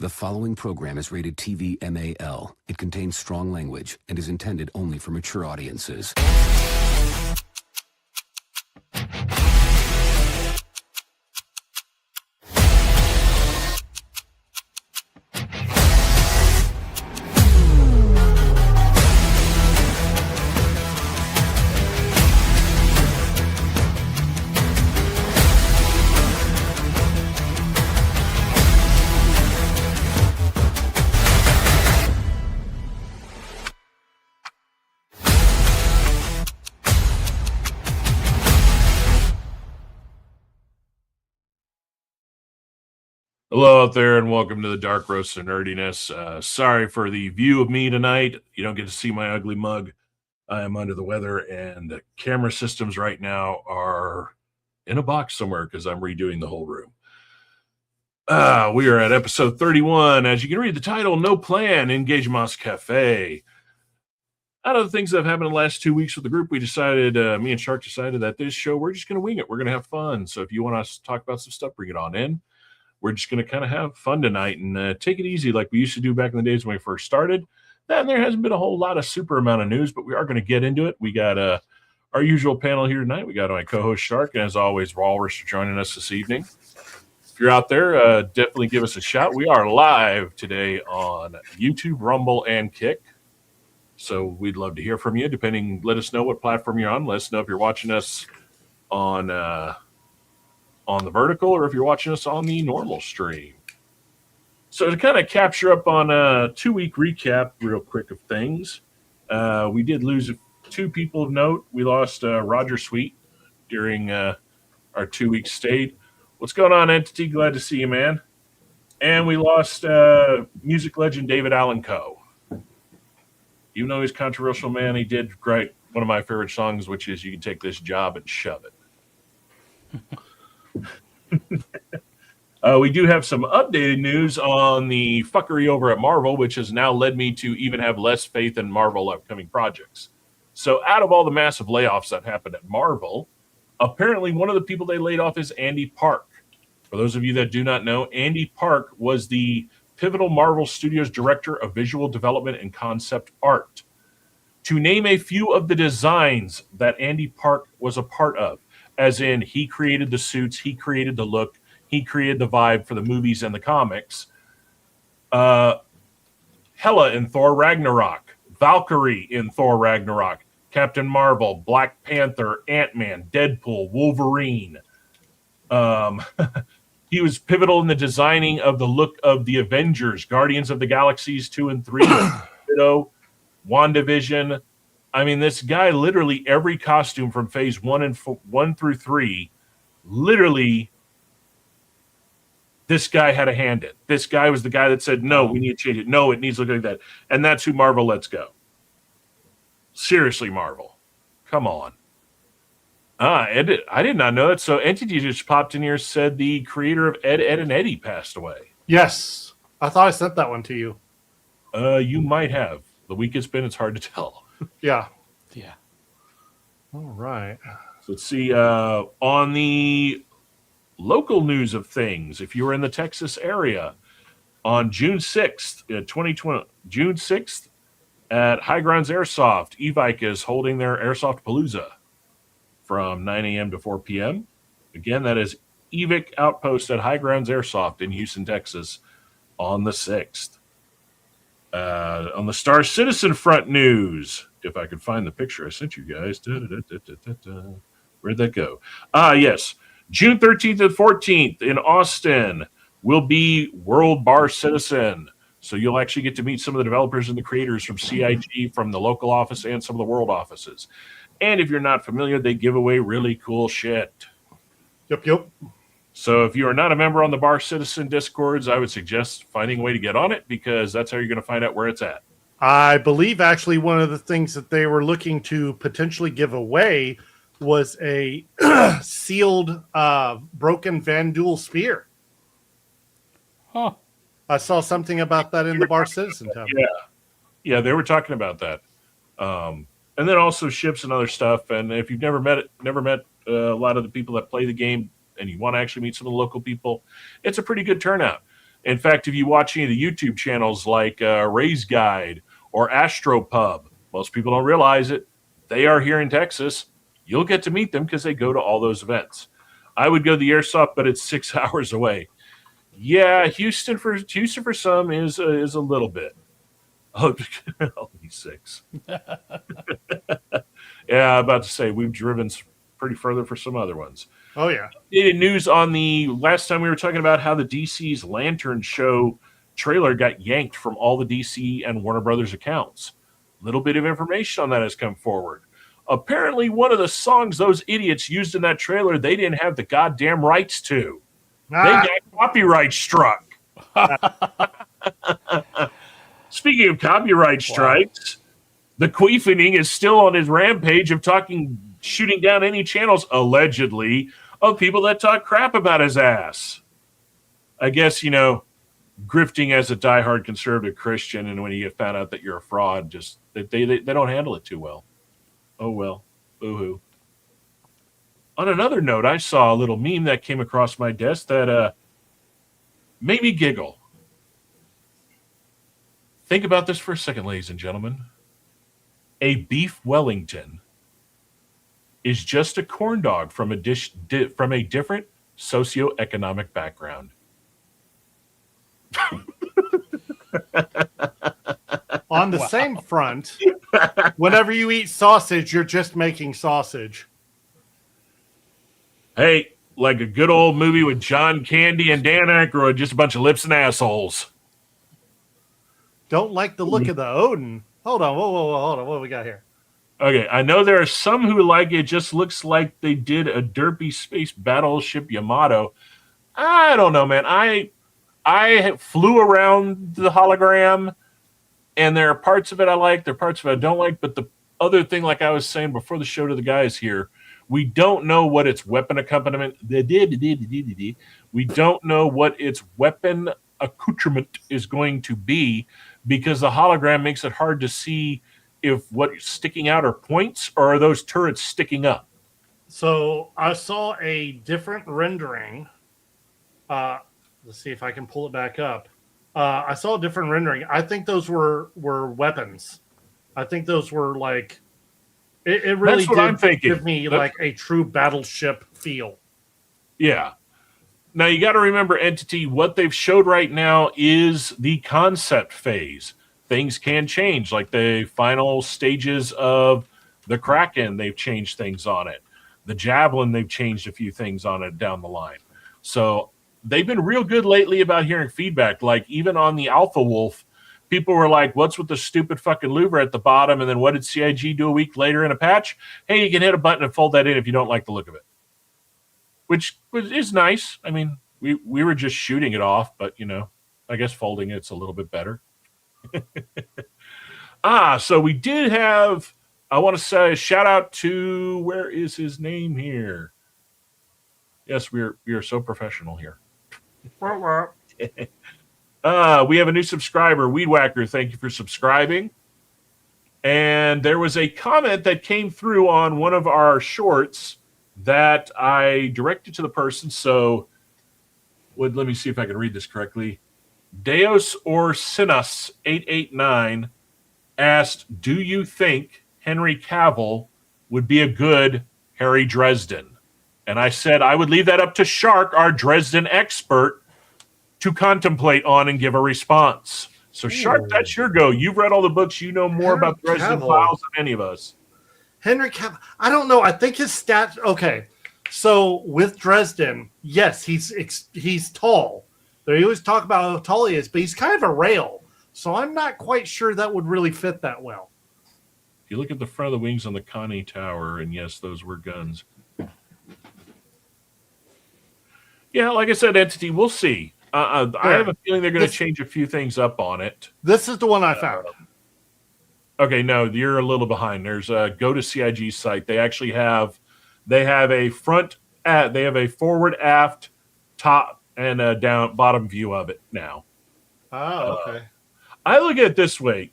The following program is rated TV MAL. It contains strong language and is intended only for mature audiences. Hello out there, and welcome to the Dark Roast of Nerdiness. Sorry for the view of me tonight. You don't get to see my ugly mug. I am under the weather, and the camera systems right now are in a box somewhere because I'm redoing the whole room. We are at episode 31. As you can read the title, No Plan, Engagement Cafe. Out of the things that have happened in the last 2 weeks with the group, we decided, me and Shark decided that this show, we're just going to wing it. We're going to have fun. So if you want us to talk about some stuff, bring it on in. We're just going to kind of have fun tonight and take it easy like we used to do back in the days when we first started. Then there hasn't been a whole lot of super amount of news, but we are going to get into it. We got our usual panel here tonight. We got my co-host Shark, and as always, Walrus for joining us this evening. If you're out there, definitely give us a shout. We are live today on YouTube, Rumble, and Kick. So we'd love to hear from you. Let us know what platform you're on. Let us know if you're watching us on the vertical or if you're watching us on the normal stream. So to kind of capture up on a 2-week recap real quick of things, we did lose 2 people of note. We lost Roger Sweet during our 2-week stay. What's going on, Entity? Glad to see you, man. And we lost music legend David Allan Coe. Even though he's a controversial man, he did write one of my favorite songs, which is You Can Take This Job and Shove It. We do have some updated news on the fuckery over at Marvel, which has now led me to even have less faith in Marvel upcoming projects. So out of all the massive layoffs that happened at Marvel, apparently one of the people they laid off is Andy Park. For those of you that do not know, Andy Park was the pivotal Marvel Studios director of visual development and concept art. To name a few of the designs that Andy Park was a part of, as in he created the suits, he created the look, he created the vibe for the movies and the comics. Hela in Thor Ragnarok, Valkyrie in Thor Ragnarok, Captain Marvel, Black Panther, Ant-Man, Deadpool, Wolverine. He was pivotal in the designing of the look of the Avengers, Guardians of the Galaxies 2 and 3, Widow, WandaVision. I mean, this guy, literally every costume from phase 1 through 3, literally, this guy had a hand in. This guy was the guy that said, no, we need to change it. No, it needs to look like that. And that's who Marvel lets go. Seriously, Marvel. Come on. I did not know that. So Entity just popped in here, said the creator of Ed, Ed, and Eddie passed away. Yes. I thought I sent that one to you. You might have. The week it's been, it's hard to tell. Yeah. Yeah. All right. So let's see. On the local news of things, if you were in the Texas area, on June 6th, 2020, June 6th, at High Grounds Airsoft, Evike is holding their Airsoft Palooza from 9 a.m. to 4 p.m. Again, that is Evike Outpost at High Grounds Airsoft in Houston, Texas, on the 6th. On the Star Citizen front news, if I could find the picture I sent you guys. Where'd that go? Yes. June 13th and 14th in Austin will be World Bar Citizen. So you'll actually get to meet some of the developers and the creators from CIG, from the local office and some of the world offices. And if you're not familiar, they give away really cool shit. Yep. So if you are not a member on the Bar Citizen Discords, I would suggest finding a way to get on it, because that's how you're going to find out where it's at. I believe actually one of the things that they were looking to potentially give away was a sealed broken Van Duel spear. Huh. I saw something about that in the Bar Citizen tab. Yeah, they were talking about that. And then also ships and other stuff. And if you've never met a lot of the people that play the game, and you want to actually meet some of the local people, it's a pretty good turnout. In fact, if you watch any of the YouTube channels like Ray's Guide or Astropub, most people don't realize it. They are here in Texas. You'll get to meet them because they go to all those events. I would go to the airsoft, but it's 6 hours away. Yeah, Houston for some is a little bit. Oh, only 6. Yeah, I'm about to say we've driven pretty further for some other ones. Oh yeah. News on the last time we were talking about how the DC's Lantern Show trailer got yanked from all the DC and Warner Brothers accounts. Little bit of information on that has come forward. Apparently, one of the songs those idiots used in that trailer, they didn't have the goddamn rights to. They got copyright struck. Speaking of copyright strikes, the Queefening is still on his rampage of shooting down any channels, allegedly, of people that talk crap about his ass. I guess, grifting as a diehard conservative Christian, and when you get found out that you're a fraud, just they don't handle it too well. Oh well, boo-hoo. On another note, I saw a little meme that came across my desk that made me giggle. Think about this for a second, ladies and gentlemen. A beef Wellington is just a corn dog from a different socioeconomic background. On the same front, whenever you eat sausage, you're just making sausage. Hey, like a good old movie with John Candy and Dan Aykroyd, just a bunch of lips and assholes. Don't like the look of the Odin. Hold on, whoa, hold on. What do we got here? Okay, I know there are some who like it. Just looks like they did a derpy space battleship Yamato. I don't know, man. I flew around the hologram, and there are parts of it I like, there are parts of it I don't like. But the other thing, like I was saying before the show to the guys here, we don't know what its weapon accompaniment. We don't know what its weapon accoutrement is going to be because the hologram makes it hard to see if what's sticking out are points or are those turrets sticking up. So I saw a different rendering. Let's see if I can pull it back up. I saw a different rendering. I think those were weapons. I think those were like it really That's what did I'm thinking. give me like a true battleship feel. Yeah. Now you got to remember, Entity, what they've showed right now is the concept phase. Things can change, like the final stages of the Kraken, they've changed things on it. The Javelin, they've changed a few things on it down the line. So they've been real good lately about hearing feedback. Like even on the Alpha Wolf, people were like, what's with the stupid fucking louver at the bottom? And then what did CIG do a week later in a patch? Hey, you can hit a button and fold that in if you don't like the look of it. Which is nice. I mean, we were just shooting it off, but, I guess folding it's a little bit better. So we did have, I want to say, a shout out to, where is his name here? Yes, we are so professional here. We have a new subscriber, Weed Whacker. Thank you for subscribing. And there was a comment that came through on one of our shorts that I directed to the person. So let me see if I can read this correctly. Deus or Sinus 889 asked, do you think Henry Cavill would be a good Harry Dresden? And I said I would leave that up to Shark, our Dresden expert, to contemplate on and give a response. So Shark, that's your go. You've read all the books. You know more about Dresden Files than any of us. Henry Cavill, I don't know. I think his stats. Okay, so with Dresden, yes, he's tall. They always talk about how tall he is, but he's kind of a rail. So I'm not quite sure that would really fit that well. If you look at the front of the wings on the Connie Tower, and yes, those were guns. Yeah, like I said, Entity, we'll see. I have a feeling they're going to change a few things up on it. This is the one I found. Okay, no, you're a little behind. There's go to CIG's site. They actually have a forward, aft, top, and a down bottom view of it now. Oh, okay. I look at it this way.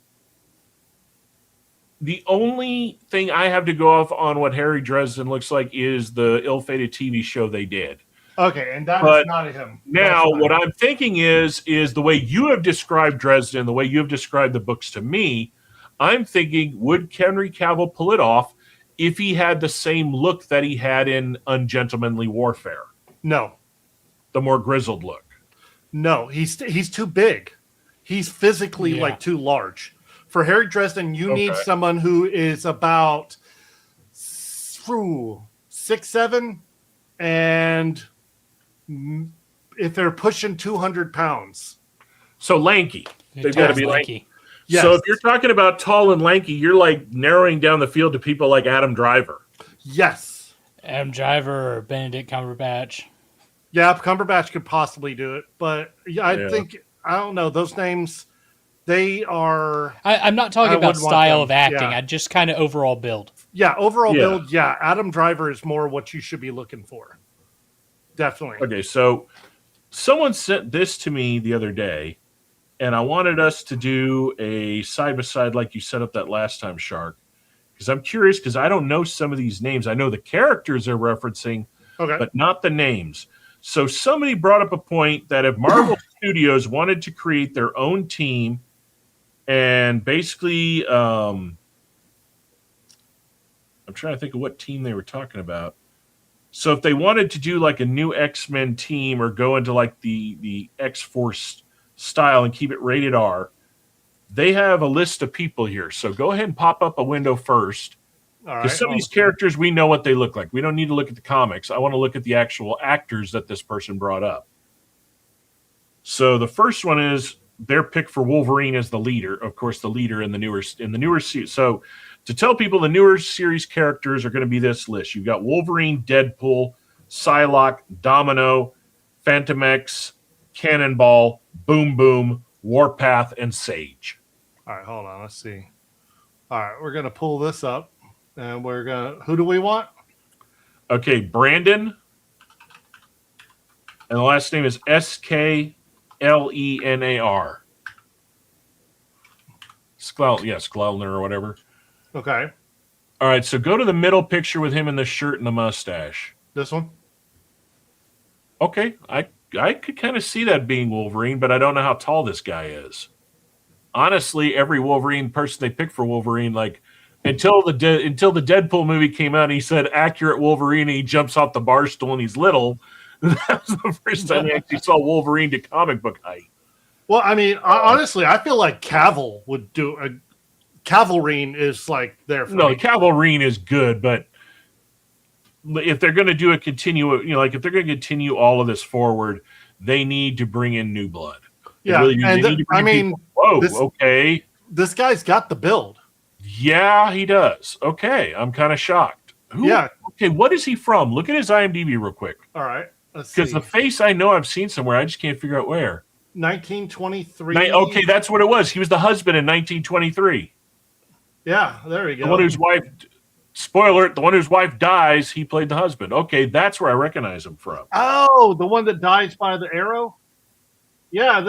The only thing I have to go off on what Harry Dresden looks like is the ill-fated TV show they did. Okay, and that But is not him. now, what I'm thinking is the way you have described Dresden, the way you have described the books to me, I'm thinking, would Henry Cavill pull it off if he had the same look that he had in Ungentlemanly Warfare? No. The more grizzled look. No, he's too big. He's physically like too large. For Harry Dresden, you need someone who is about 6'7", and if they're pushing 200 pounds. So lanky. They've got to be lanky. Yes. So if you're talking about tall and lanky, you're like narrowing down the field to people like Adam Driver. Yes. Adam Driver or Benedict Cumberbatch. Yeah, Cumberbatch could possibly do it, but I think, I don't know, those names, they are... I'm not talking about style of acting. I just kind of overall build. Yeah, overall build, Adam Driver is more what you should be looking for. Definitely. Okay, so someone sent this to me the other day, and I wanted us to do a side-by-side like you set up that last time, Shark, because I'm curious, because I don't know some of these names. I know the characters they're referencing, but not the names. So somebody brought up a point that if Marvel Studios wanted to create their own team and basically, I'm trying to think of what team they were talking about. So if they wanted to do like a new X-Men team or go into like the X-Force style and keep it rated R, they have a list of people here. So go ahead and pop up a window first. Because some of these characters, we know what they look like. We don't need to look at the comics. I want to look at the actual actors that this person brought up. So the first one is their pick for Wolverine as the leader. Of course, the leader in the newer series. So to tell people the newer series characters are going to be this list. You've got Wolverine, Deadpool, Psylocke, Domino, Phantom X, Cannonball, Boom Boom, Warpath, and Sage. All right, hold on. Let's see. All right, we're going to pull this up. And we're going to... Who do we want? Okay, Brandon. And the last name is Sklenar. Sklenar or whatever. Okay. All right, so go to the middle picture with him in the shirt and the mustache. This one? Okay, I could kind of see that being Wolverine, but I don't know how tall this guy is. Honestly, every Wolverine person they pick for Wolverine, like... Until the Deadpool movie came out, and he said accurate Wolverine, and he jumps off the bar stool and he's little. That was the first time we actually saw Wolverine to comic book height. Well, I mean, honestly, I feel like Cavill would do a... Cavalrine is like there for me. Cavalrine is good, but if they're going to do a if they're going to continue all of this forward, they need to bring in new blood. Yeah, okay. This guy's got the build. Yeah, he does. Okay, I'm kind of shocked. Okay, what is he from? Look at his IMDb real quick. All right, let's see. Because the face I know I've seen somewhere, I just can't figure out where. 1923. Okay, that's what it was. He was the husband in 1923. Yeah, there we go. The one whose wife, spoiler it, the one whose wife dies, he played the husband. Okay, that's where I recognize him from. Oh, the one that dies by the arrow? Yeah.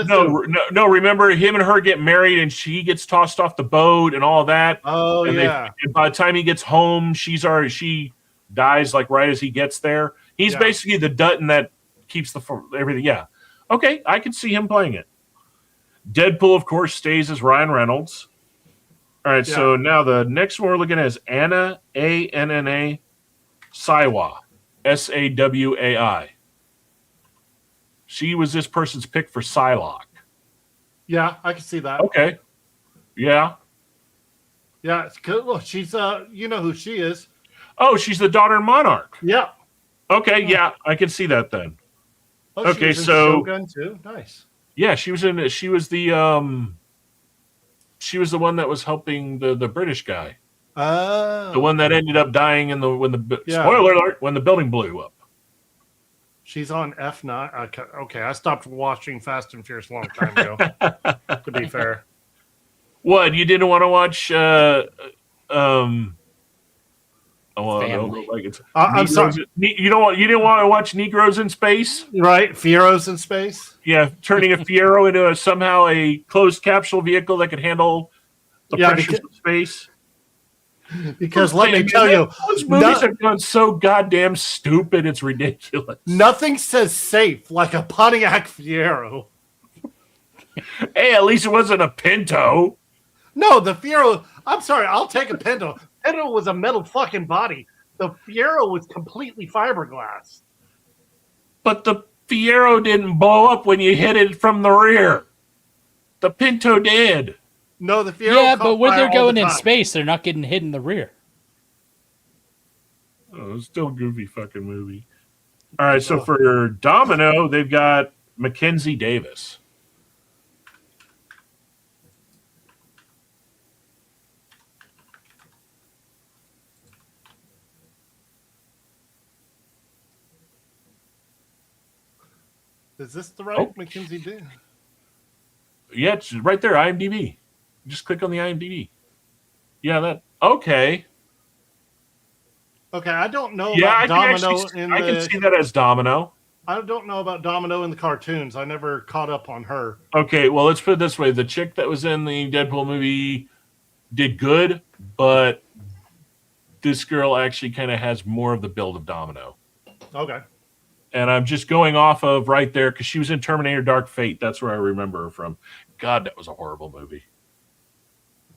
No. Remember, him and her get married, and she gets tossed off the boat and all that. Oh, and and by the time he gets home, she dies like right as he gets there. He's basically the Dutton that keeps everything. Yeah. Okay, I can see him playing it. Deadpool, of course, stays as Ryan Reynolds. All right, so now the next one we're looking at is Anna, A-N-N-A, Sawai, S-A-W-A-I. She was this person's pick for Psylocke. Yeah, I can see that. Okay. Yeah. Yeah, it's good. Well, she's you know who she is. Oh, she's the daughter of Monarch. Yeah. Okay, yeah, I can see that then. Oh, okay, she was in so Shogun too. Nice. Yeah, she was the one that was helping the British guy. Oh. The one that ended up dying spoiler alert, when the building blew up. She's on F9. Okay, I stopped watching Fast and Furious a long time ago, to be fair. What, you didn't want to watch Family. I'm sorry. You didn't want to watch Negroes in Space? Right, Fieros in Space? Yeah, turning a Fiero into somehow a closed capsule vehicle that could handle the pressures of space. Because let me tell you, those movies have gone so goddamn stupid, it's ridiculous. Nothing says safe like a Pontiac Fiero. Hey, at least it wasn't a Pinto. No, the Fiero, I'm sorry, I'll take a Pinto. Pinto was a metal fucking body. The Fiero was completely fiberglass. But the Fiero didn't blow up when you hit it from the rear. The Pinto did. No, the Fiero. Yeah, but when they're going in space, they're not getting hit in the rear. Oh, it's still a goofy fucking movie. All right, so for Domino, they've got Mackenzie Davis. Is this the right Mackenzie Davis? Yeah, it's right there, IMDb. Just click on the IMDb. Yeah, that. Okay. Okay, I don't know about Domino in the... I can see that as Domino. I don't know about Domino in the cartoons. I never caught up on her. Okay, well, let's put it this way. The chick that was in the Deadpool movie did good, but this girl actually kind of has more of the build of Domino. Okay. And I'm just going off of right there because she was in Terminator Dark Fate. That's where I remember her from. God, that was a horrible movie.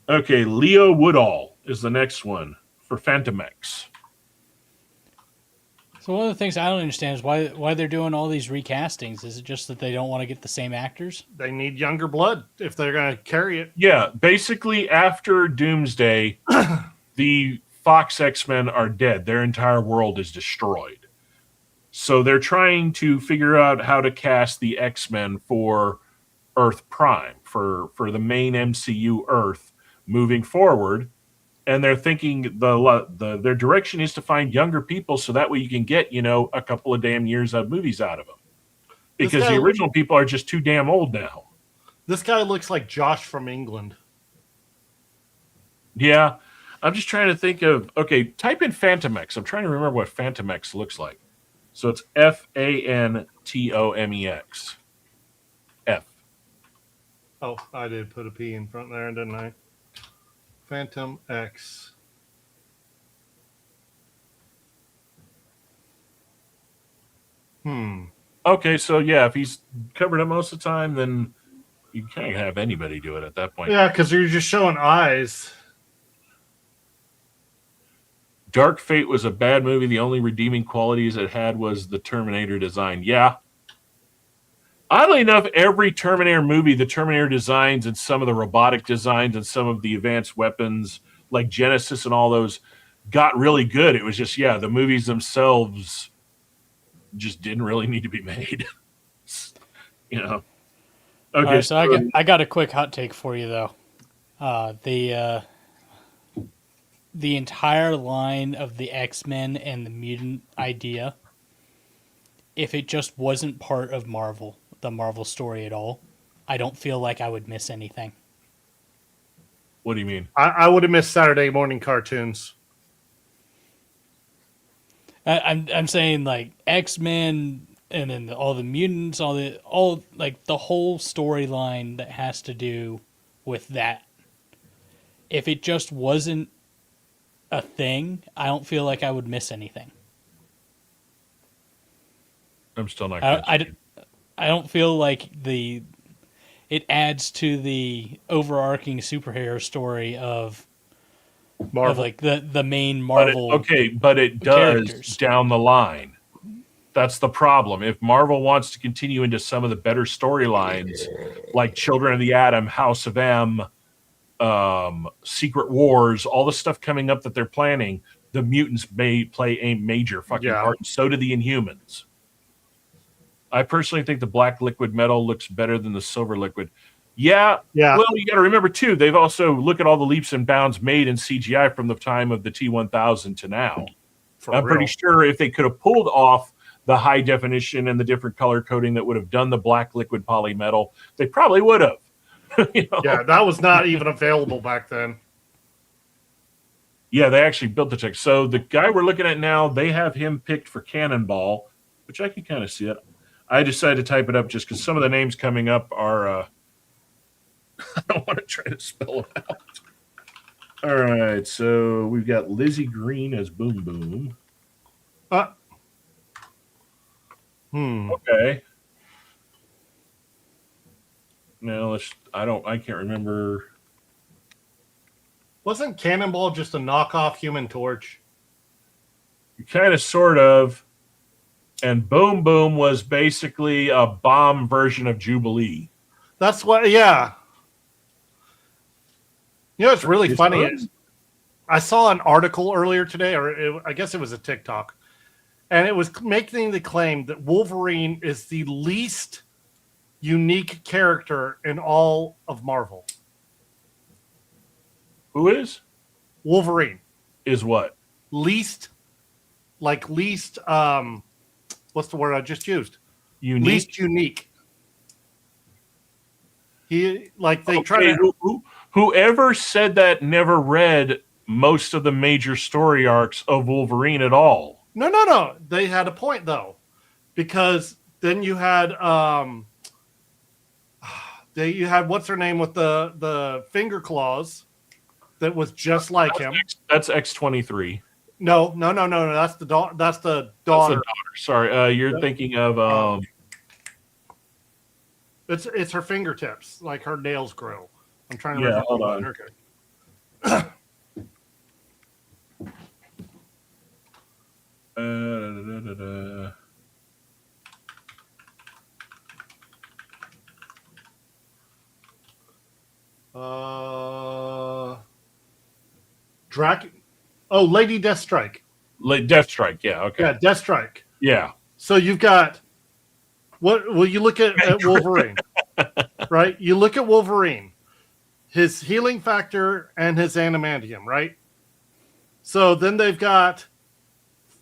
Okay, Leo Woodall is the next one for Phantom X. So one of the things I don't understand is why they're doing all these recastings. Is it just that they don't want to get the same actors? They need younger blood if they're going to carry it. Yeah, basically after Doomsday, the Fox X-Men are dead. Their entire world is destroyed. So they're trying to figure out how to cast the X-Men for Earth Prime, for the main MCU Earth moving forward. And they're thinking their direction is to find younger people so that way you can get, a couple of damn years of movies out of them. Because the original people are just too damn old now. This guy looks like Josh from England. Yeah. I'm just trying to think of, okay, type in Phantom X. I'm trying to remember what Phantom X looks like. So it's Phantomex. F. Oh, I did put a P in front there, didn't I? Phantom X. Okay, so yeah, if he's covered up most of the time, then you can't have anybody do it at that point. Yeah, because you're just showing eyes. Dark Fate was a bad movie. The only redeeming qualities it had was the Terminator design. Yeah. Oddly enough, every Terminator movie, the Terminator designs and some of the robotic designs and some of the advanced weapons like Genesis and all those got really good. It was just, the movies themselves just didn't really need to be made. Okay. Right, so I got a quick hot take for you, though. The entire line of the X-Men and the mutant idea, if it just wasn't part of the Marvel story at all, I don't feel like I would miss anything. What do you mean? I would have missed Saturday morning cartoons. I'm saying like X-Men and then all the mutants, all like the whole storyline that has to do with that. If it just wasn't a thing, I don't feel like I would miss anything. I'm still not. I don't feel like it adds to the overarching superhero story of Marvel, of like the main Marvel. But it does characters. Down the line. That's the problem. If Marvel wants to continue into some of the better storylines, like Children of the Atom, House of M, Secret Wars, all the stuff coming up that they're planning, the mutants may play a major fucking part, and so do the Inhumans. I personally think the black liquid metal looks better than the silver liquid. Yeah. Well, you got to remember, too, they've also look at all the leaps and bounds made in CGI from the time of the T-1000 to now. I'm pretty sure if they could have pulled off the high definition and the different color coding that would have done the black liquid polymetal, they probably would have. Yeah, that was not even available back then. Yeah, they actually built the tech. So the guy we're looking at now, they have him picked for Cannonball, which I can kind of see it. I decided to type it up just because some of the names coming up are I don't want to try to spell them out. All right, so we've got Lizzie Green as Boom Boom. Okay. Now I can't remember. Wasn't Cannonball just a knockoff Human Torch? Kind of, sort of. And Boom Boom was basically a bomb version of Jubilee. That's what, yeah. You know, it's really funny. I saw an article earlier today, I guess it was a TikTok, and it was making the claim that Wolverine is the least unique character in all of Marvel. Who is? Wolverine. Is what? Least, what's the word I just used? Unique? Least unique. Whoever said that never read most of the major story arcs of Wolverine at all. No. They had a point, though. Because then you had what's her name with the finger claws that was just like him. That's X-23. No. That's the daughter. That's the daughter. Sorry, you're thinking of It's her fingertips, like her nails grow. I'm trying to remember. Hold on. Okay. Lady Deathstrike. Deathstrike, yeah, okay. Yeah, Deathstrike. Yeah. So you've got you look at Wolverine, right? You look at Wolverine, his healing factor and his adamantium, right? So then they've got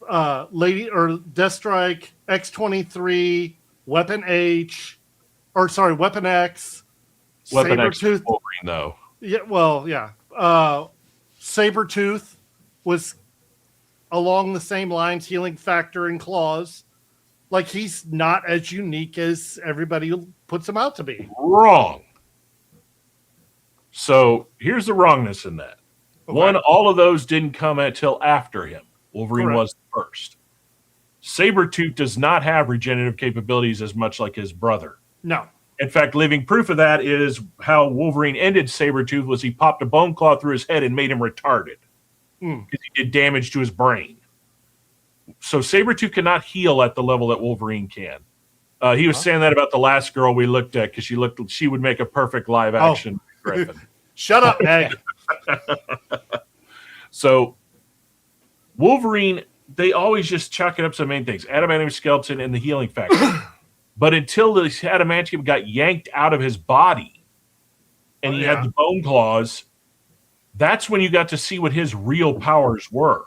Deathstrike, X-23, Weapon X, Weapon X Sabretooth. Wolverine, though. Yeah, well, yeah. Sabretooth was along the same lines, healing factor and claws. Like, he's not as unique as everybody puts him out to be. Wrong. So here's the wrongness in that. Okay. One, all of those didn't come until after him. Wolverine Correct. Was the first. Sabretooth does not have regenerative capabilities as much like his brother. No. In fact, living proof of that is how Wolverine ended Sabretooth was he popped a bone claw through his head and made him retarded. Because he did damage to his brain. So Sabretooth cannot heal at the level that Wolverine can. He was saying that about the last girl we looked at because she would make a perfect live action Griffin. Shut up, Meg. So Wolverine, they always just chalk it up to the main things: adamantium skeleton and the healing factor. But until the adamantium got yanked out of his body and he had the bone claws, that's when you got to see what his real powers were.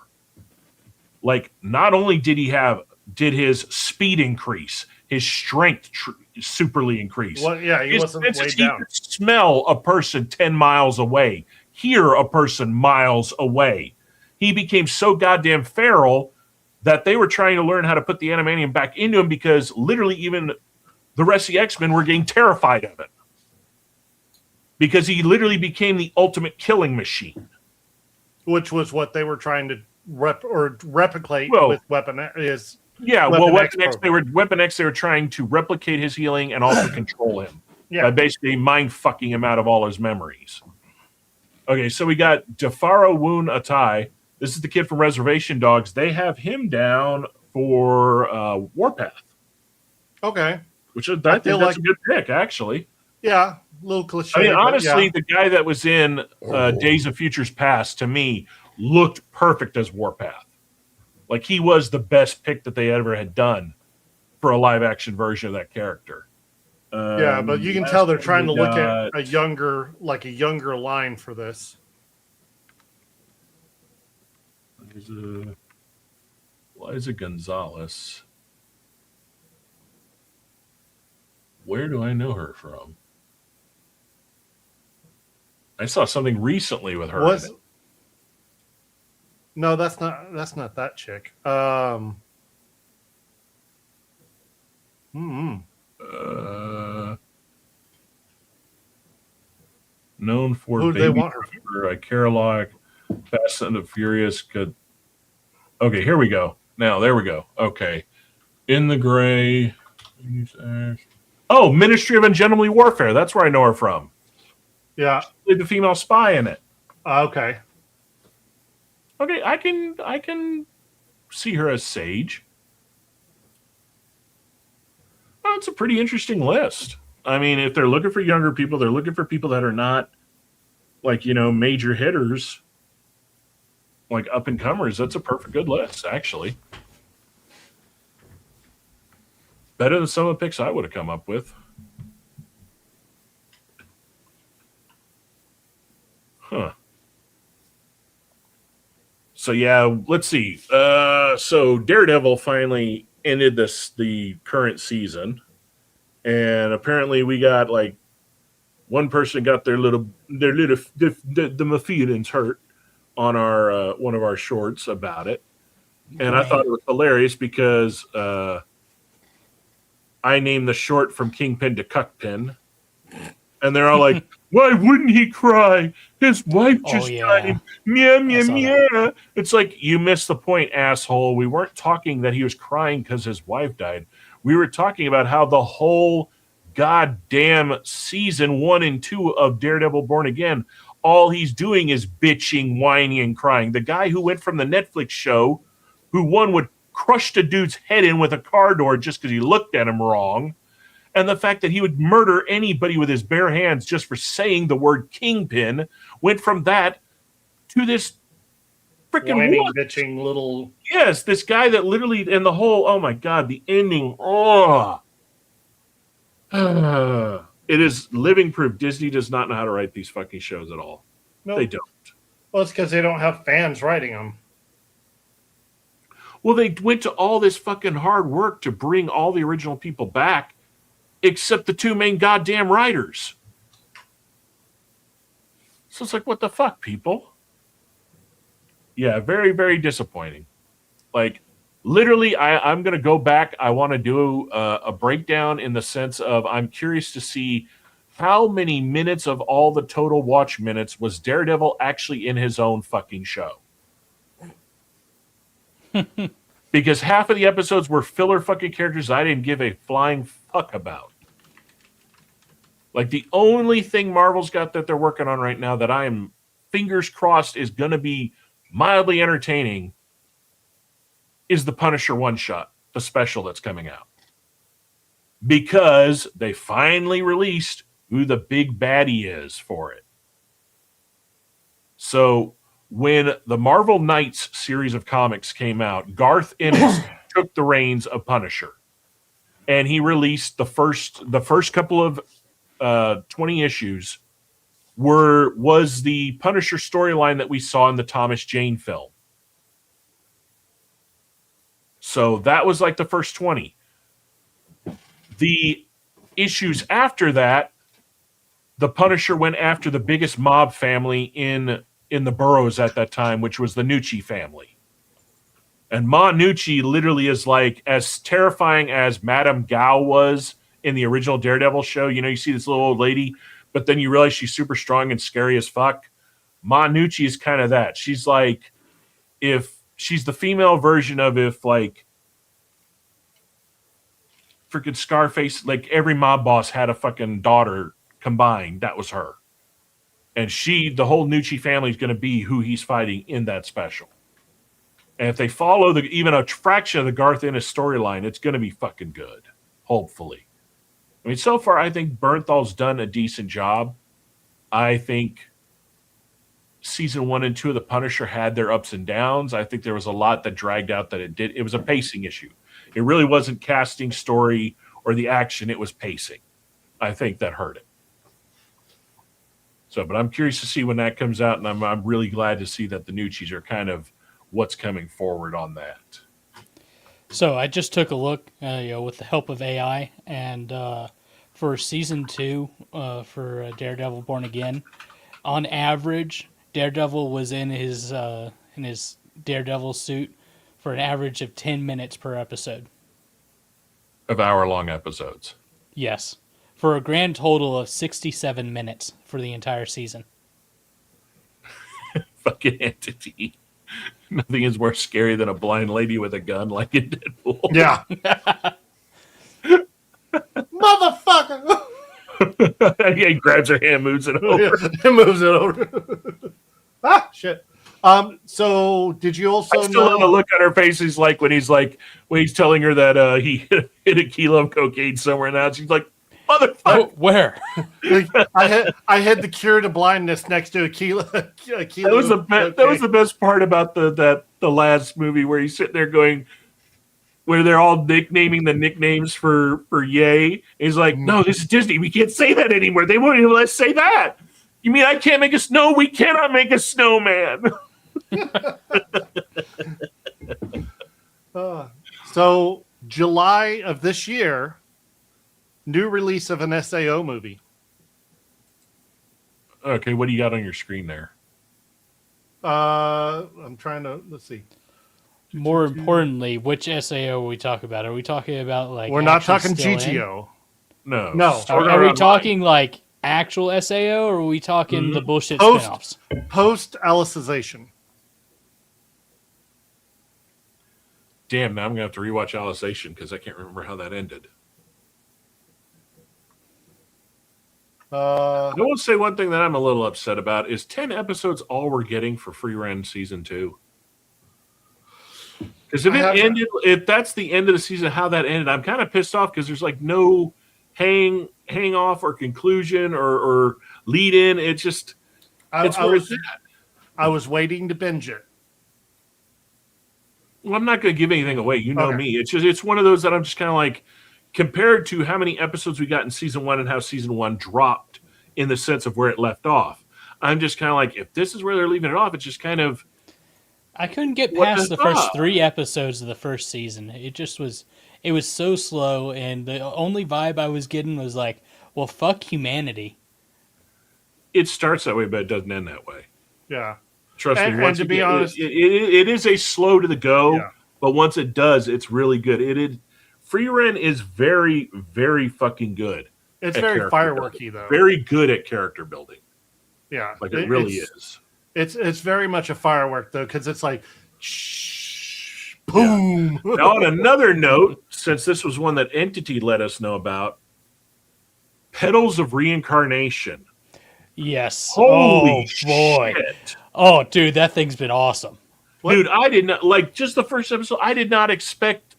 Like, not only did his speed increase, his strength superly increase. Well, yeah, he wasn't way down. He could smell a person 10 miles away, hear a person miles away. He became so goddamn feral that they were trying to learn how to put the adamantium back into him because literally even the rest of the X-Men were getting terrified of it. Because he literally became the ultimate killing machine. Which was what they were trying to replicate with Weapon X. Yeah, Weapon X, they were trying to replicate his healing and also control him. By basically mind-fucking him out of all his memories. Okay, so we got Defaro Woon Atai. This is the kid from Reservation Dogs. They have him down for Warpath. Okay. Which I think that's a good pick, actually. Yeah, a little cliche. I mean, honestly, the guy that was in Days of Futures Past, to me, looked perfect as Warpath. Like, he was the best pick that they ever had done for a live-action version of that character. But you can tell they're trying to look at a younger line for this. Liza Gonzalez. Where do I know her from? I saw something recently with her. No, that's not that chick. Known for who do they want her for Carolog. Fast and the Furious could. Okay, here we go. Now, there we go. Okay. In the Gray. Oh, Ministry of Ungentlemanly Warfare. That's where I know her from. Yeah. She played the female spy in it. Okay. Okay, I can see her as Sage. Oh, it's a pretty interesting list. I mean, if they're looking for younger people, they're looking for people that are not like, major hitters, like up and comers. That's a perfect good list, actually. Better than some of the picks I would have come up with. Huh. So yeah, let's see. So Daredevil finally ended the current season, and apparently we got like one person got their little the feelings hurt on our one of our shorts about it, and I thought it was hilarious because I named the short from Kingpin to Cuckpin, and they're all like, "Why wouldn't he cry? His wife just died. Meow, meow, meow." It's like, you missed the point, asshole. We weren't talking that he was crying because his wife died. We were talking about how the whole goddamn season 1 and 2 of Daredevil Born Again, all he's doing is bitching, whining, and crying. The guy who went from the Netflix show, who one would crush the dude's head in with a car door just because he looked at him wrong, and the fact that he would murder anybody with his bare hands just for saying the word Kingpin, went from that to this freaking whining, bitching little. Yes, this guy that literally, and the whole, oh my God, the ending, it is living proof Disney does not know how to write these fucking shows at all. Nope. They don't. Well, it's because they don't have fans writing them. Well, they went to all this fucking hard work to bring all the original people back, except the two main goddamn writers. So it's like, what the fuck, people? Yeah, very, very disappointing. Like, literally, I'm going to go back. I want to do a breakdown in the sense of I'm curious to see how many minutes of all the total watch minutes was Daredevil actually in his own fucking show. Because half of the episodes were filler fucking characters I didn't give a flying fuck about. Like, the only thing Marvel's got that they're working on right now that I am fingers crossed is going to be mildly entertaining is the Punisher one-shot, the special that's coming out. Because they finally released who the big baddie is for it. So when the Marvel Knights series of comics came out, Garth Ennis took the reins of Punisher. And he released the first couple of 20 issues was the Punisher storyline that we saw in the Thomas Jane film. So that was like the first 20. The issues after that, the Punisher went after the biggest mob family in the boroughs at that time, which was the Nucci family. And Ma Nucci literally is like as terrifying as Madame Gao was in the original Daredevil show. You know, you see this little old lady, but then you realize she's super strong and scary as fuck. Ma Nucci is kind of that. She's like, if she's the female version of if like freaking Scarface, like every mob boss had a fucking daughter combined, that was her. And the whole Nucci family is going to be who he's fighting in that special. And if they follow even a fraction of the Garth Ennis storyline, it's going to be fucking good. Hopefully. I mean, so far, I think Bernthal's done a decent job. I think season 1 and 2 of The Punisher had their ups and downs. I think there was a lot that dragged out that it did. It was a pacing issue. It really wasn't casting, story, or the action. It was pacing. I think that hurt it. So, but I'm curious to see when that comes out, and I'm really glad to see that the Nuccis are kind of what's coming forward on that. So I just took a look, with the help of AI, and for season 2 for Daredevil Born Again, on average, Daredevil was in his Daredevil suit for an average of 10 minutes per episode. Of hour-long episodes. Yes. For a grand total of 67 minutes for the entire season. fucking entity. Nothing is more scary than a blind lady with a gun like in Deadpool. Yeah. Motherfucker! He grabs her hand, moves it over. It moves it over. Ah, shit. So did you also I still know love the look on her face. He's like when he's telling her that he hit a kilo of cocaine somewhere now. She's like, motherfucker. Oh, where? like, I had the cure to blindness next to a kilo. That was the best part about the last movie where he's sitting there going, where they're all nicknaming the nicknames for Ye. He's like, no, this is Disney. We can't say that anymore. They won't even let us say that. You mean I can't make a snow? We cannot make a snowman. So July of this year, new release of an SAO movie. Okay, what do you got on your screen there? I'm trying to let's see. More importantly, which SAO are we talking about? Are we talking about like We're not actually talking still in? GTO. No. Are we talking like actual SAO, or are we talking the bullshit spinoffs? Post Alicization. Damn, now I'm gonna have to rewatch Alicization because I can't remember how that ended. I will say one thing that I'm a little upset about is 10 episodes all we're getting for Free Run Season 2. Because if that's the end of the season, how that ended, I'm kind of pissed off because there's like no hang off or conclusion or lead in. It's just I was waiting to binge it. Well, I'm not going to give anything away. You know Okay. me. It's one of those that I'm just kind of like, compared to how many episodes we got in season 1 and how season 1 dropped in the sense of where it left off. I'm just kind of like, if this is where they're leaving it off, it's just kind of. I couldn't get What past the the first fuck? 3 episodes of the first season. It was so slow, and the only vibe I was getting was like, well, fuck humanity. It starts that way, but it doesn't end that way. Yeah. Trust me. And Once to you be get- honest- it is a slow to the go, Yeah. but once it does, it's really good. Free Run is very, very fucking good. It's at very character fireworky building. though. Very good at character building. Yeah. Like it really is. It's very much a firework though, because it's like shh, boom. Now, on another note, since this was one that Entity let us know about, Petals of Reincarnation. Yes. Holy boy. shit. Oh, dude, that thing's been awesome. What? Dude, I did not, like, just the first episode, I did not expect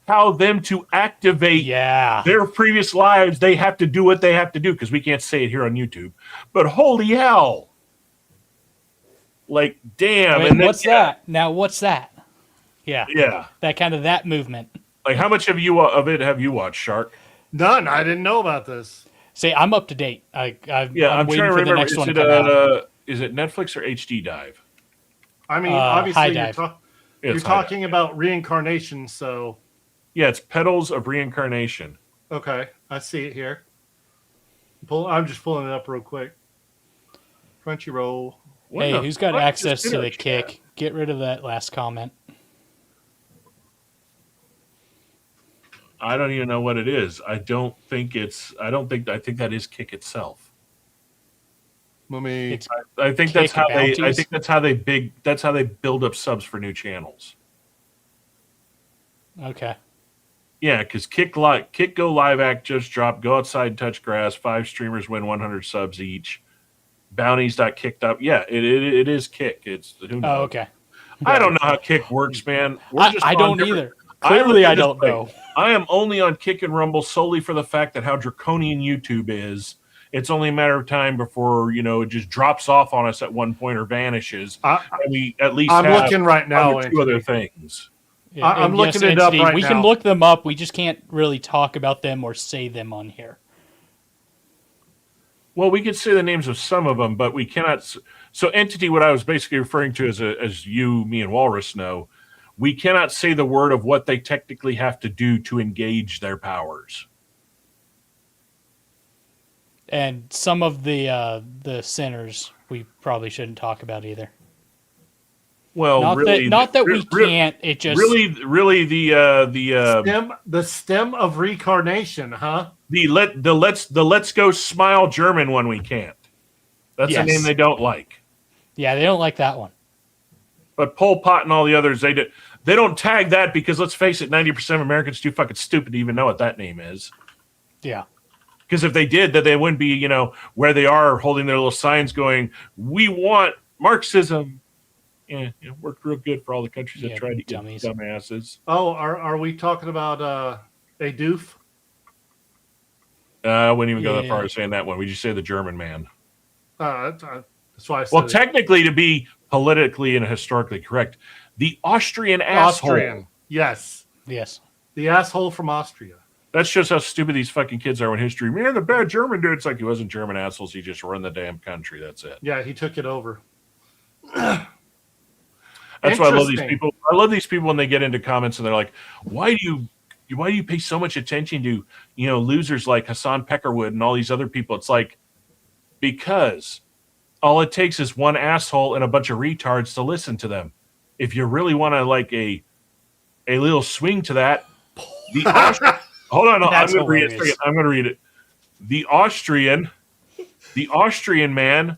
how them to activate Yeah. their previous lives. They have to do what they have to do, because we can't say it here on YouTube. But holy hell. Like, damn. Wait, and then, what's that? Now, what's that? Yeah. Yeah. That movement. Like, how much of it have you watched, Shark? None. I didn't know about this. See, I'm up to date. I'm I'm waiting trying to for the remember. next one to come out. Is it Netflix or HD Dive? I mean, High obviously you're, dive. you're It's High Dive. talking about reincarnation, so Yeah, it's Petals of Reincarnation. okay, I see it here. I'm just pulling it up real quick. Crunchyroll. What Hey, the who's got fuck access just to the finished? kick? Get rid of that last comment. I don't even know what it is. I think that is Kick itself. Let me. It's I think Kick that's how they. I bounties? think that's how they build up subs for new channels. okay. Yeah, because Kick Go Live Act just dropped. Go outside and touch grass. 5 streamers win 100 subs each. Bounties.kicked up. Yeah, it is Kick. It's who knows. Oh, okay. I don't know how Kick works, man. I on don't different- either. Clearly, I look at don't this way. know. I am only on Kick and Rumble solely for the fact that how draconian YouTube is. It's only a matter of time before it just drops off on us at one point or vanishes. And we at least I'm have looking right now. one or two other things. I'm looking it up right We now. can look them up. We just can't really talk about them or say them on here. Well, we could say the names of some of them, but we cannot. So, Entity, what I was basically referring to, as you, me, and Walrus know, we cannot say the word of what they technically have to do to engage their powers. And some of the sinners we probably shouldn't talk about either. Well, Not that we can't. It just really the stem of reincarnation, huh? the let's go smile German one we can't. That's Yes. a name they don't like. Yeah, they don't like that one. But Pol Pot and all the others, they don't tag that because, let's face it, 90% of Americans too fucking stupid to even know what that name is. Yeah. Because if they did, that they wouldn't be, where they are holding their little signs going, "We want Marxism." Yeah, it worked real good for all the countries that tried to get dumbasses. Oh, are we talking about a doof? I wouldn't even go that far as saying that one. We just say the German man. That's why I said Well, technically, to be politically and historically correct, the Austrian asshole. Austrian. Yes. The asshole from Austria. That shows how stupid these fucking kids are in history. Man, the bad German dude. It's like he wasn't German assholes. He just run the damn country. That's it. Yeah, he took it over. That's why I love these people. I love these people when they get into comments and they're like, why do you pay so much attention to, losers like Hassan Peckerwood and all these other people? It's like, because all it takes is one asshole and a bunch of retards to listen to them. If you really want to like a little swing to that, hold on, I'm going to read it. I'm going to read it. The Austrian man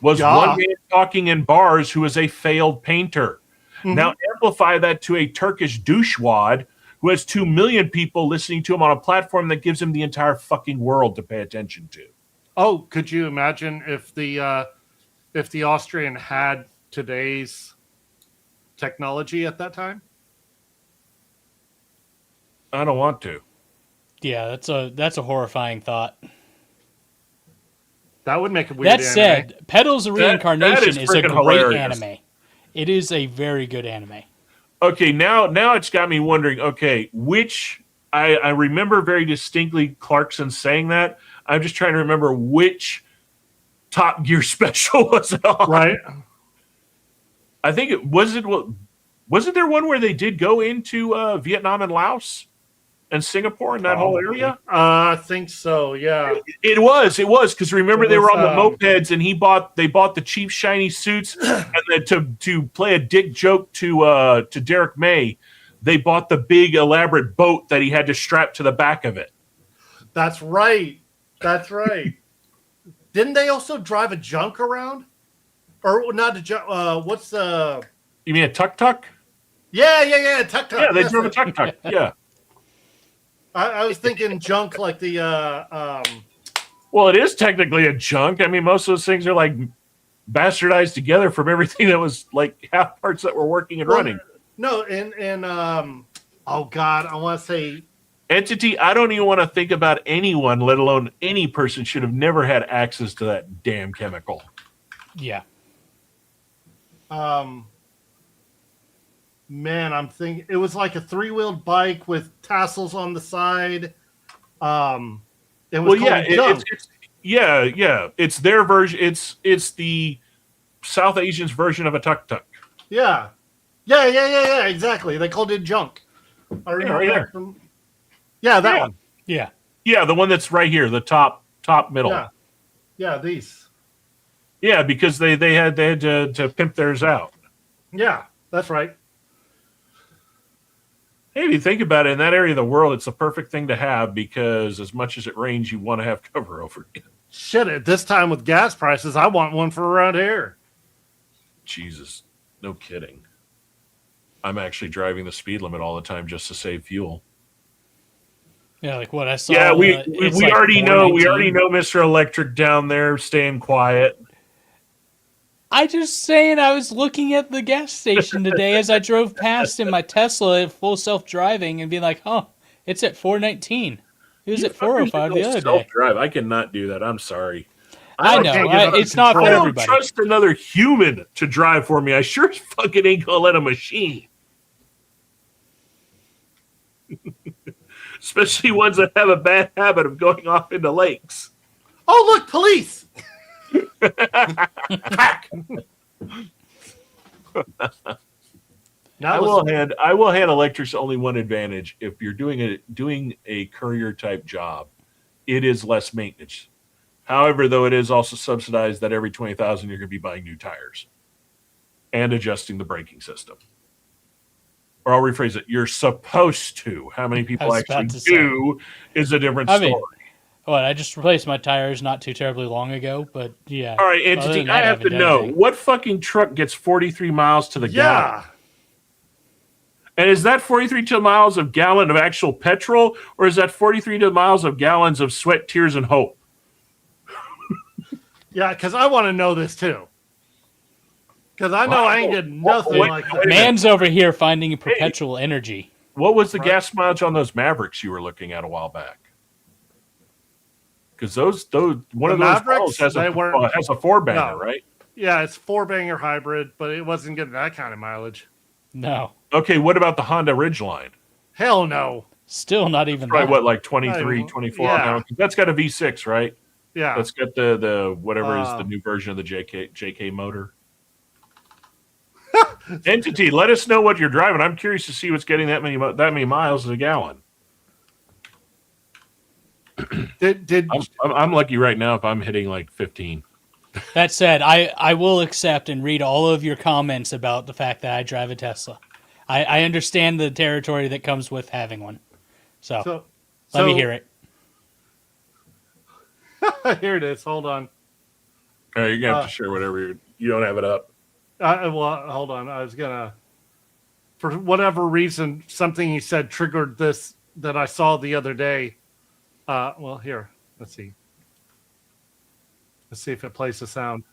was one man talking in bars who is a failed painter. Mm-hmm. Now amplify that to a Turkish douchewad who has 2 million people listening to him on a platform that gives him the entire fucking world to pay attention to. Oh, could you imagine if the Austrian had today's technology at that time? I don't want to. Yeah, that's a horrifying thought. That would make a weird anime. That said, anime. Petals of Reincarnation is a great hilarious. Anime. It is a very good anime. Okay, now it's got me wondering, okay, which I remember very distinctly Clarkson saying that. I'm just trying to remember which Top Gear special was it on. Right. I think wasn't there one where they did go into Vietnam and Laos and Singapore and that whole area? I think so, yeah. It was because remember they were on the mopeds and they bought the cheap shiny suits and then to play a dick joke to Derek May, they bought the big elaborate boat that he had to strap to the back of it. That's right. Didn't they also drive a junk around? Or not a junk, what's the... You mean a tuk-tuk? Yeah, tuk-tuk. Yeah, they drove a tuk-tuk, yeah. I was thinking junk like the... Well, it is technically a junk. I mean, most of those things are like bastardized together from everything that was like half parts that were working and running. No, and oh God, I want to say... Entity, I don't even want to think about anyone, let alone any person, should have never had access to that damn chemical. Yeah. Man, I'm thinking it was like a 3-wheeled bike with tassels on the side. It was it's their version. It's the South Asians' version of a tuk-tuk. Yeah, exactly. They called it junk. I remember that one. Yeah, the one that's right here, the top middle. Yeah, these. Yeah, because they had to pimp theirs out. Yeah, that's right. Hey, if you think about it, in that area of the world, it's the perfect thing to have because as much as it rains, you want to have cover over it. Shit, at this time with gas prices, I want one for around here. Jesus, no kidding. I'm actually driving the speed limit all the time just to save fuel. Yeah, like what I saw. Yeah, we already know. We already know Mr. Electric down there staying quiet. I just saying I was looking at the gas station today as I drove past in my Tesla at full self-driving and being like, oh, it's at 419. It was at 405 the other day. Self-drive. I cannot do that. I'm sorry. I know. It's not for everybody. I don't trust another human to drive for me. I sure as fucking ain't going to let a machine. Especially ones that have a bad habit of going off into lakes. Oh, look, police! I will hand electrics only one advantage. If you're doing a courier type job, it is less maintenance. However, though, it is also subsidized that every 20,000 you're going to be buying new tires and adjusting the braking system. Or I'll rephrase it: you're supposed to. How many people actually do is a different story. Well, I just replaced my tires not too terribly long ago, but yeah. All right, Other Entity, than I that, have to haven't done know, anything. what fucking truck gets 43 miles to the gallon? Yeah. And is that 43 miles of gallon of actual petrol, or is that 43 miles of gallons of sweat, tears, and hope? Yeah, because I want to know this too. Because I know I ain't getting nothing Wait, like wait that. a minute. Man's over here finding perpetual energy. What was the Right. gas mileage on those Mavericks you were looking at a while back? Because one of those Mavericks, models has they weren't- a four banger, No. right? Yeah, it's 4-banger hybrid, but it wasn't getting that kind of mileage. No. Okay, what about the Honda Ridgeline? Hell no. Still not even Probably that. what, like 23, Right. 24 Yeah. now? That's got a V6, right? Yeah. That's got the whatever is the Um, new version of the JK motor. Entity, let us know what you're driving. I'm curious to see what's getting that many miles a gallon. Did I'm lucky right now if I'm hitting like 15. That said, I will accept and read all of your comments about the fact that I drive a Tesla. I understand the territory that comes with having one. So let me hear it. Here it is. Hold on. All right, you're gonna have to share whatever you don't have it up. Well, hold on. I was gonna, for whatever reason, something he said triggered this that I saw the other day. Well, here. Let's see. Let's see if it plays the sound.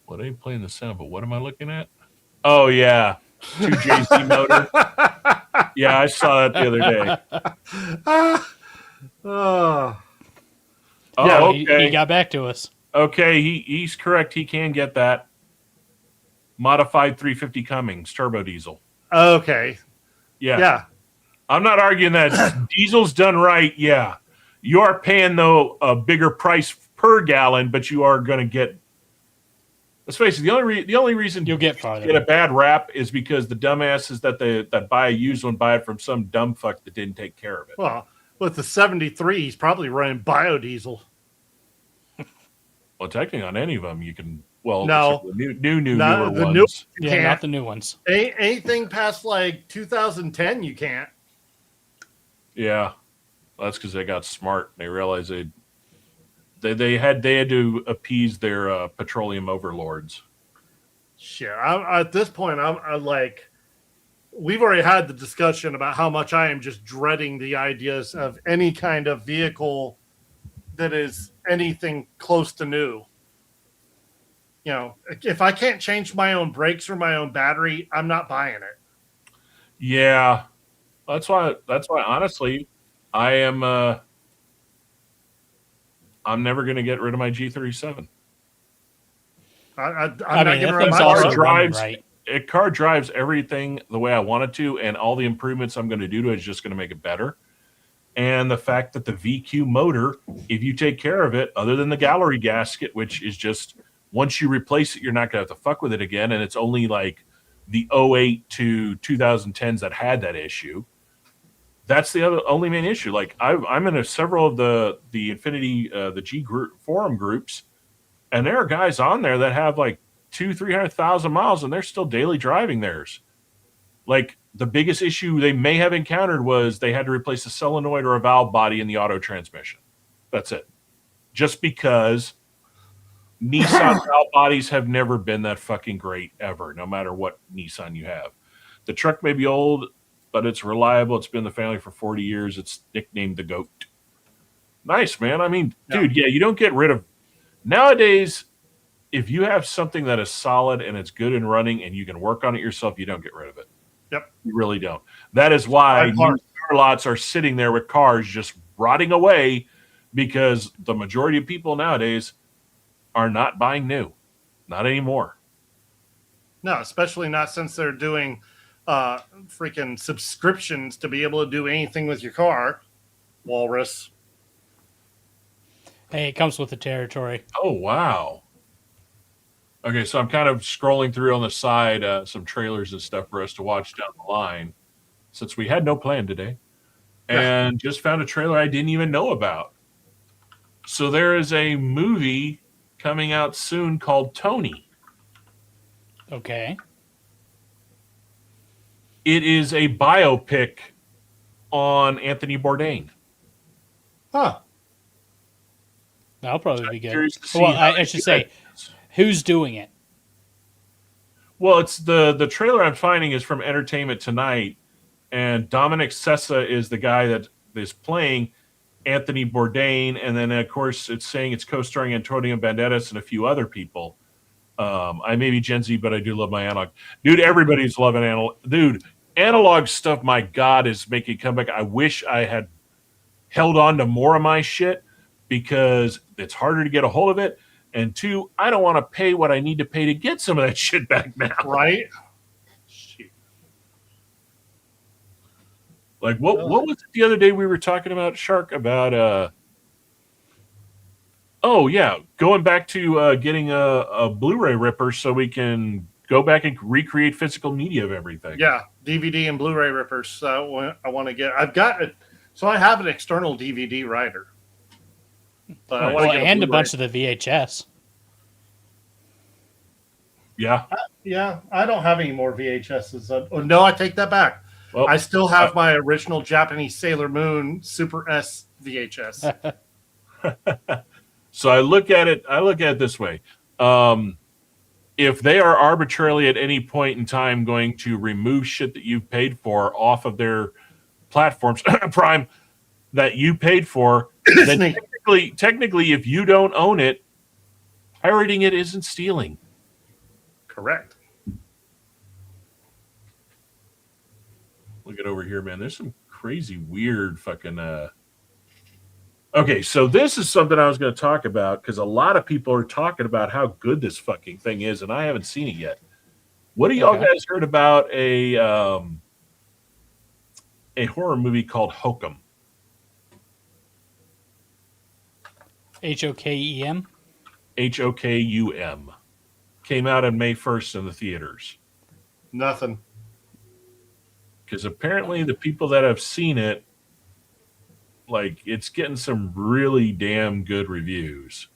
Well, it ain't playing the sound, but what am I looking at? Oh yeah, 2JZ motor. Yeah, I saw that the other day. Oh, Oh, Yeah, okay. He got back to us. Okay, he's correct. He can get that modified 350 Cummins turbo diesel. okay. Yeah. Yeah. I'm not arguing that diesel's done right. Yeah, you are paying though a bigger price per gallon, but you are going to get. Let's face it. The only reason You'll get farther. get a bad rap is because the dumbasses that buy a used one buy it from some dumb fuck that didn't take care of it. Well, with the 73, he's probably running biodiesel. Well, technically, on any of them, you can. Well, No. except the newer the ones. new- Yeah, Can't. not the new ones. Anything past like 2010, you can't. Yeah, that's because they got smart. They realized they had to appease their petroleum overlords. Shit. At this point, I'm like, we've already had the discussion about how much I am just dreading the ideas of any kind of vehicle that is anything close to new. You know, if I can't change my own brakes or my own battery, I'm not buying it. Yeah, that's why. Honestly, I am. I'm never going to get rid of my G37. I'm I not mean, getting that rid of thing's my also truck. drives- running right. A car drives everything the way I want it to, and all the improvements I'm going to do to it is just going to make it better. And the fact that the VQ motor, if you take care of it, other than the gallery gasket, which is just once you replace it, you're not going to have to fuck with it again. And it's only like the 08 to 2010s that had that issue. That's the only main issue. Like I'm in several of the Infinity, the G group forum groups, and there are guys on there that have like 200,000-300,000 miles, and they're still daily driving theirs. Like the biggest issue they may have encountered was they had to replace a solenoid or a valve body in the auto transmission. That's it. Just because Nissan valve bodies have never been that fucking great ever, no matter what Nissan you have. The truck may be old, but it's reliable. It's been in the family for 40 years. It's nicknamed the GOAT. Nice, man. I mean, dude, yeah, you don't get rid of nowadays. If you have something that is solid and it's good and running and you can work on it yourself, you don't get rid of it. Yep. You really don't. That is why new car lots are sitting there with cars just rotting away, because the majority of people nowadays are not buying new. Not anymore. No, especially not since they're doing freaking subscriptions to be able to do anything with your car. Walrus. Hey, it comes with the territory. Oh, wow. Okay, so I'm kind of scrolling through on the side some trailers and stuff for us to watch down the line, since we had no plan today, and just found a trailer I didn't even know about. So there is a movie coming out soon called Tony. Okay. It is a biopic on Anthony Bourdain. Huh. That'll probably be good. Curious to see Well, how I should say, who's doing it? Well, it's the trailer I'm finding is from Entertainment Tonight, and Dominic Sessa is the guy that is playing Anthony Bourdain, and then of course it's saying it's co-starring Antonio Banderas and a few other people. I may be Gen Z, but I do love my analog. Dude, everybody's loving analog. Dude, analog stuff, my God, is making a comeback. I wish I had held on to more of my shit because it's harder to get a hold of it. And two, I don't want to pay what I need to pay to get some of that shit back now. Right? Shit. Like, what was it the other day we were talking about, Shark, about... Oh, yeah, going back to getting a Blu-ray ripper so we can go back and recreate physical media of everything. Yeah, DVD and Blu-ray rippers. I want to get. I've got it. So I have an external DVD writer. But I want to get and a Blu-ray. bunch of the VHS. Yeah. Yeah, I don't have any more VHSs. Oh, no, I take that back. Well, I still have my original Japanese Sailor Moon Super S VHS. So I look at it this way. If they are arbitrarily at any point in time going to remove shit that you've paid for off of their platforms, Prime, that you paid for, then technically, if you don't own it, pirating it isn't stealing. Correct. Look at over here, man. There's some crazy, weird fucking... Okay, so this is something I was going to talk about because a lot of people are talking about how good this fucking thing is, and I haven't seen it yet. What do y'all guys heard about a horror movie called Hokum? HOKEM? HOKUM. Came out on May 1st in the theaters. Nothing. Because apparently the people that have seen it, like, it's getting some really damn good reviews.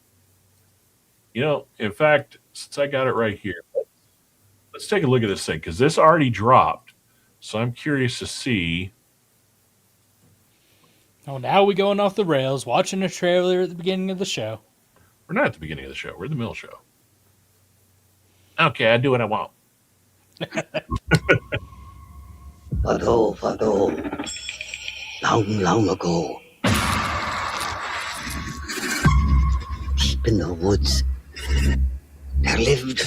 You know, in fact, since I got it right here, let's take a look at this thing, because this already dropped. So I'm curious to see. Oh, now we're going off the rails, watching a trailer at the beginning of the show. We're not at the beginning of the show. We're in the middle of the show. Okay, I do what I want. Long ago, deep in the woods, there lived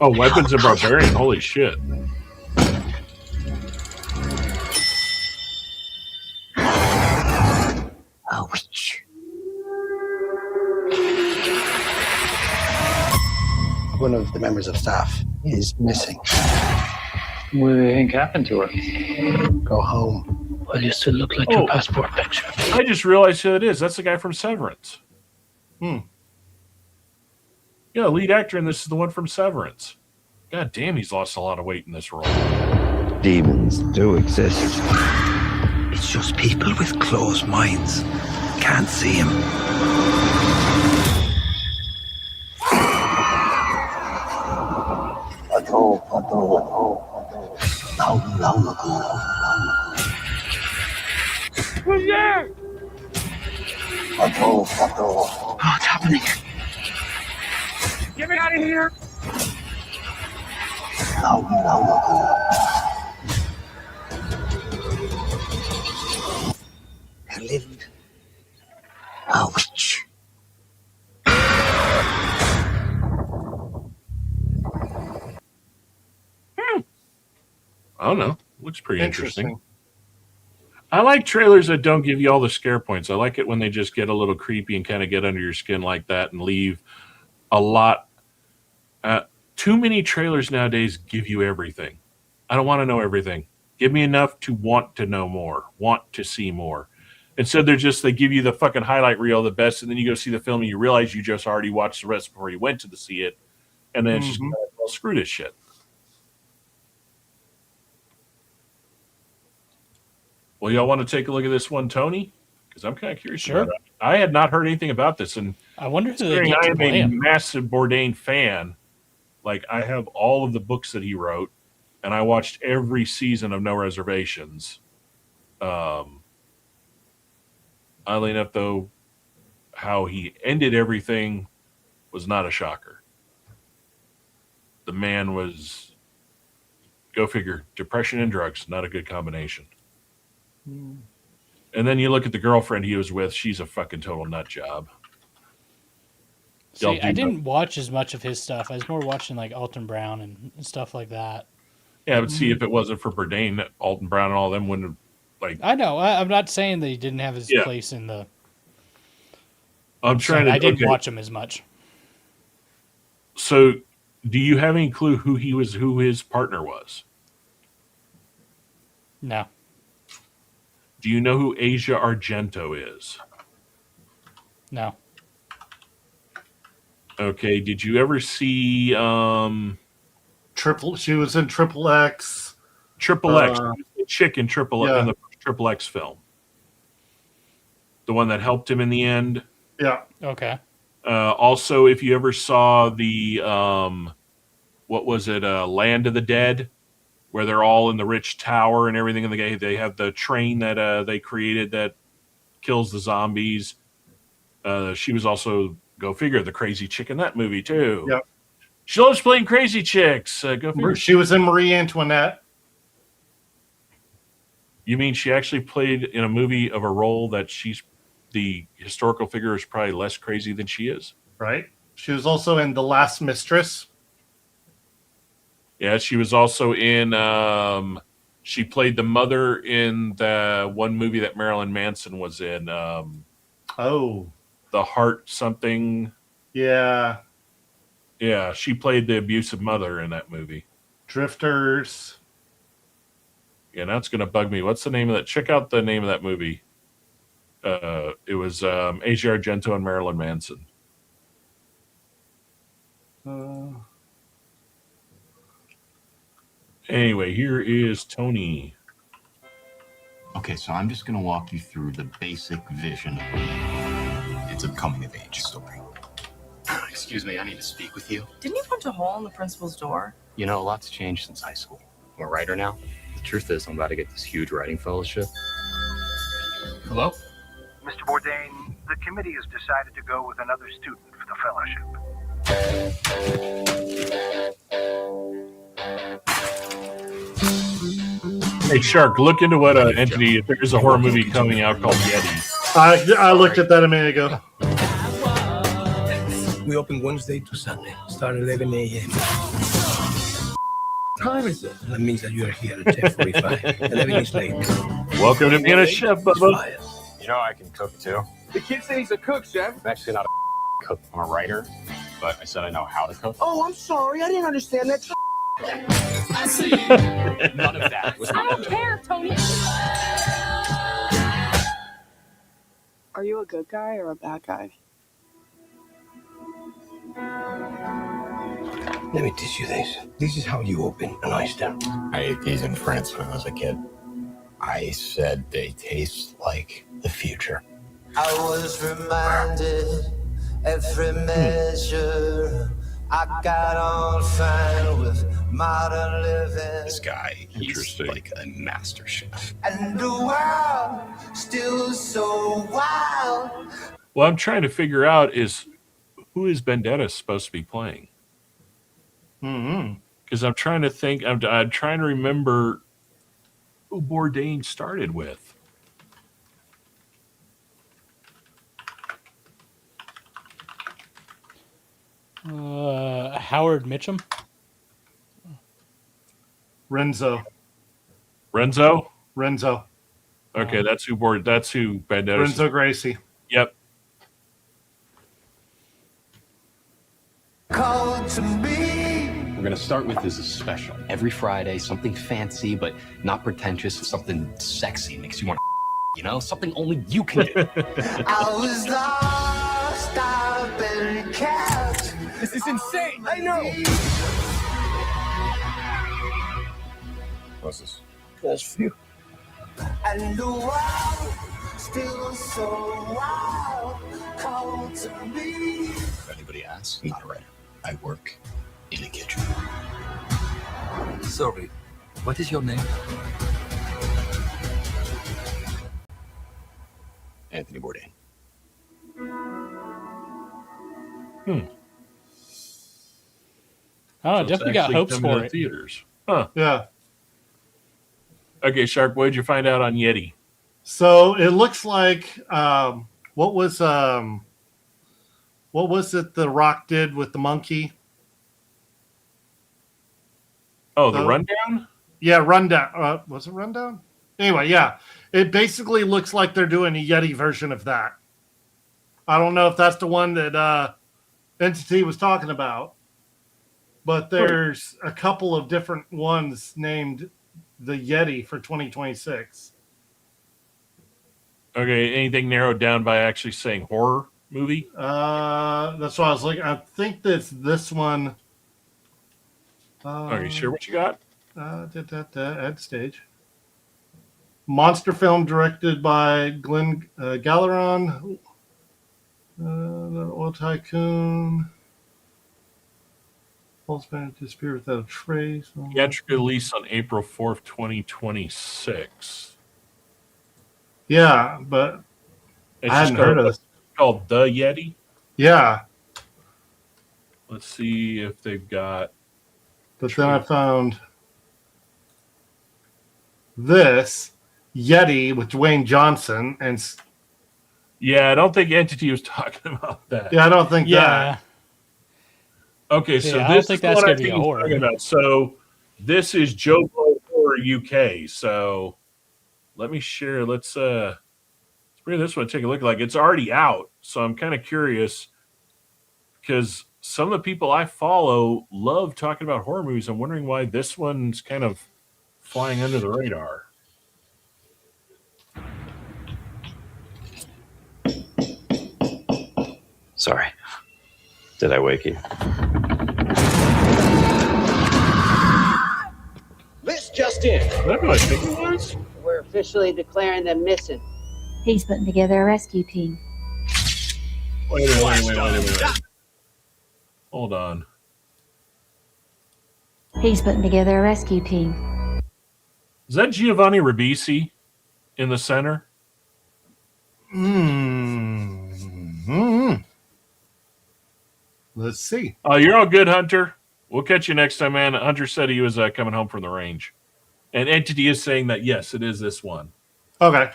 Oh, Weapons of Barbarian. Holy shit. a witch. One of the members of staff is missing. What do they think happened to her? Go home. Well, you still look like your passport picture. I just realized who it is. That's the guy from Severance. Yeah, lead actor in this is the one from Severance. God damn, he's lost a lot of weight in this role. Demons do exist. It's just people with closed minds. Can't see him. Long ago. Who's there? What's happening? Get me out of here! Long ago. There lived a witch. I don't know. Looks pretty interesting. I like trailers that don't give you all the scare points. I like it when they just get a little creepy and kind of get under your skin like that and leave a lot. Too many trailers nowadays give you everything. I don't want to know everything. Give me enough to want to know more, want to see more. Instead, they give you the fucking highlight reel, the best, and then you go see the film and you realize you just already watched the rest before you went to see it. And then it's just, well, screw this shit. Well, y'all want to take a look at this one, Tony? Because I'm kind of curious about it. I had not heard anything about this, and I wonder who they I get to am play a him. massive Bourdain fan. Like, I have all of the books that he wrote, and I watched every season of No Reservations. Oddly enough, though, how he ended everything was not a shocker. The man was, go figure, depression and drugs, not a good combination. And then you look at the girlfriend he was with, she's a fucking total nut job. See, I didn't watch as much of his stuff. I was more watching like Alton Brown and stuff like that. Yeah, but see, if it wasn't for Bourdain, Alton Brown and all them wouldn't have, like... I know. I'm not saying that he didn't have his place in the... I'm trying to... I didn't watch him as much. So, do you have any clue who his partner was? No. Do you know who Asia Argento is? No. Okay, did you ever see She was in Triple X. Triple X, the chick in Triple yeah. in the Triple X film? The one that helped him in the end? Yeah. Okay. Also, if you ever saw the what was it, Land of the Dead, where they're all in the rich tower and everything, and they have the train that they created that kills the zombies. She was also, go figure, the crazy chick in that movie too. Yep. She loves playing crazy chicks. Go figure. She was in Marie Antoinette. You mean she actually played in a movie of a role that she's the historical figure is probably less crazy than she is? Right. She was also in The Last Mistress. Yeah, she was also in. She played the mother in the one movie that Marilyn Manson was in. The Heart something. Yeah. Yeah, she played the abusive mother in that movie. Drifters. Yeah, now it's going to bug me. What's the name of that? Check out the name of that movie. It was Asia Argento and Marilyn Manson. Anyway, here is Tony. Okay, so I'm just going to walk you through the basic vision. It's a coming-of-age story. Excuse me, I need to speak with you. Didn't you punch a hole in the principal's door? You know, a lot's changed since high school. I'm a writer now. The truth is, I'm about to get this huge writing fellowship. Hello? Mr. Bourdain, the committee has decided to go with another student for the fellowship. Hey, Shark, look into what entity, if there's a horror movie coming out called Yeti. I looked at that a minute ago. We open Wednesday to Sunday. Start 11 a.m. Time is it? That means that you are here at 10:45. 11 is late. Welcome to being a chef, Bubba. You know I can cook, too. The kid said he's a cook, chef. I'm actually not a cook. I'm a writer, but I said I know how to cook. Oh, I'm sorry. I didn't understand that. I see. None of that was I don't care, Tony. Are you a good guy or a bad guy? Let me teach you this. This is how you open an oyster. I ate these in France when I was a kid. I said they taste like the future. I was reminded every measure I got on fine with modern living. This guy, he's like a master chef. And the world still so wild. What I'm trying to figure out is who is Vendetta supposed to be playing? Because I'm trying to think. I'm trying to remember who Bourdain started with. Howard Mitchum. Renzo. Renzo. Okay, that's who Vendetta. Renzo Gracie. Yep. Call to me. We're going to start with this is special. Every Friday, something fancy but not pretentious, something sexy makes you want to, you know, something only you can do. I was lost, I've been kept. This is insane. I know. What's this? That's for you. And the world still so wild. Call to me. If anybody asks, I'm not a writer. I work in the kitchen. Sorry, what is your name? Anthony Bourdain. Oh, it's definitely got actually hopes coming for to it. theaters. Huh. Yeah. Okay, Shark, what did you find out on Yeti? So it looks like what was it The Rock did with the monkey? Oh, the rundown? Yeah, rundown. Was it rundown? Anyway, yeah. It basically looks like they're doing a Yeti version of that. I don't know if that's the one that Entity was talking about, but there's a couple of different ones named the Yeti for 2026. Okay, anything narrowed down by actually saying horror movie? That's what I was looking. I think that's this one. Are you sure what you got? Ad stage. Monster film directed by Glenn Galleron. The Oil Tycoon. Holtzman disappeared without a trace. Theatrical release on April 4th, 2026. Yeah, but It's I hadn't heard of this. Called The Yeti? Yeah. Let's see if they've got... But then I found this Yeti with Dwayne Johnson and Yeah, I don't think Entity was talking about that. yeah, I don't think that. Okay, so Yeah, I this don't think is the that's one gonna I be think a he's horror. talking about. So this is Joe Blow Horror UK. So let me share. Let's bring this one. Take a look. Like it's already out. So I'm kind of curious because some of the people I follow love talking about horror movies. I'm wondering why this one's kind of flying under the radar. Sorry. Did I wake you? This just in. Is that what I think it was? We're officially declaring them missing. He's putting together a rescue team. Wait a minute. Hold on. He's putting together a rescue team. Is that Giovanni Ribisi in the center? Let's see. Oh, you're all good, Hunter. We'll catch you next time, man. Hunter said he was coming home from the range. And Entity is saying that, yes, it is this one. Okay.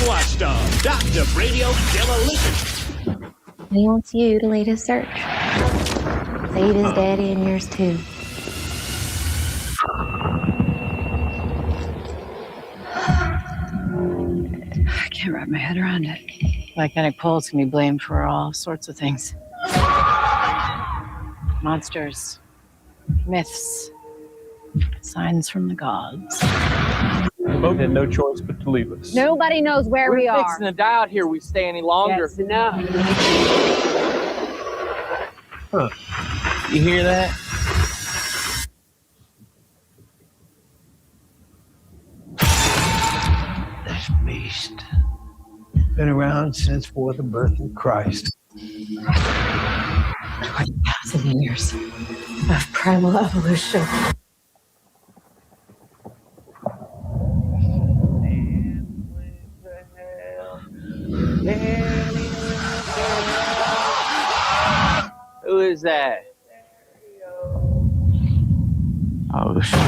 Watchdog, Dr. Radio Demolition. He wants you to lead his search. Save his daddy and yours too. I can't wrap my head around it. Volcanic poles can be blamed for all sorts of things. Monsters, myths, signs from the gods. The boat had no choice but to leave us. Nobody knows where we are. We're fixing to die out here. We stay any longer. That's enough. Huh. You hear that? This beast been around since for the birth of Christ. 20,000 years of primal evolution. Who is that? Oh, shit.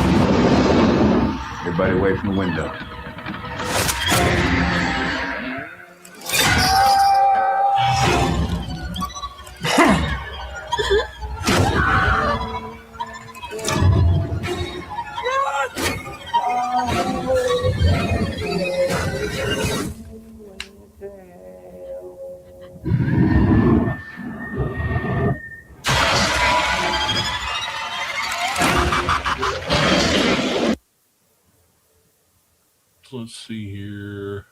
Everybody away from the window. Let's see here.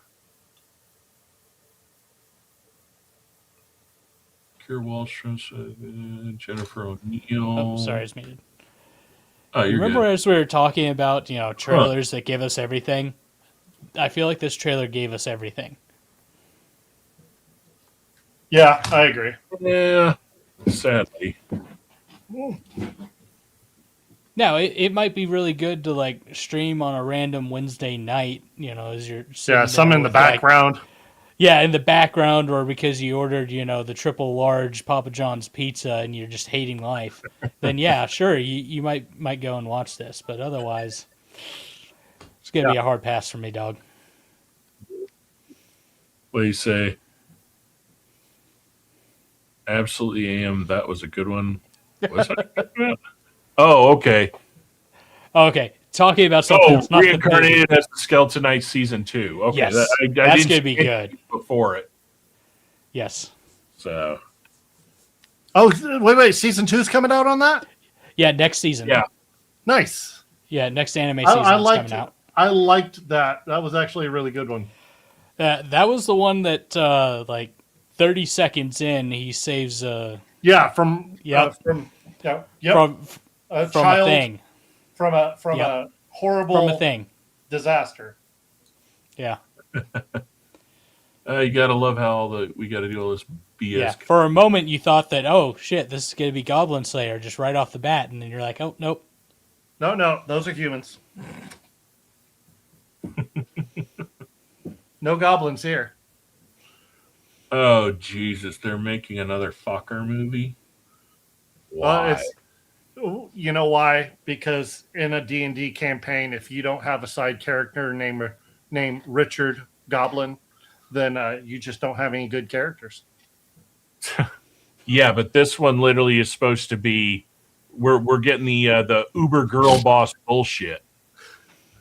Keir Wallstrom, Jennifer O'Neill. Oh, sorry, it's muted. Oh, you're Remember good. as we were talking about, trailers that give us everything? I feel like this trailer gave us everything. Yeah, I agree. Yeah, sadly. No, it might be really good to like stream on a random Wednesday night, as you're sitting some there in the with, like, background. in the background, or because you ordered, the triple large Papa John's pizza and you're just hating life. Then yeah, sure, you might go and watch this, but otherwise, it's gonna be a hard pass for me, dog. What do you say? Absolutely am. That was a good one. What was I talking about? Oh, okay. Okay, talking about something else. Not Reincarnated as the Skeleton Knight Season 2. Okay, yes, I that's didn't going to be see good. Before it. Yes. So. Oh, wait. Season 2 is coming out on that? Yeah, next season. Yeah. Nice. Yeah, next anime season is coming out. I liked that. That was actually a really good one. That was the one that, like, 30 seconds in, he saves a from a thing, from a horrible thing, disaster. Yeah. You gotta love how we gotta do all this BS. Yeah. For a moment, you thought that, oh shit, this is gonna be Goblin Slayer just right off the bat, and then you're like, oh nope. No, those are humans. No goblins here. Oh Jesus! They're making another fucker movie. Why? You know why? Because in a D&D campaign, if you don't have a side character named Richard Goblin, then you just don't have any good characters. Yeah, but this one literally is supposed to be. We're getting the Uber girl boss bullshit.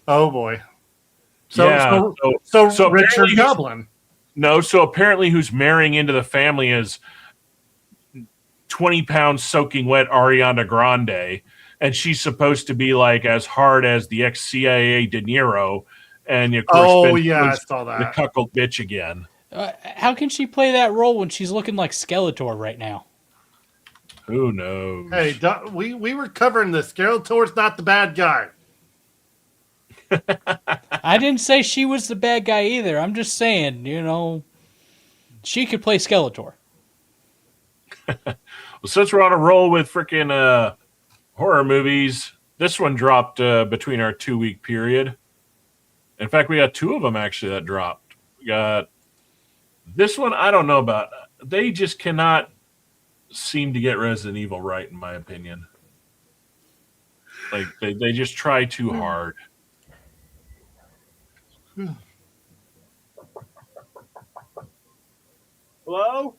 Oh boy! So Richard Goblin. No, so apparently who's marrying into the family is 20 pounds soaking wet Ariana Grande, and she's supposed to be like as hard as the ex-CIA De Niro, and of course, I saw that. The cuckold bitch again. How can she play that role when she's looking like Skeletor right now? Who knows? Hey, we were covering this. Skeletor's not the bad guy. I didn't say she was the bad guy either. I'm just saying, she could play Skeletor. Well, since we're on a roll with freaking horror movies, this one dropped between our 2-week period. In fact, we got 2 of them actually that dropped. We got this one. I don't know about. They just cannot seem to get Resident Evil right, in my opinion. Like they just try too hard. Hello?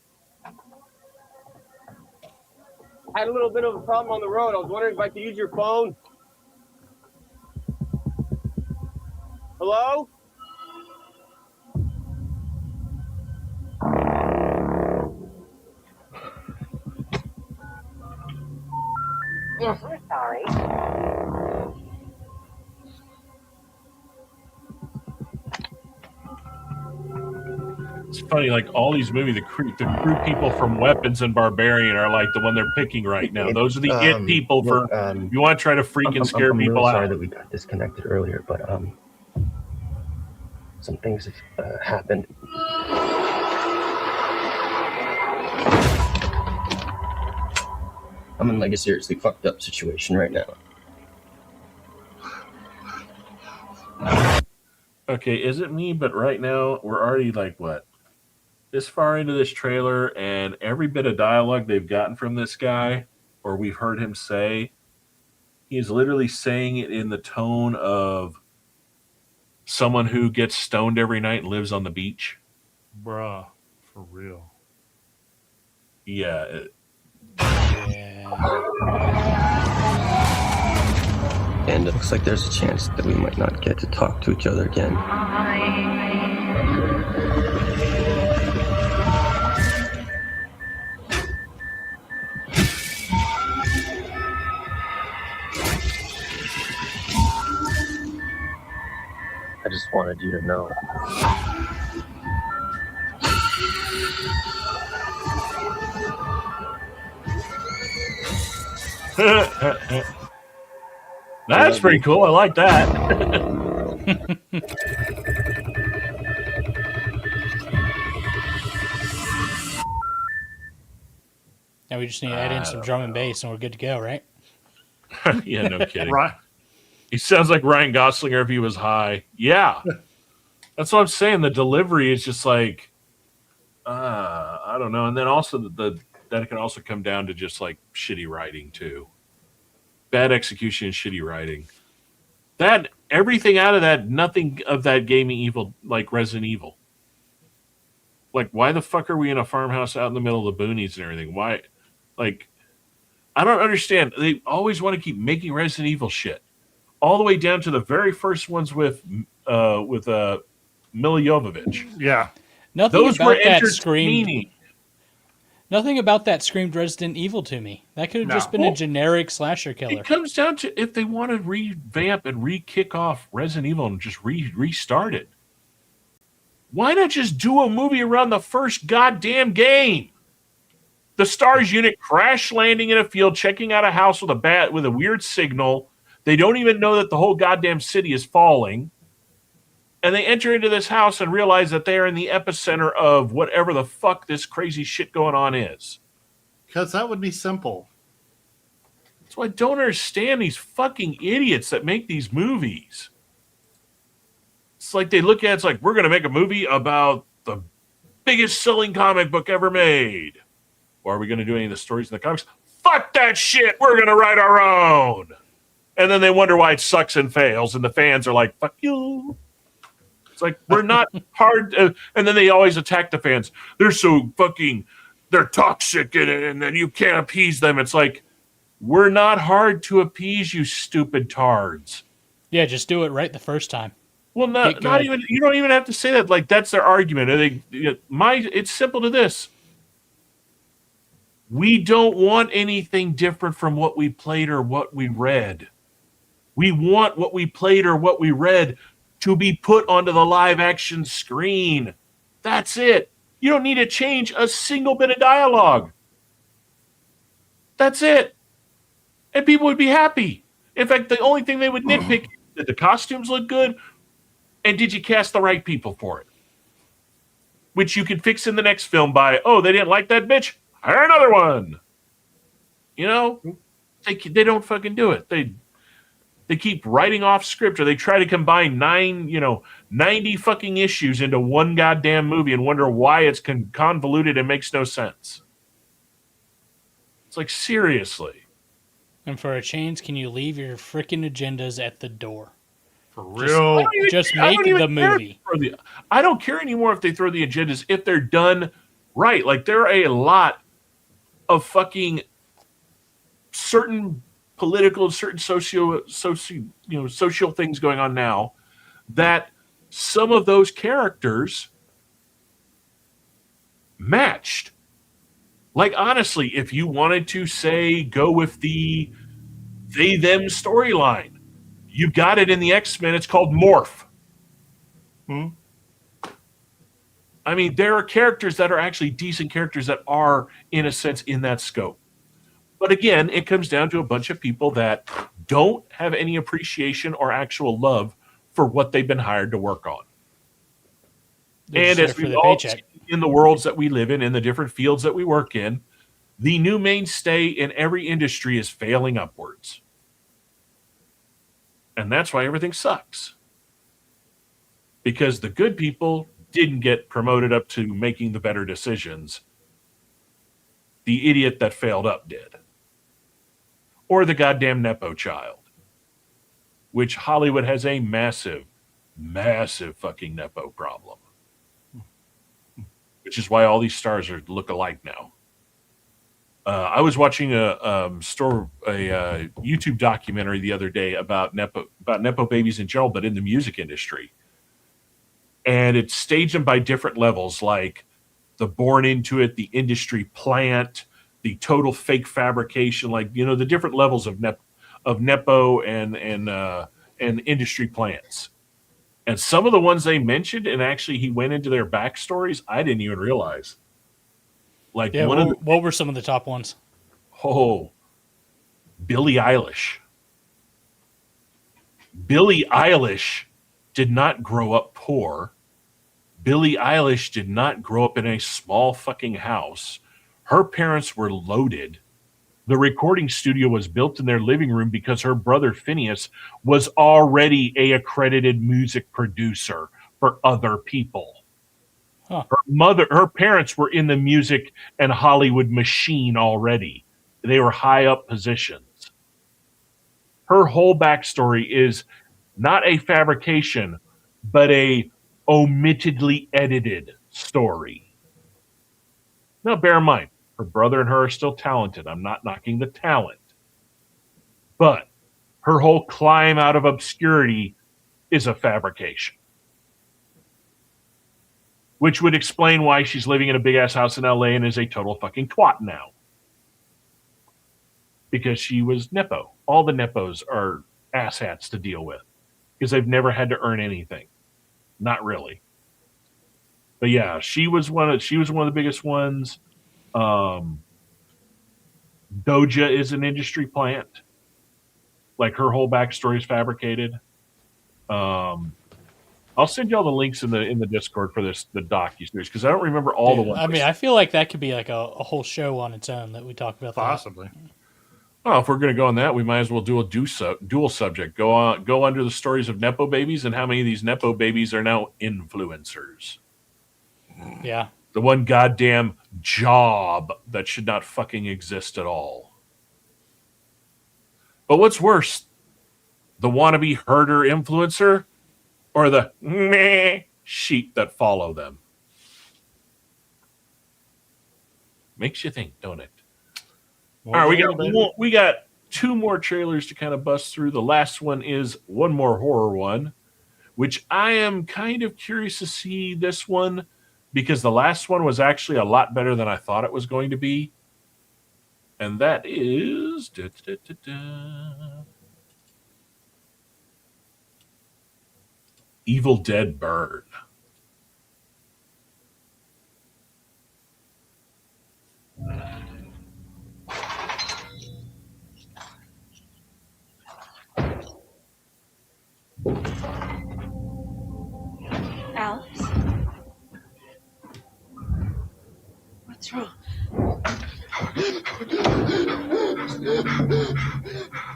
I had a little bit of a problem on the road. I was wondering if I could use your phone. Hello? Yes, we're sorry. It's funny, like all these movies, the crew people from Weapons and Barbarian are like the one they're picking right now. Those are the it people for you want to try to freaking scare I'm people really out. Sorry that we got disconnected earlier, but some things have happened. I'm in like a seriously fucked up situation right now. Okay, is it me? But right now we're already like what? This far into this trailer, and every bit of dialogue they've gotten from this guy, or we've heard him say, he is literally saying it in the tone of someone who gets stoned every night and lives on the beach. Bruh, for real. Yeah. And it looks like there's a chance that we might not get to talk to each other again. I just wanted you to know. That's pretty cool. I like that. Now we just need to add in some drum and bass, and we're good to go, right? Yeah, no kidding. Right. He sounds like Ryan Gosling if he was high. Yeah. That's what I'm saying. The delivery is just like, I don't know. And then also that can also come down to just like shitty writing too. Bad execution and shitty writing. That everything out of that, nothing of that gave me evil like Resident Evil. Like, why the fuck are we in a farmhouse out in the middle of the boonies and everything? Why? Like, I don't understand. They always want to keep making Resident Evil shit. All the way down to the very first ones with Mila Jovovich. Yeah. Nothing Those about were that entertaining. screamed. Nothing about that screamed Resident Evil to me. That could have just been a generic slasher killer. It comes down to if they want to revamp and re-kick off Resident Evil and just restart it. Why not just do a movie around the first goddamn game? The STARS unit crash landing in a field, checking out a house with a weird signal. They don't even know that the whole goddamn city is falling. And they enter into this house and realize that they are in the epicenter of whatever the fuck this crazy shit going on is. Because that would be simple. That's why I don't understand these fucking idiots that make these movies. It's like they look at it's like, we're going to make a movie about the biggest selling comic book ever made. Or are we going to do any of the stories in the comics? Fuck that shit. We're going to write our own. And then they wonder why it sucks and fails. And the fans are like, fuck you. It's like, we're not hard. And then they always attack the fans. They're so fucking, they're toxic and then you can't appease them. It's like, we're not hard to appease, you stupid tards. Yeah, just do it right the first time. Well, not even, you don't even have to say that. Like, that's their argument. It's simple to this. We don't want anything different from what we played or what we read. We want what we played or what we read to be put onto the live action screen. That's it. You don't need to change a single bit of dialogue. That's it. And people would be happy. In fact, the only thing they would nitpick is that the costumes look good and did you cast the right people for it? Which you can fix in the next film by, oh, they didn't like that bitch? Hire another one. You know? They don't fucking do it. They keep writing off script, or they try to combine 90 fucking issues into one goddamn movie and wonder why it's convoluted and makes no sense. It's like, seriously. And for a change, can you leave your freaking agendas at the door? For real. Just make the movie. I don't care anymore if they throw the agendas, if they're done right. Like, there are a lot of fucking certain political, certain social things going on now that some of those characters matched. Like, honestly, if you wanted to say go with the they-them storyline, you got it in the X-Men. It's called Morph. I mean, there are characters that are actually decent characters that are, in a sense, in that scope. But again, it comes down to a bunch of people that don't have any appreciation or actual love for what they've been hired to work on. And as we all see in the worlds that we live in the different fields that we work in, the new mainstay in every industry is failing upwards. And that's why everything sucks. Because the good people didn't get promoted up to making the better decisions. The idiot that failed up did. Or the goddamn Nepo child. Which Hollywood has a massive, massive fucking Nepo problem. Which is why all these stars look alike now. I was watching a YouTube documentary the other day about Nepo babies in general, but in the music industry. And it staged them by different levels, like the born into it, the industry plant, the total fake fabrication, like, the different levels of Nepo and industry plants. And some of the ones they mentioned, and actually he went into their backstories, I didn't even realize. Like, yeah, what were some of the top ones? Oh, Billie Eilish. Billie Eilish did not grow up poor. Billie Eilish did not grow up in a small fucking house. Her parents were loaded. The recording studio was built in their living room because her brother Phineas was already a accredited music producer for other people. Huh. Her parents were in the music and Hollywood machine already. They were high up positions. Her whole backstory is not a fabrication, but a omittedly edited story. Now, bear in mind, her brother and her are still talented. I'm not knocking the talent. But her whole climb out of obscurity is a fabrication. Which would explain why she's living in a big-ass house in LA and is a total fucking twat now. Because she was Nepo. All the Nepos are asshats to deal with. Because they've never had to earn anything. Not really. But yeah, she was one of the biggest ones. Doja is an industry plant. Like, her whole backstory is fabricated. I'll send you all the links in the Discord for the docu-series because I don't remember all the ones. I mean, I feel like that could be like a whole show on its own that we talk about. Possibly. Well, if we're going to go on that, we might as well do a dual subject. Go under the stories of Nepo babies and how many of these Nepo babies are now influencers. Yeah. The one goddamn job that should not fucking exist at all. But what's worse, the wannabe herder influencer or the meh sheep that follow them? Makes you think, don't it? All right, we got two more trailers to kind of bust through. The last one is one more horror one, which I am kind of curious to see this one because the last one was actually a lot better than I thought it was going to be. And that is Evil Dead Burn. Alice? What's wrong?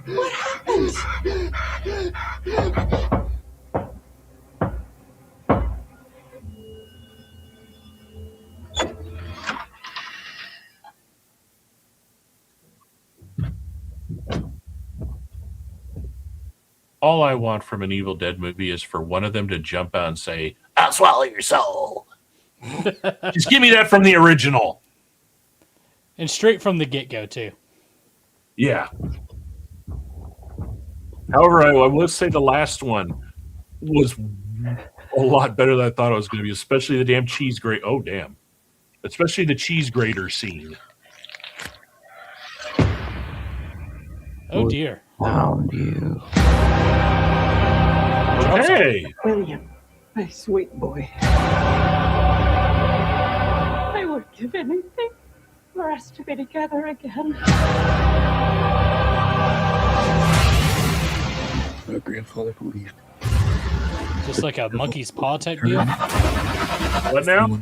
What happened? All I want from an Evil Dead movie is for one of them to jump out and say, "I'll swallow your soul." Just give me that from the original. And straight from the get-go, too. Yeah. However, I will say the last one was a lot better than I thought it was going to be, especially the damn cheese grate. Oh, damn. Especially the cheese grater scene. Oh, dear. Found you. Okay. William, my sweet boy. I would give anything for us to be together again. My grandfather believed. Just like a monkey's paw type deal? What now?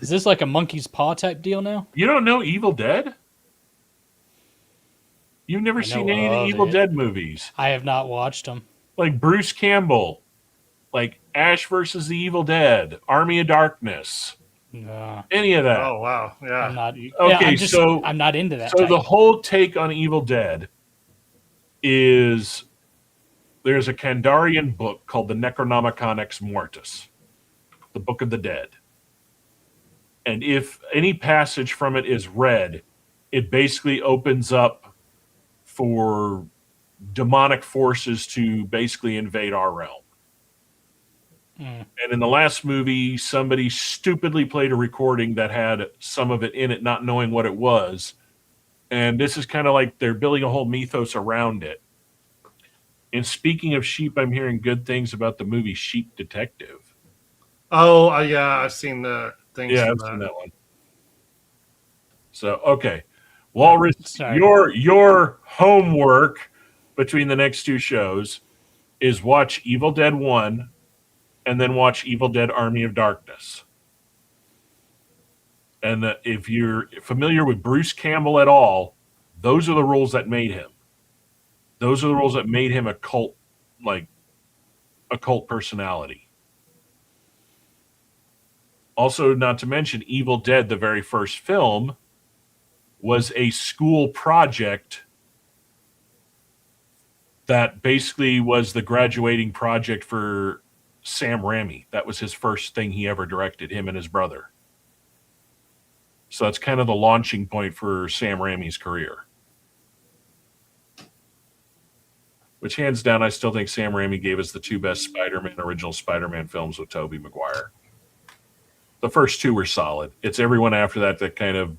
Is this like a monkey's paw type deal now? You don't know Evil Dead? You've never seen any of the Evil Dead movies? I have not watched them. Like Bruce Campbell, like Ash versus the Evil Dead, Army of Darkness. No. Any of that? Oh wow, yeah. I'm not. Okay, I'm not into that. So type. the whole take on Evil Dead is there's a Kandarian book called the Necronomicon Ex Mortis, the Book of the Dead, and if any passage from it is read, it basically opens up for demonic forces to basically invade our realm. And in the last movie, somebody stupidly played a recording that had some of it in it, not knowing what it was. And this is kind of like they're building a whole mythos around it. And speaking of sheep, I'm hearing good things about the movie Sheep Detective. Oh, yeah, I've seen the things. Yeah, I've seen that one. So, okay. Walrus, your homework between the next two shows is watch Evil Dead 1 and then watch Evil Dead Army of Darkness. And if you're familiar with Bruce Campbell at all, those are the roles that made him. Those are the roles that made him a cult personality. Also, not to mention, Evil Dead, the very first film, was a school project that basically was the graduating project for Sam Raimi. That was his first thing he ever directed, him and his brother. So that's kind of the launching point for Sam Raimi's career. Which, hands down, I still think Sam Raimi gave us the two best original Spider-Man films with Tobey Maguire. The first two were solid. It's everyone after that that kind of...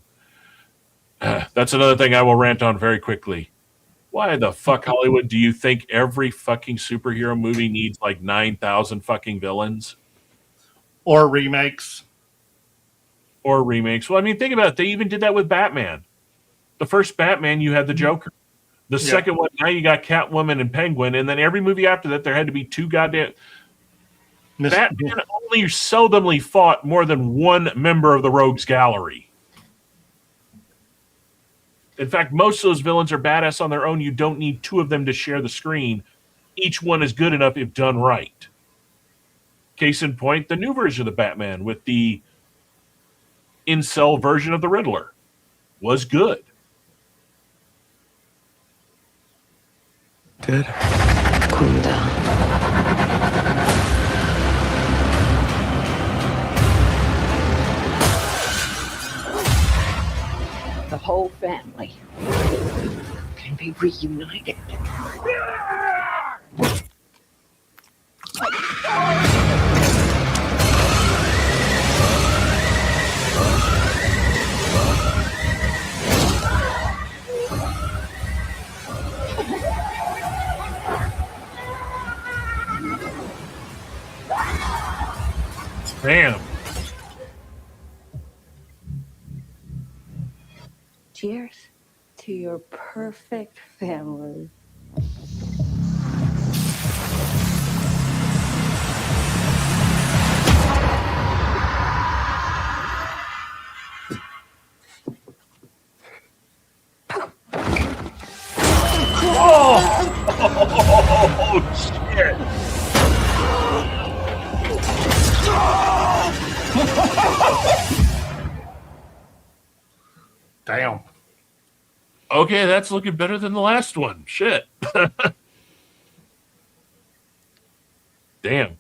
that's another thing I will rant on very quickly. Why the fuck, Hollywood, do you think every fucking superhero movie needs like 9,000 fucking villains? Or remakes. Well, I mean, think about it. They even did that with Batman. The first Batman, you had the Joker. The second one, now you got Catwoman and Penguin. And then every movie after that, there had to be two goddamn... Batman only seldomly fought more than one member of the Rogues Gallery. In fact, most of those villains are badass on their own. You don't need two of them to share the screen. Each one is good enough if done right. Case in point, the new version of the Batman with the incel version of the Riddler was good. Good. Cool down. The whole family can be reunited. Damn. Cheers to your perfect family. Oh, shit. Damn. Okay, that's looking better than the last one. Shit. Damn.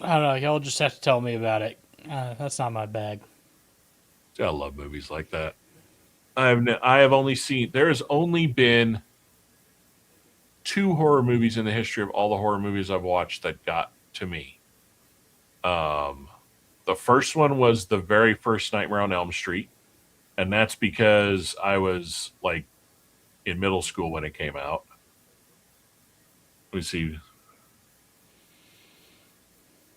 I don't know. Y'all just have to tell me about it. That's not my bag. I love movies like that. I have only seen... There's only been 2 horror movies in the history of all the horror movies I've watched that got to me. The first one was the very first Nightmare on Elm Street. And that's because I was like in middle school when it came out. Let me see.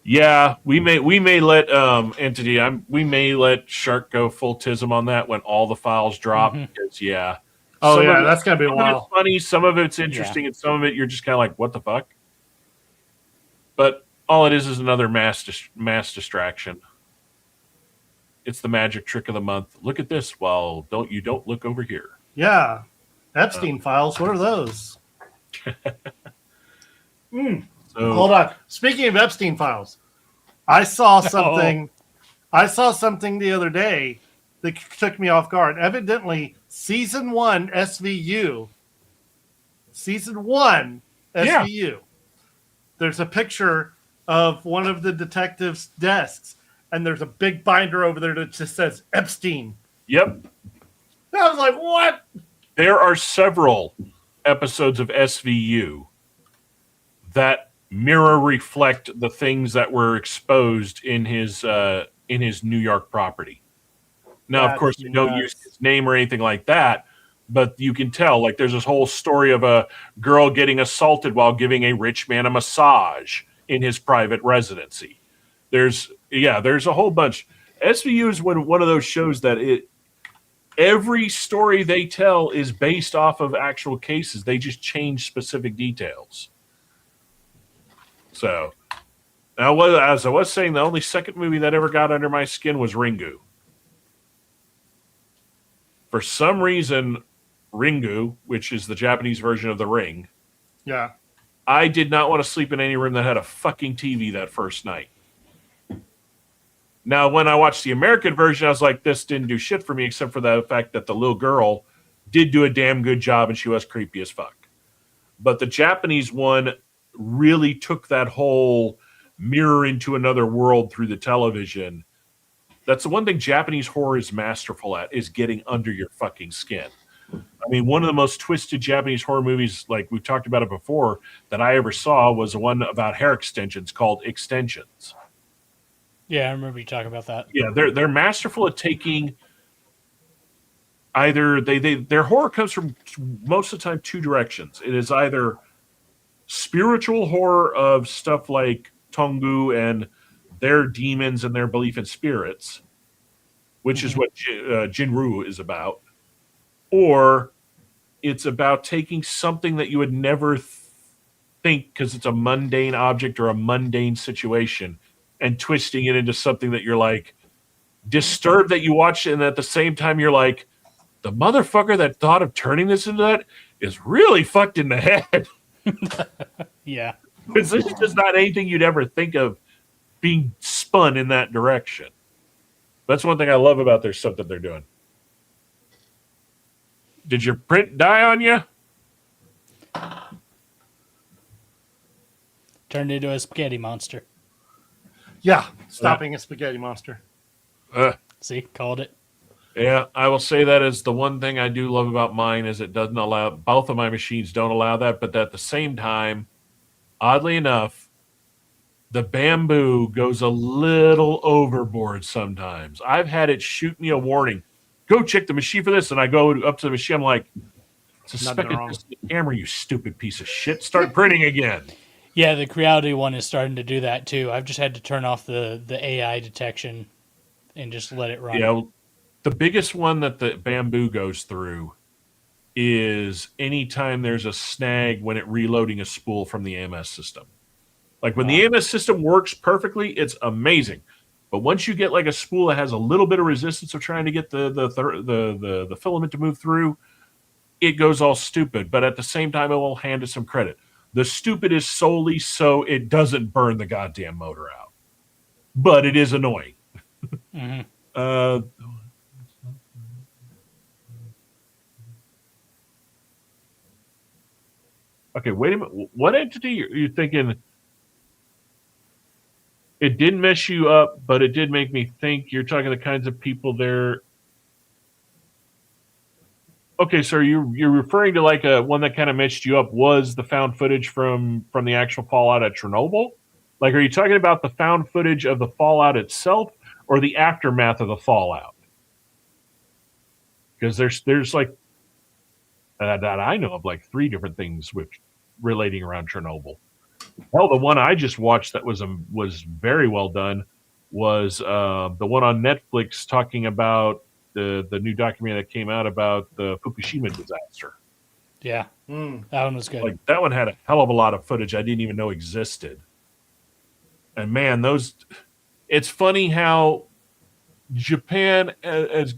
Yeah, we may let Entity. We may let Shark go full tism on that when all the files drop. Because Oh yeah, that's gonna be a while. Some of it's funny, some of it's interesting, and some of it you're just kind of like, what the fuck? But all it is another mass distraction. It's the magic trick of the month. Look at this. Well, don't look over here. Yeah, Epstein files. What are those? Hold on. Speaking of Epstein files, I saw something. I saw something the other day that took me off guard. Evidently, season 1 SVU. Yeah. There's a picture of one of the detectives' desks, and there's a big binder over there that just says Epstein. Yep. I was like, what? There are several episodes of SVU that mirror reflect the things that were exposed in his New York property. Now, of course, you don't use his name or anything like that, but you can tell, like, there's this whole story of a girl getting assaulted while giving a rich man a massage in his private residency. There's a whole bunch. SVU is one of those shows that every story they tell is based off of actual cases. They just change specific details. So, now, as I was saying, the only second movie that ever got under my skin was Ringu. For some reason, Ringu, which is the Japanese version of The Ring, Yeah. I did not want to sleep in any room that had a fucking TV that first night. Now, when I watched the American version, I was like, this didn't do shit for me, except for the fact that the little girl did do a damn good job and she was creepy as fuck. But the Japanese one really took that whole mirror into another world through the television. That's the one thing Japanese horror is masterful at, is getting under your fucking skin. I mean, one of the most twisted Japanese horror movies, like we've talked about it before, that I ever saw was the one about hair extensions called Extensions. Yeah, I remember you talking about that. Yeah, they're masterful at taking either their horror comes from most of the time two directions. It is either spiritual horror of stuff like Tongu and their demons and their belief in spirits, which is what Jinru is about, or it's about taking something that you would never think because it's a mundane object or a mundane situation and twisting it into something that you're like disturbed that you watch it, and at the same time you're like, the motherfucker that thought of turning this into that is really fucked in the head. Yeah. Because this is just not anything you'd ever think of being spun in that direction. That's one thing I love about their stuff that they're doing. Did your print die on you? Turned into a spaghetti monster. Yeah, stopping a spaghetti monster. See, called it. Yeah, I will say that is the one thing I do love about mine is it doesn't allow, both of my machines don't allow that, but at the same time, oddly enough, the bamboo goes a little overboard sometimes. I've had it shoot me a warning. Go check the machine for this, and I go up to the machine. I'm like, suspected this is the camera, you stupid piece of shit. Start printing again. Yeah, the Creality one is starting to do that too. I've just had to turn off the AI detection and just let it run. Yeah, the biggest one that the bamboo goes through is anytime there's a snag when it reloading a spool from the AMS system. Like when the AMS system works perfectly, it's amazing. But once you get like a spool that has a little bit of resistance of trying to get the filament to move through, it goes all stupid. But at the same time, I will hand it some credit. The stupid is solely so it doesn't burn the goddamn motor out. But it is annoying. Mm-hmm. Okay, wait a minute. What entity are you thinking? It didn't mess you up, but it did make me think. You're talking the kinds of people there. Okay, so you're referring to like a one that kind of messed you up was the found footage from the actual fallout at Chernobyl? Like, are you talking about the found footage of the fallout itself or the aftermath of the fallout? Because there's like that I know of like three different things which relating around Chernobyl. Hell, the one I just watched that was very well done was the one on Netflix talking about the new documentary that came out about the Fukushima disaster. Yeah, that one was good. Like that one had a hell of a lot of footage I didn't even know existed. And man, it's funny how Japan, as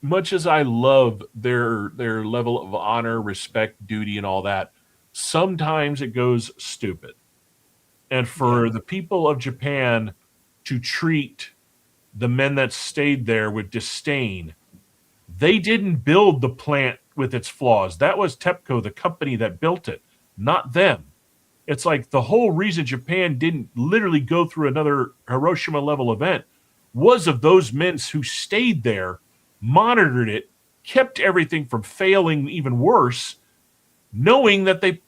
much as I love their level of honor, respect, duty, and all that, sometimes it goes stupid. And for the people of Japan to treat the men that stayed there with disdain, they didn't build the plant with its flaws. That was TEPCO, the company that built it, not them. It's like the whole reason Japan didn't literally go through another Hiroshima level event was of those men who stayed there, monitored it, kept everything from failing even worse, knowing that they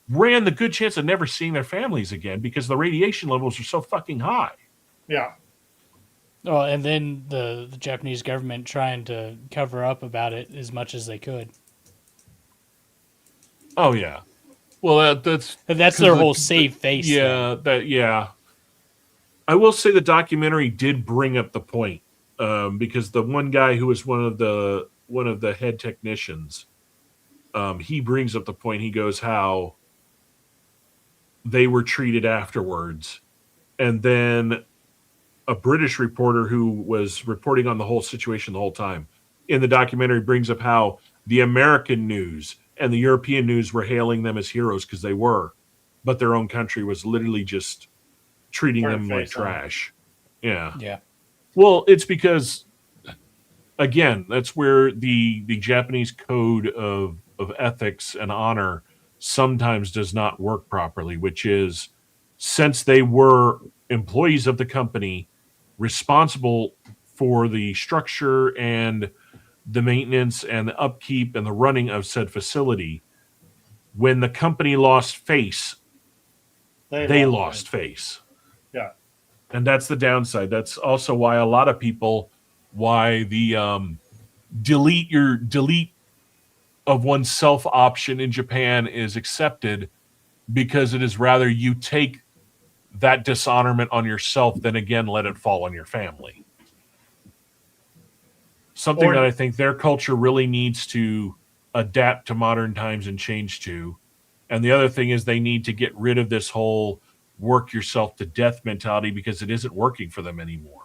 ran the good chance of never seeing their families again because the radiation levels are so fucking high. Yeah. Oh, and then the Japanese government trying to cover up about it as much as they could. Oh yeah. Well, that's their whole save face. Yeah, I will say the documentary did bring up the point because the one guy who was one of the head technicians, he brings up the point. He goes how they were treated afterwards, and then a British reporter who was reporting on the whole situation the whole time in the documentary brings up how the American news and the European news were hailing them as heroes because they were, but their own country was literally just treating them like trash. Yeah. Yeah. Well, it's because, again, that's where the Japanese code of ethics and honor sometimes does not work properly, which is, since they were employees of the company responsible for the structure and the maintenance and the upkeep and the running of said facility, when the company lost face, they lost face. Yeah. And that's the downside. That's also why a lot of people, why the delete of oneself option in Japan is accepted, because it is rather you take that dishonorment on yourself than again let it fall on your family. Something that I think their culture really needs to adapt to modern times and change to. And the other thing is they need to get rid of this whole work yourself to death mentality, because it isn't working for them anymore.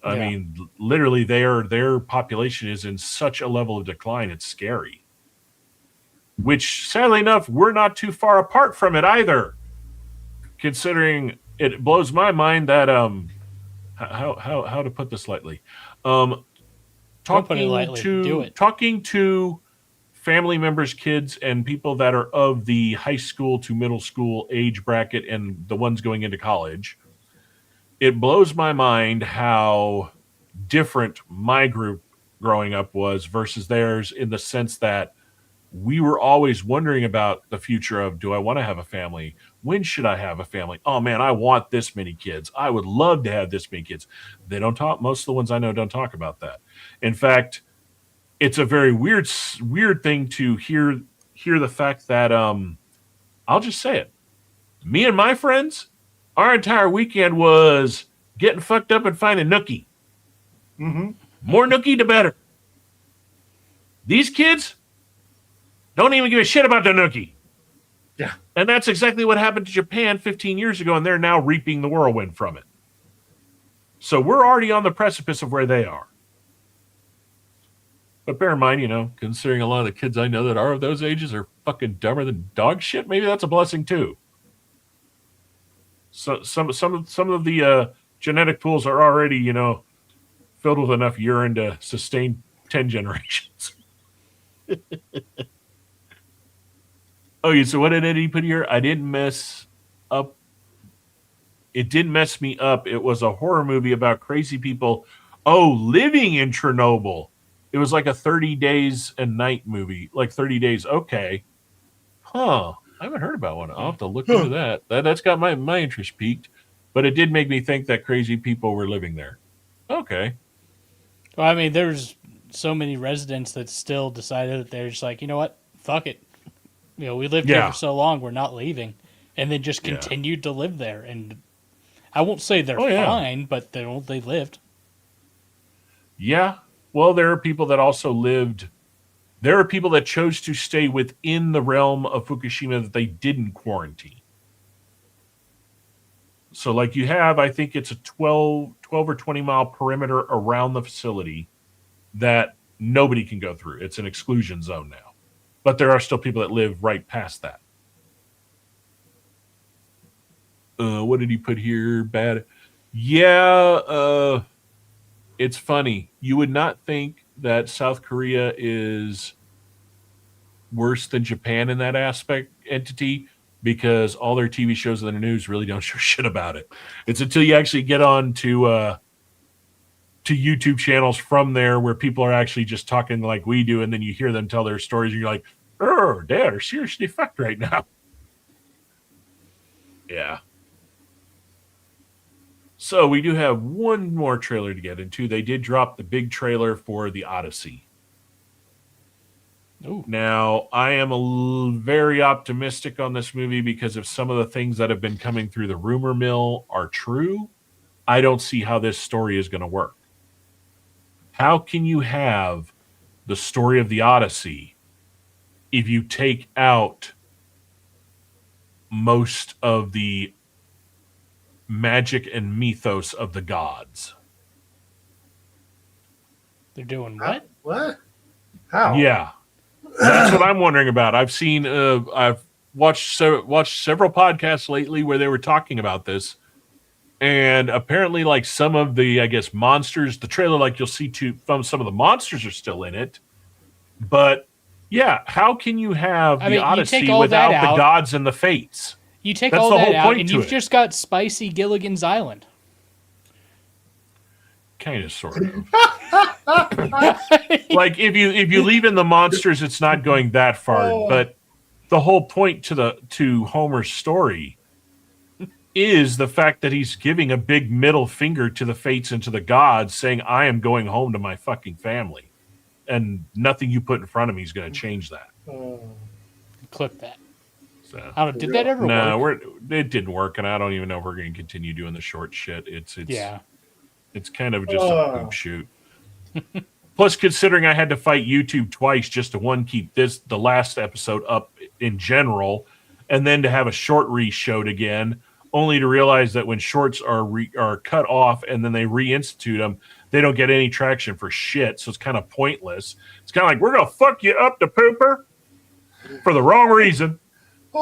I mean, literally their population is in such a level of decline, it's scary. Which, sadly enough, we're not too far apart from it either. Considering it blows my mind that how to put this lightly. Talking to family members, kids, and people that are of the high school to middle school age bracket and the ones going into college, it blows my mind how different my group growing up was versus theirs, in the sense that we were always wondering about the future of, do I want to have a family? When should I have a family? Oh man, I want this many kids. I would love to have this many kids. They don't talk. Most of the ones I know don't talk about that. In fact, it's a very weird thing to hear the fact that I'll just say it. Me and my friends, our entire weekend was getting fucked up and finding nookie. Mm-hmm. More nookie, the better. These kids don't even give a shit about the nookie. Yeah. And that's exactly what happened to Japan 15 years ago, and they're now reaping the whirlwind from it. So we're already on the precipice of where they are. But bear in mind, considering a lot of the kids I know that are of those ages are fucking dumber than dog shit, maybe that's a blessing too. So some of the genetic pools are already, filled with enough urine to sustain 10 generations. Okay, so what did Eddie put here? I didn't mess up. It didn't mess me up. It was a horror movie about crazy people. Oh, living in Chernobyl. It was like a 30 days a night movie. Like 30 days. Okay. Huh. I haven't heard about one. I'll have to look into that. That's got my interest piqued. But it did make me think that crazy people were living there. Okay. Well, I mean, there's so many residents that still decided that they're just like, you know what? Fuck it. We lived here for so long, we're not leaving. And then just continued to live there. And I won't say they're fine, but they lived. Yeah. Well, there are people that also lived. There are people that chose to stay within the realm of Fukushima that they didn't quarantine. So like you have, I think it's a 12 or 20 mile perimeter around the facility that nobody can go through. It's an exclusion zone now. But there are still people that live right past that. What did he put here? Bad. Yeah, it's funny. You would not think that South Korea is worse than Japan in that entity, because all their TV shows and their news really don't show shit about it. It's until you actually get on to YouTube channels from there where people are actually just talking like we do, and then you hear them tell their stories, and you're like, oh, they are seriously fucked right now. Yeah. So we do have one more trailer to get into. They did drop the big trailer for The Odyssey. Ooh. Now, I am very optimistic on this movie because if some of the things that have been coming through the rumor mill are true, I don't see how this story is going to work. How can you have the story of the Odyssey if you take out most of the magic and mythos of the gods? They're doing what? What? How? Yeah, that's what I'm wondering about. I've seen, I've watched several podcasts lately where they were talking about this, and apparently, like some of the, I guess, monsters, the trailer, like you'll see, some of the monsters are still in it, but yeah, how can you have the Odyssey without the gods and the fates? You take That's all the that whole out, point and to you've it. just got spicy Gilligan's Island. Kind of, sort of. Like if you leave in the monsters, it's not going that far. But the whole point to Homer's story is the fact that he's giving a big middle finger to the fates and to the gods, saying, "I am going home to my fucking family, and nothing you put in front of me is going to change that." Clip that. So, Did that ever work? No, it didn't work, and I don't even know if we're going to continue doing the short shit. It's kind of just a poop shoot. Plus, considering I had to fight YouTube twice just to keep the last episode up in general, and then to have a short re-showed again, only to realize that when shorts are cut off and then they reinstitute them, they don't get any traction for shit. So it's kind of pointless. It's kind of like, we're gonna fuck you up, the pooper, for the wrong reason.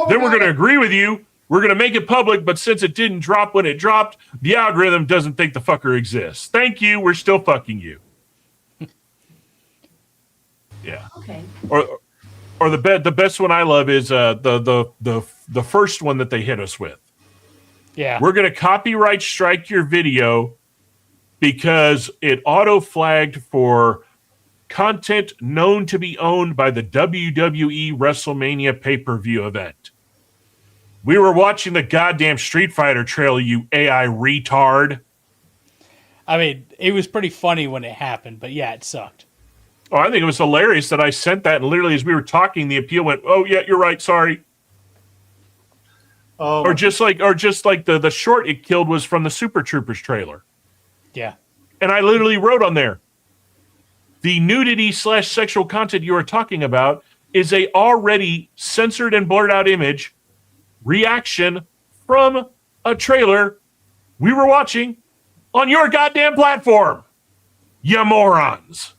Then we're gonna agree with you. We're going to make it public, but since it didn't drop when it dropped, the algorithm doesn't think the fucker exists. Thank you. We're still fucking you. Yeah. Okay. Or the best one I love is the first one that they hit us with. Yeah. We're going to copyright strike your video because it auto flagged for content known to be owned by the WWE WrestleMania pay-per-view event. We were watching the goddamn Street Fighter trailer, you AI retard. I mean, it was pretty funny when it happened, but yeah, it sucked. Oh, I think it was hilarious that I sent that, and literally as we were talking, the appeal went, "Oh yeah, you're right, sorry." Oh. Or just like the short it killed was from the Super Troopers trailer. Yeah. And I literally wrote on there, the nudity / sexual content you are talking about is a already censored and blurred out image reaction from a trailer we were watching on your goddamn platform, you morons.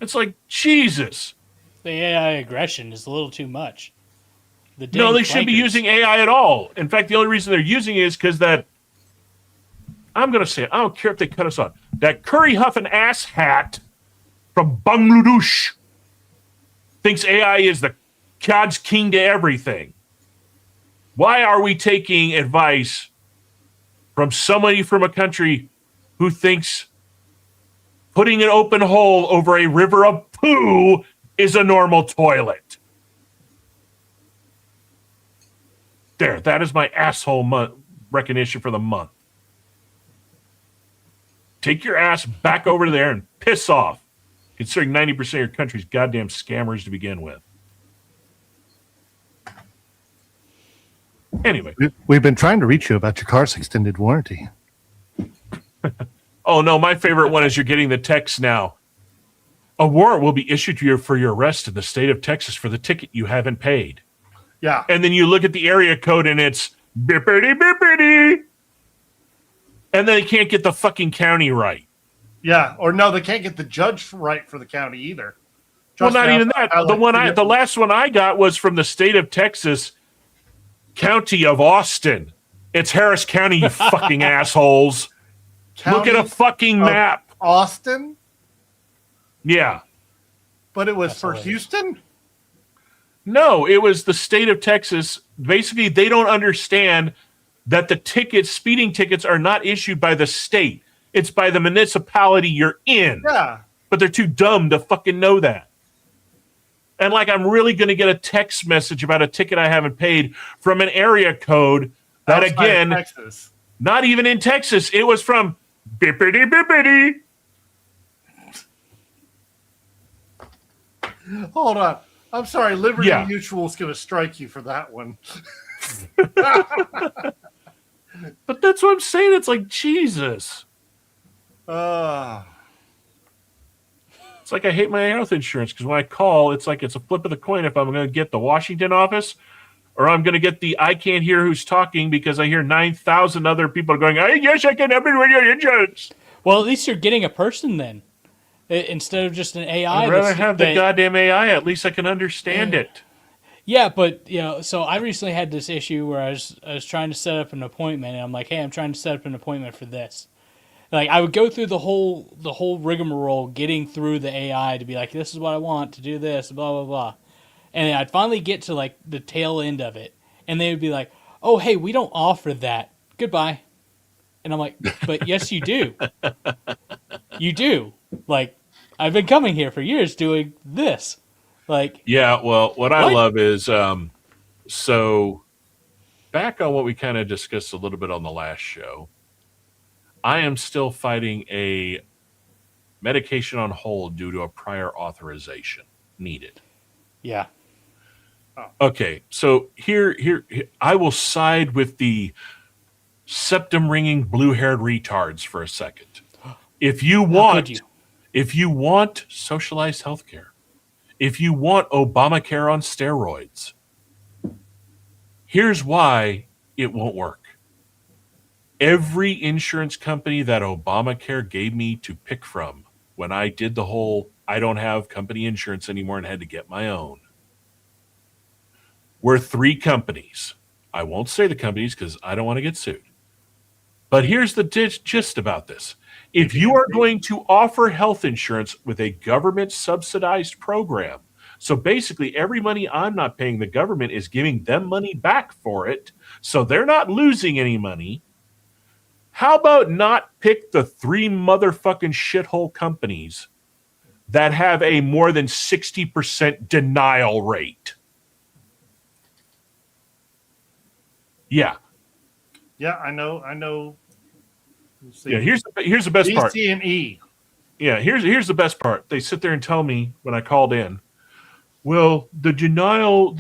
It's like, Jesus. The AI aggression is a little too much. No, they shouldn't be using AI at all. In fact, the only reason they're using it is because that, I'm going to say it, I don't care if they cut us on, that curry huffing ass hat from Bangladesh thinks AI is the God's king to everything. Why are we taking advice from somebody from a country who thinks putting an open hole over a river of poo is a normal toilet? There, that is my asshole recognition for the month. Take your ass back over there and piss off, considering 90% of your country's goddamn scammers to begin with. Anyway. We've been trying to reach you about your car's extended warranty. Oh, no, my favorite one is you're getting the text now. A warrant will be issued to you for your arrest in the state of Texas for the ticket you haven't paid. Yeah. And then you look at the area code and it's bippity bippity. And then they can't get the fucking county right. Yeah, or no, they can't get the judge right for the county either. Well, not even that. The last one I got was from the state of Texas, county of Austin. It's Harris County, you fucking assholes. Look at a fucking map. Austin? Yeah. But it was for Houston? No, it was the state of Texas. Basically, they don't understand that the speeding tickets are not issued by the state. It's by the municipality you're in. Yeah. But they're too dumb to fucking know that. And like, I'm really going to get a text message about a ticket I haven't paid from an area code that, Outside again, Texas. Not even in Texas. It was from bippity bippity. Hold on. I'm sorry. Liberty Mutual is going to strike you for that one. But that's what I'm saying. It's like, Jesus. It's like I hate my health insurance because when I call, it's like it's a flip of the coin if I'm going to get the Washington office or I'm going to get the I can't hear who's talking because I hear 9,000 other people going, yes, I can help you with your insurance. Well, at least you're getting a person then, instead of just an AI. I'd rather have the goddamn AI. At least I can understand it. Yeah, but so I recently had this issue where I was trying to set up an appointment, and I'm like, hey, I'm trying to set up an appointment for this. Like, I would go through the whole rigmarole, getting through the AI to be like, this is what I want to do, this, blah blah blah, and then I'd finally get to like the tail end of it, and they would be like, oh, hey, we don't offer that. Goodbye. And I'm like, but yes, you do. You do. Like, I've been coming here for years doing this. Like, yeah, well, what I love is, so back on what we kind of discussed a little bit on the last show, I am still fighting a medication on hold due to a prior authorization needed. Yeah. Okay, so here, I will side with the septum-ringing, blue-haired retards for a second. If you want socialized healthcare, if you want Obamacare on steroids, here's why it won't work. Every insurance company that Obamacare gave me to pick from when I did the whole I don't have company insurance anymore and had to get my own were 3 companies. I won't say the companies because I don't want to get sued. But here's the gist about this. If you are going to offer health insurance with a government subsidized program, so basically every money I'm not paying the government is giving them money back for it, so they're not losing any money, how about not pick the 3 motherfucking shithole companies that have a more than 60% denial rate? Yeah. Yeah, I know. Yeah, here's the best part. C and E. Yeah, here's the best part. They sit there and tell me when I called in, well, the denial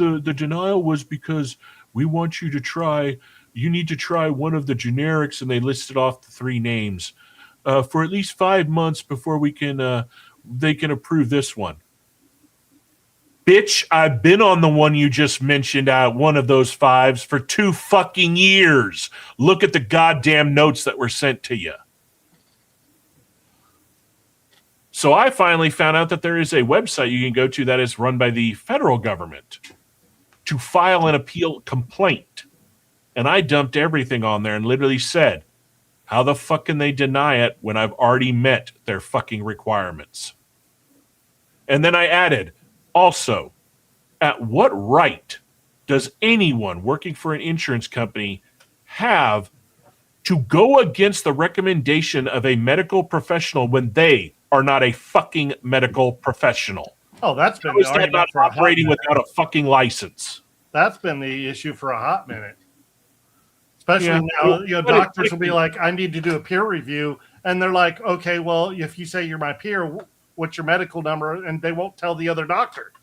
was because we want you to try. You need to try one of the generics, and they listed off the 3 names for at least 5 months before they can approve this one. Bitch, I've been on the one you just mentioned, one of those 5s for 2 fucking years. Look at the goddamn notes that were sent to you. So I finally found out that there is a website you can go to that is run by the federal government to file an appeal complaint. And I dumped everything on there and literally said, how the fuck can they deny it when I've already met their fucking requirements? And then I added, also, at what right does anyone working for an insurance company have to go against the recommendation of a medical professional when they are not a fucking medical professional? Oh, that's been the argument not for operating without a fucking license. That's been the issue for a hot minute. Especially now, doctors will be like, I need to do a peer review. And they're like, okay, well, if you say you're my peer, what's your medical number? And they won't tell the other doctor.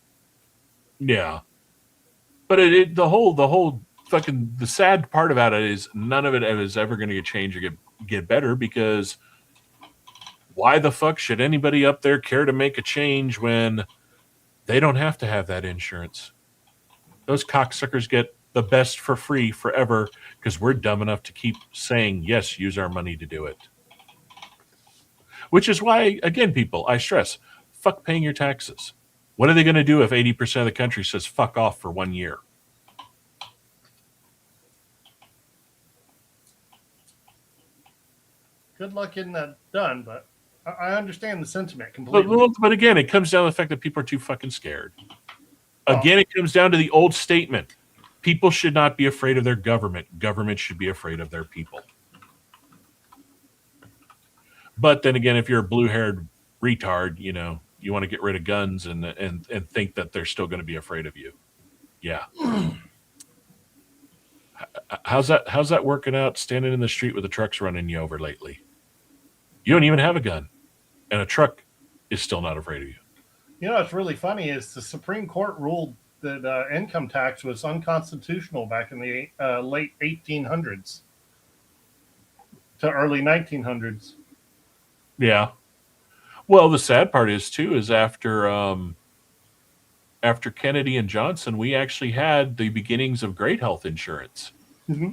Yeah. But the whole fucking, the sad part about it is none of it is ever going to get changed or get better, because why the fuck should anybody up there care to make a change when they don't have to have that insurance? Those cocksuckers get the best for free forever because we're dumb enough to keep saying, yes, use our money to do it. Which is why, again, people, I stress, fuck paying your taxes. What are they going to do if 80% of the country says fuck off for 1 year? Good luck getting that done, but I understand the sentiment completely. But again, it comes down to the fact that people are too fucking scared. Again, it comes down to the old statement. People should not be afraid of their government. Government should be afraid of their people. But then again, if you're a blue-haired retard, you want to get rid of guns and think that they're still going to be afraid of you. Yeah. How's that working out, standing in the street with the trucks running you over lately? You don't even have a gun, and a truck is still not afraid of you. What's really funny is the Supreme Court ruled that income tax was unconstitutional back in the late 1800s to early 1900s. Yeah. Well, the sad part is after Kennedy and Johnson, we actually had the beginnings of great health insurance. Mm-hmm.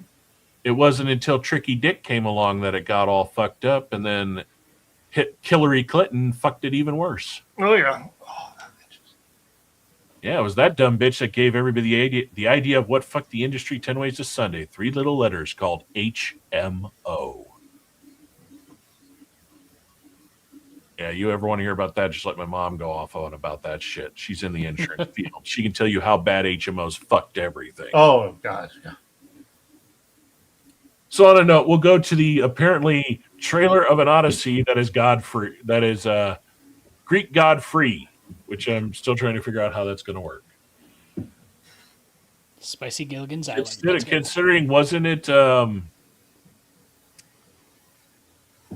It wasn't until Tricky Dick came along that it got all fucked up, and then Hillary Clinton fucked it even worse. Oh yeah. Yeah, it was that dumb bitch that gave everybody the idea of what fucked the industry 10 ways to Sunday. 3 little letters called HMO. Yeah, you ever want to hear about that, just let my mom go off on about that shit. She's in the insurance field. She can tell you how bad HMOs fucked everything. Oh, gosh. Yeah. So on a note, we'll go to the apparently trailer of an Odyssey that is God-free. That is Greek God-free, which I'm still trying to figure out how that's going to work. Spicy Gilligan's Island. Considering, wasn't it...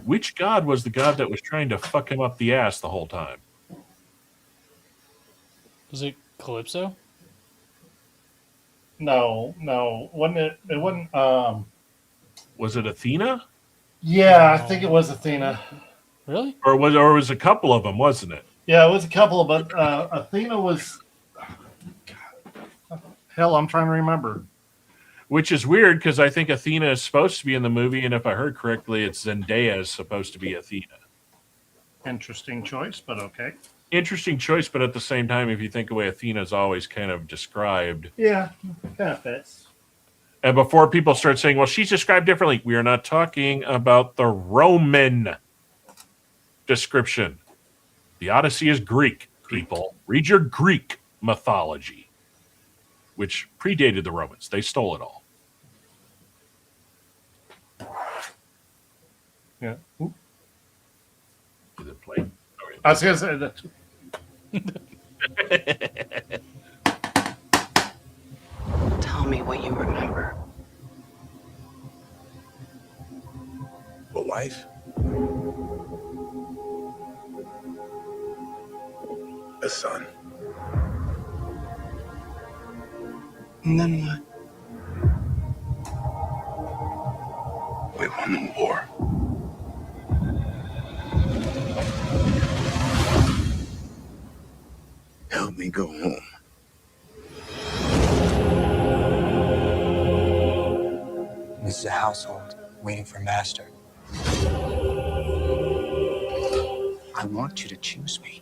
which god was the god that was trying to fuck him up the ass the whole time? Was it Calypso? No. Wasn't it? It wasn't. Was it Athena? Yeah, I think it was Athena. Really? Or was a couple of them, wasn't it? Yeah, it was a couple, but Athena was. Hell, I'm trying to remember. Which is weird because I think Athena is supposed to be in the movie, and if I heard correctly, it's Zendaya is supposed to be Athena. Interesting choice, but okay. Interesting choice, but at the same time, if you think the way Athena is always kind of described. Yeah, kind of fits. And before people start saying, well, she's described differently, we are not talking about the Roman description. The Odyssey is Greek, people. Read your Greek mythology, which predated the Romans. They stole it all. Yeah. Oop. Is it play? Okay. I was going to say that. Tell me what you remember. A wife? A son? And then what? We won the war. Help me go home. This is a household waiting for master. I want you to choose me.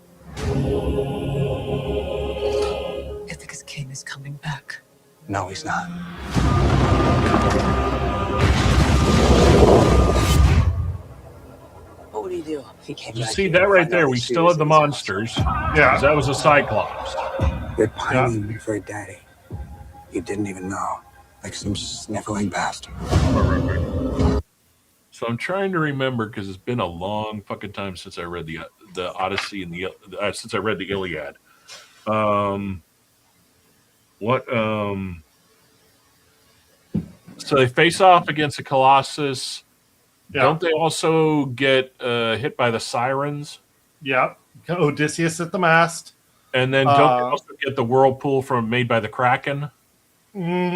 Ithaca's king is coming back. No, he's not. What would he do? He came You back see here that to right find there? out We the still have the seriousness. monsters. Yeah. That was a Cyclops. They're pining for daddy. You didn't even know. Like some sniveling bastard. So I'm trying to remember because it's been a long fucking time since I read the Odyssey and since I read the Iliad. So they face off against the Colossus. Yeah. Don't they also get hit by the sirens? Yeah. Odysseus at the mast. And then don't they also get the whirlpool made by the Kraken? No.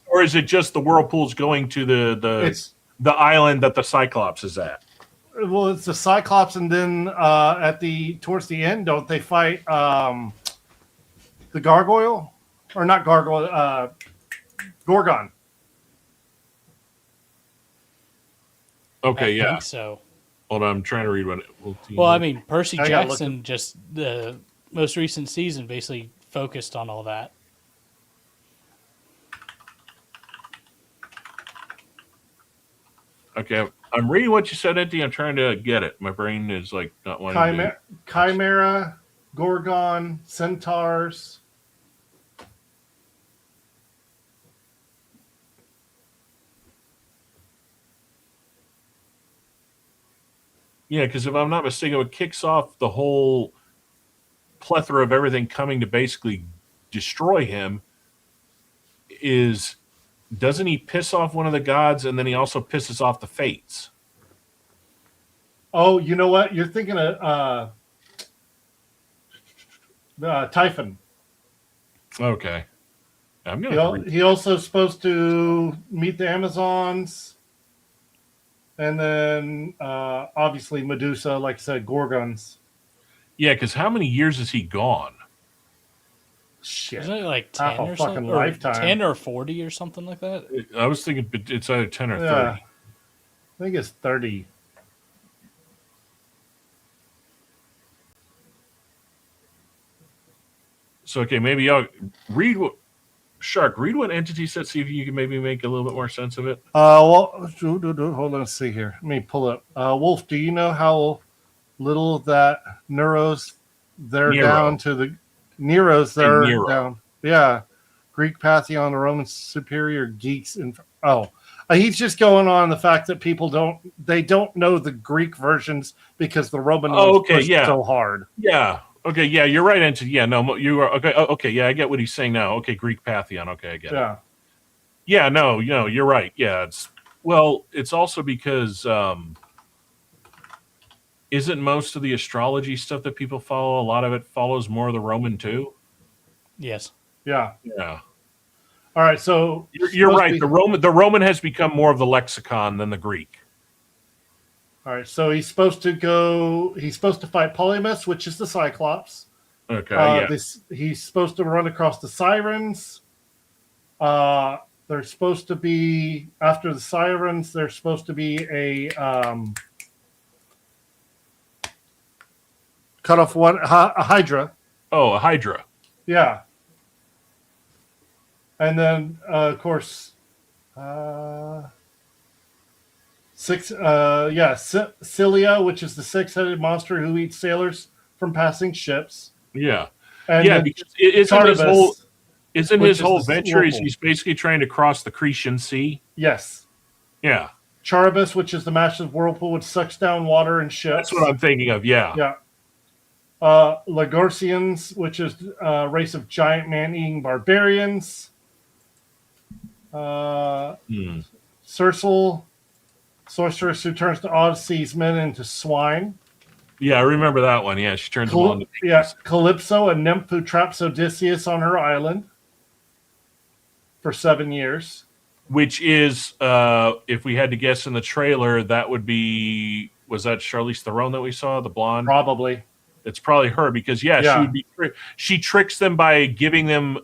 Or is it just the whirlpools going to the island that the Cyclops is at? Well, it's the Cyclops, and then towards the end, don't they fight the gargoyle, or not gargoyle, Gorgon? Okay, I yeah. think so. Hold on, I'm trying to read what. Well, I mean, Percy I gotta look Jackson just the most recent season basically focused on all that. Okay, I'm reading what you said, Eddie. I'm trying to get it. My brain is like not wanting to. Chimera, Gorgon, Centaurs. Yeah, because if I'm not mistaken, what kicks off the whole plethora of everything coming to basically destroy him is, doesn't he piss off one of the gods, and then he also pisses off the fates? Oh, you know what? You're thinking of Typhon. Okay. I'm gonna. He also supposed to meet the Amazons, and then obviously Medusa, like I said, Gorgons. Yeah, because how many years is he gone? Shit, Isn't it like half 10 a or fucking something? Or lifetime. 10 or 40 or something like that? I was thinking it's either 10 or 30. Yeah. I think it's 30. So okay, maybe y'all read what Shark. Read what entity set. See if you can maybe make a little bit more sense of it. Well, hold on. Let's see here. Let me pull up. Wolf, do you know how little that Nero's they're Nero. down to the Nero's they're Nero. down? Yeah, Greek pantheon, the Roman superior geeks. He's just going on the fact that people don't know the Greek versions because the Roman ones pushed so hard. Yeah. Okay. Yeah, you're right. Entity. Yeah. No, you are okay. Okay. Yeah, I get what he's saying now. Okay, Greek pantheon. Okay, I get it. Yeah. No. You're right. Yeah. It's also because isn't most of the astrology stuff that people follow, a lot of it follows more of the Roman too? Yes. Yeah. Yeah. All right, so you're right. The Roman has become more of the lexicon than the Greek. All right, so he's supposed to fight Polymus, which is the Cyclops. Okay. He's supposed to run across the Sirens. They're supposed to be after the Sirens. There's supposed to be a cut off one a Hydra. Oh, a Hydra. Yeah. And then, of course, Cilia, which is the six-headed monster who eats sailors from passing ships. Yeah. And because isn't his whole venture is Whirlpool. he's basically trying to cross the Cretan Sea? Yes. Yeah. Charybdis, which is the massive whirlpool which sucks down water and ships. That's what I'm thinking of, yeah. Yeah. Lagorsians, which is a race of giant man-eating barbarians. Cercel, sorceress who turns the Odyssey's men into swine. Yeah, I remember that one. Yeah, she turns them all into piggies. Calypso, a nymph who traps Odysseus on her island for 7 years. Which is, if we had to guess in the trailer, that would be, was that Charlize Theron that we saw, the blonde? Probably. It's probably her because, she would be. She tricks them by giving them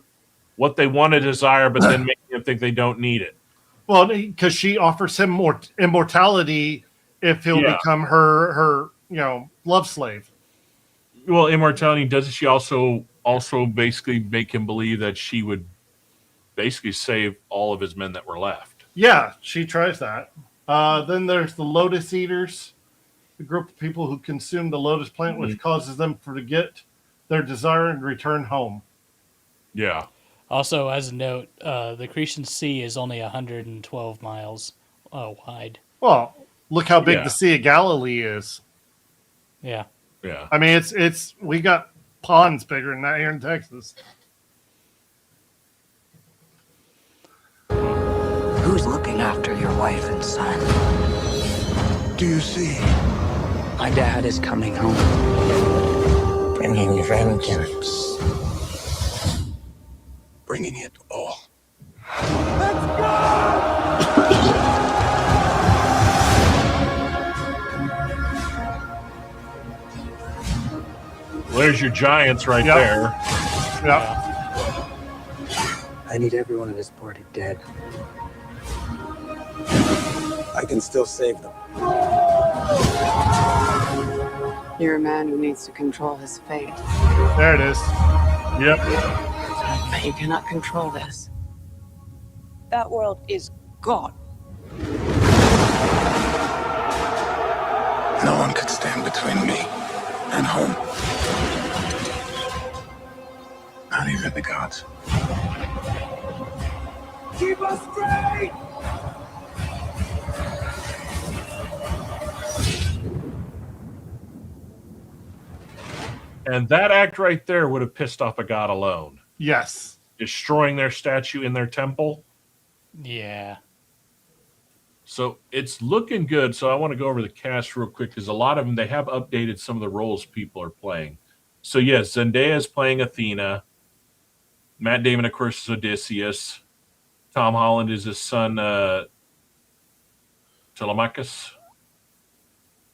what they want to desire, but then making them think they don't need it. Well, because she offers him more immortality if he'll become her love slave. Well, immortality, doesn't she also basically make him believe that she would basically save all of his men that were left? Yeah, she tries that. Then there's the Lotus Eaters, a group of people who consume the lotus plant, which causes them to forget their desire and return home. Yeah. Also, as a note, the Cretan Sea is only 112 miles wide. Well, look how big the Sea of Galilee is. Yeah. Yeah. I mean, it's we got ponds bigger than that here in Texas. Who's looking after your wife and son? Do you see? My dad is coming home. Bringing vengeance. Bringing it all. Well, there's your giants right there. Yeah. I need everyone in this party dead. I can still save them. You're a man who needs to control his fate. There it is. Yep. But you cannot control this. That world is gone. No one could stand between me and home. Not even the gods. Keep us straight! And that act right there would have pissed off a god alone. Yes. Destroying their statue in their temple. Yeah. So it's looking good. So I want to go over the cast real quick because a lot of them, they have updated some of the roles people are playing. So yes, Zendaya is playing Athena. Matt Damon, of course, is Odysseus. Tom Holland is his son, Telemachus.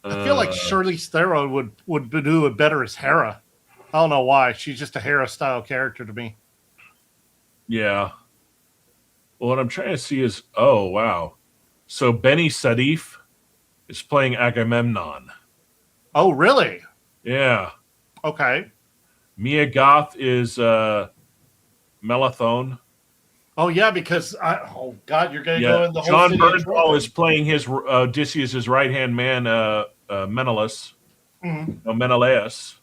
I feel like Charlize Theron would do it better as Hera. I don't know why. She's just a Hera style character to me. Yeah. Well, what I'm trying to see is, oh, wow. So Benny Sadif is playing Agamemnon. Oh, really? Yeah. Okay. Mia Goth is Melathon. Oh yeah, because oh god, you're gonna Yeah, go in the whole John city of Bernthal Troy. is playing his Odysseus' right hand man, Menelaus. Mhm. No, Menelaus.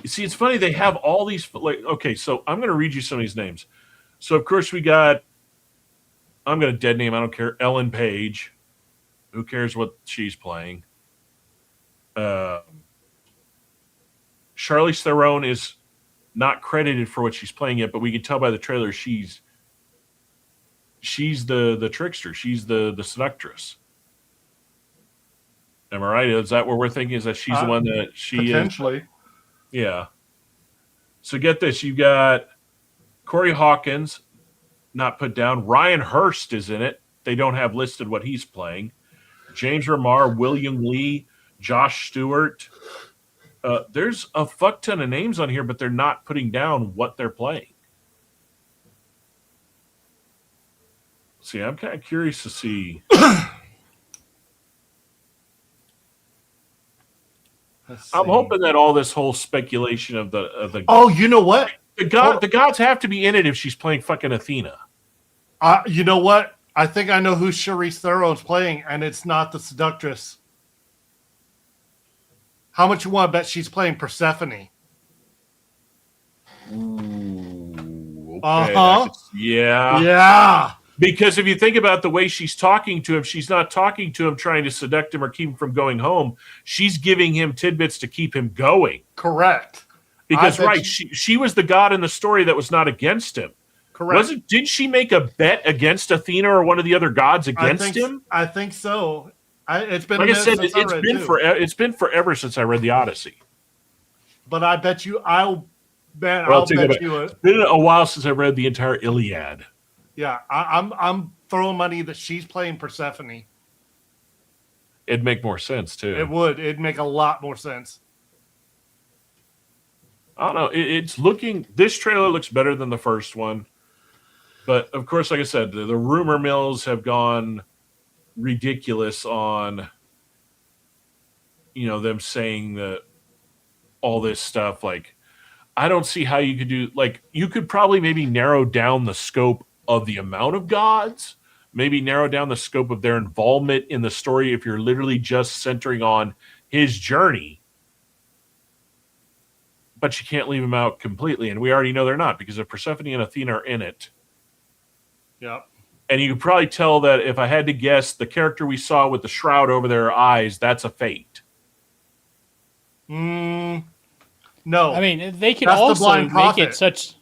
You see, it's funny they have all these. Like, okay, so I'm going to read you some of these names. So of course we got. I'm going to dead name. I don't care. Ellen Page. Who cares what she's playing? Charlize Theron is not credited for what she's playing yet, but we can tell by the trailer she's the trickster. She's the seductress. Am I right? Is that what we're thinking? Is that she's the one that she potentially? Is? Yeah. So get this. You got Corey Hawkins, not put down. Ryan Hurst is in it. They don't have listed what he's playing. James Remar, William Lee, Josh Stewart. There's a fuck ton of names on here, but they're not putting down what they're playing. See, I'm kind of curious to see. I'm hoping that all this whole speculation of the oh, you know what? The gods have to be in it if she's playing fucking Athena. You know what? I think I know who Charlize Theron's playing, and it's not the seductress. How much you want to bet she's playing Persephone? Ooh, okay. Uh-huh. Yeah. Yeah. Because if you think about the way she's talking to him, she's not talking to him trying to seduct him or keep him from going home. She's giving him tidbits to keep him going. Correct. Because she was the god in the story that was not against him. Correct. Did she make a bet against Athena or one of the other gods against him? I think so. It's been like I said, it's been forever since I read the Odyssey. But I bet you I'll bet you it's been a while since I read the entire Iliad. Yeah, I'm throwing money that she's playing Persephone. It'd make more sense too. It would. It'd make a lot more sense. I don't know. It's looking. This trailer looks better than the first one, but of course, like I said, the rumor mills have gone ridiculous on, them saying that all this stuff. Like, I don't see how you could do. Like, you could probably maybe narrow down the scope of the amount of gods, maybe narrow down the scope of their involvement in the story if you're literally just centering on his journey. But you can't leave him out completely, and we already know they're not, because if Persephone and Athena are in it. Yep. And you could probably tell that if I had to guess, the character we saw with the shroud over their eyes, that's a Fate. No. I mean, they could also make it such.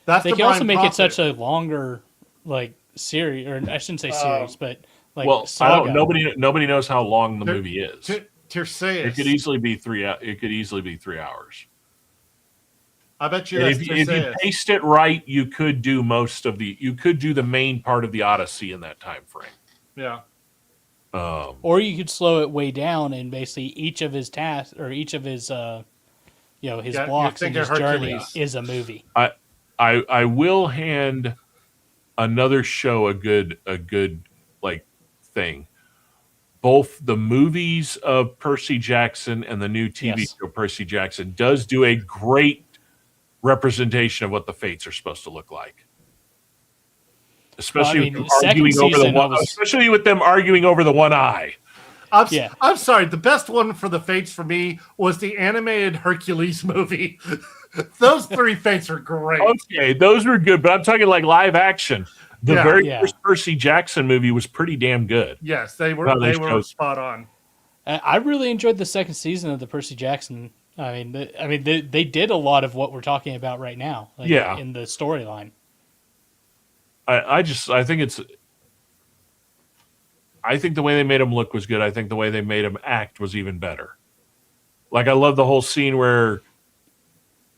They could also make it such a longer, like, series, or I shouldn't say series, but like saga. Nobody knows how long the movie is. Terseus. It could easily be 3 hours. It could easily be 3 hours. I bet you if you paced it right, you could do the main part of the Odyssey in that time frame. Yeah. Or you could slow it way down, and basically each of his tasks or each of his his blocks and his journey is a movie. I will hand another show a good like thing. Both the movies of Percy Jackson and the new TV show Percy Jackson does do a great representation of what the Fates are supposed to look like. Especially with them arguing over the one eye. I'm sorry. The best one for the Fates for me was the animated Hercules movie. Those 3 Fates were great. Okay, those were good, but I'm talking like live action. The first Percy Jackson movie was pretty damn good. Yes, they were spot on. I really enjoyed the second season of the Percy Jackson. I mean, they did a lot of what we're talking about right now. In the storyline. I think the way they made him look was good. I think the way they made him act was even better. Like, I love the whole scene where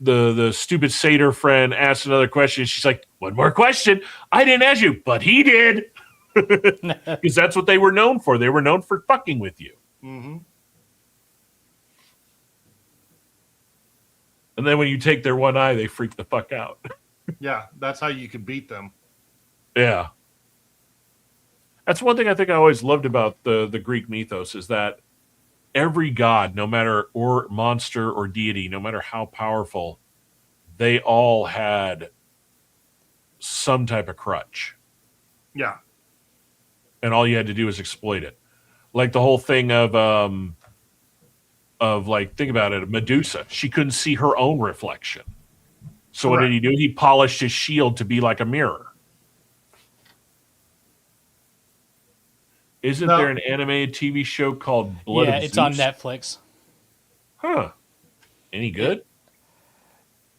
the stupid satyr friend asks another question. She's like, "One more question. I didn't ask you, but he did." Because that's what they were known for. They were known for fucking with you. Mm-hmm. And then when you take their one eye, they freak the fuck out. Yeah, that's how you can beat them. Yeah. That's one thing I think I always loved about the Greek mythos, is that every god, no matter, or monster or deity, no matter how powerful, they all had some type of crutch. Yeah. And all you had to do was exploit it. Like the whole thing of like, think about it, Medusa. She couldn't see her own reflection. So what did he do? He polished his shield to be like a mirror. Isn't there an animated TV show called Blood of Zeus? Yeah, it's on Netflix. Huh. Any good?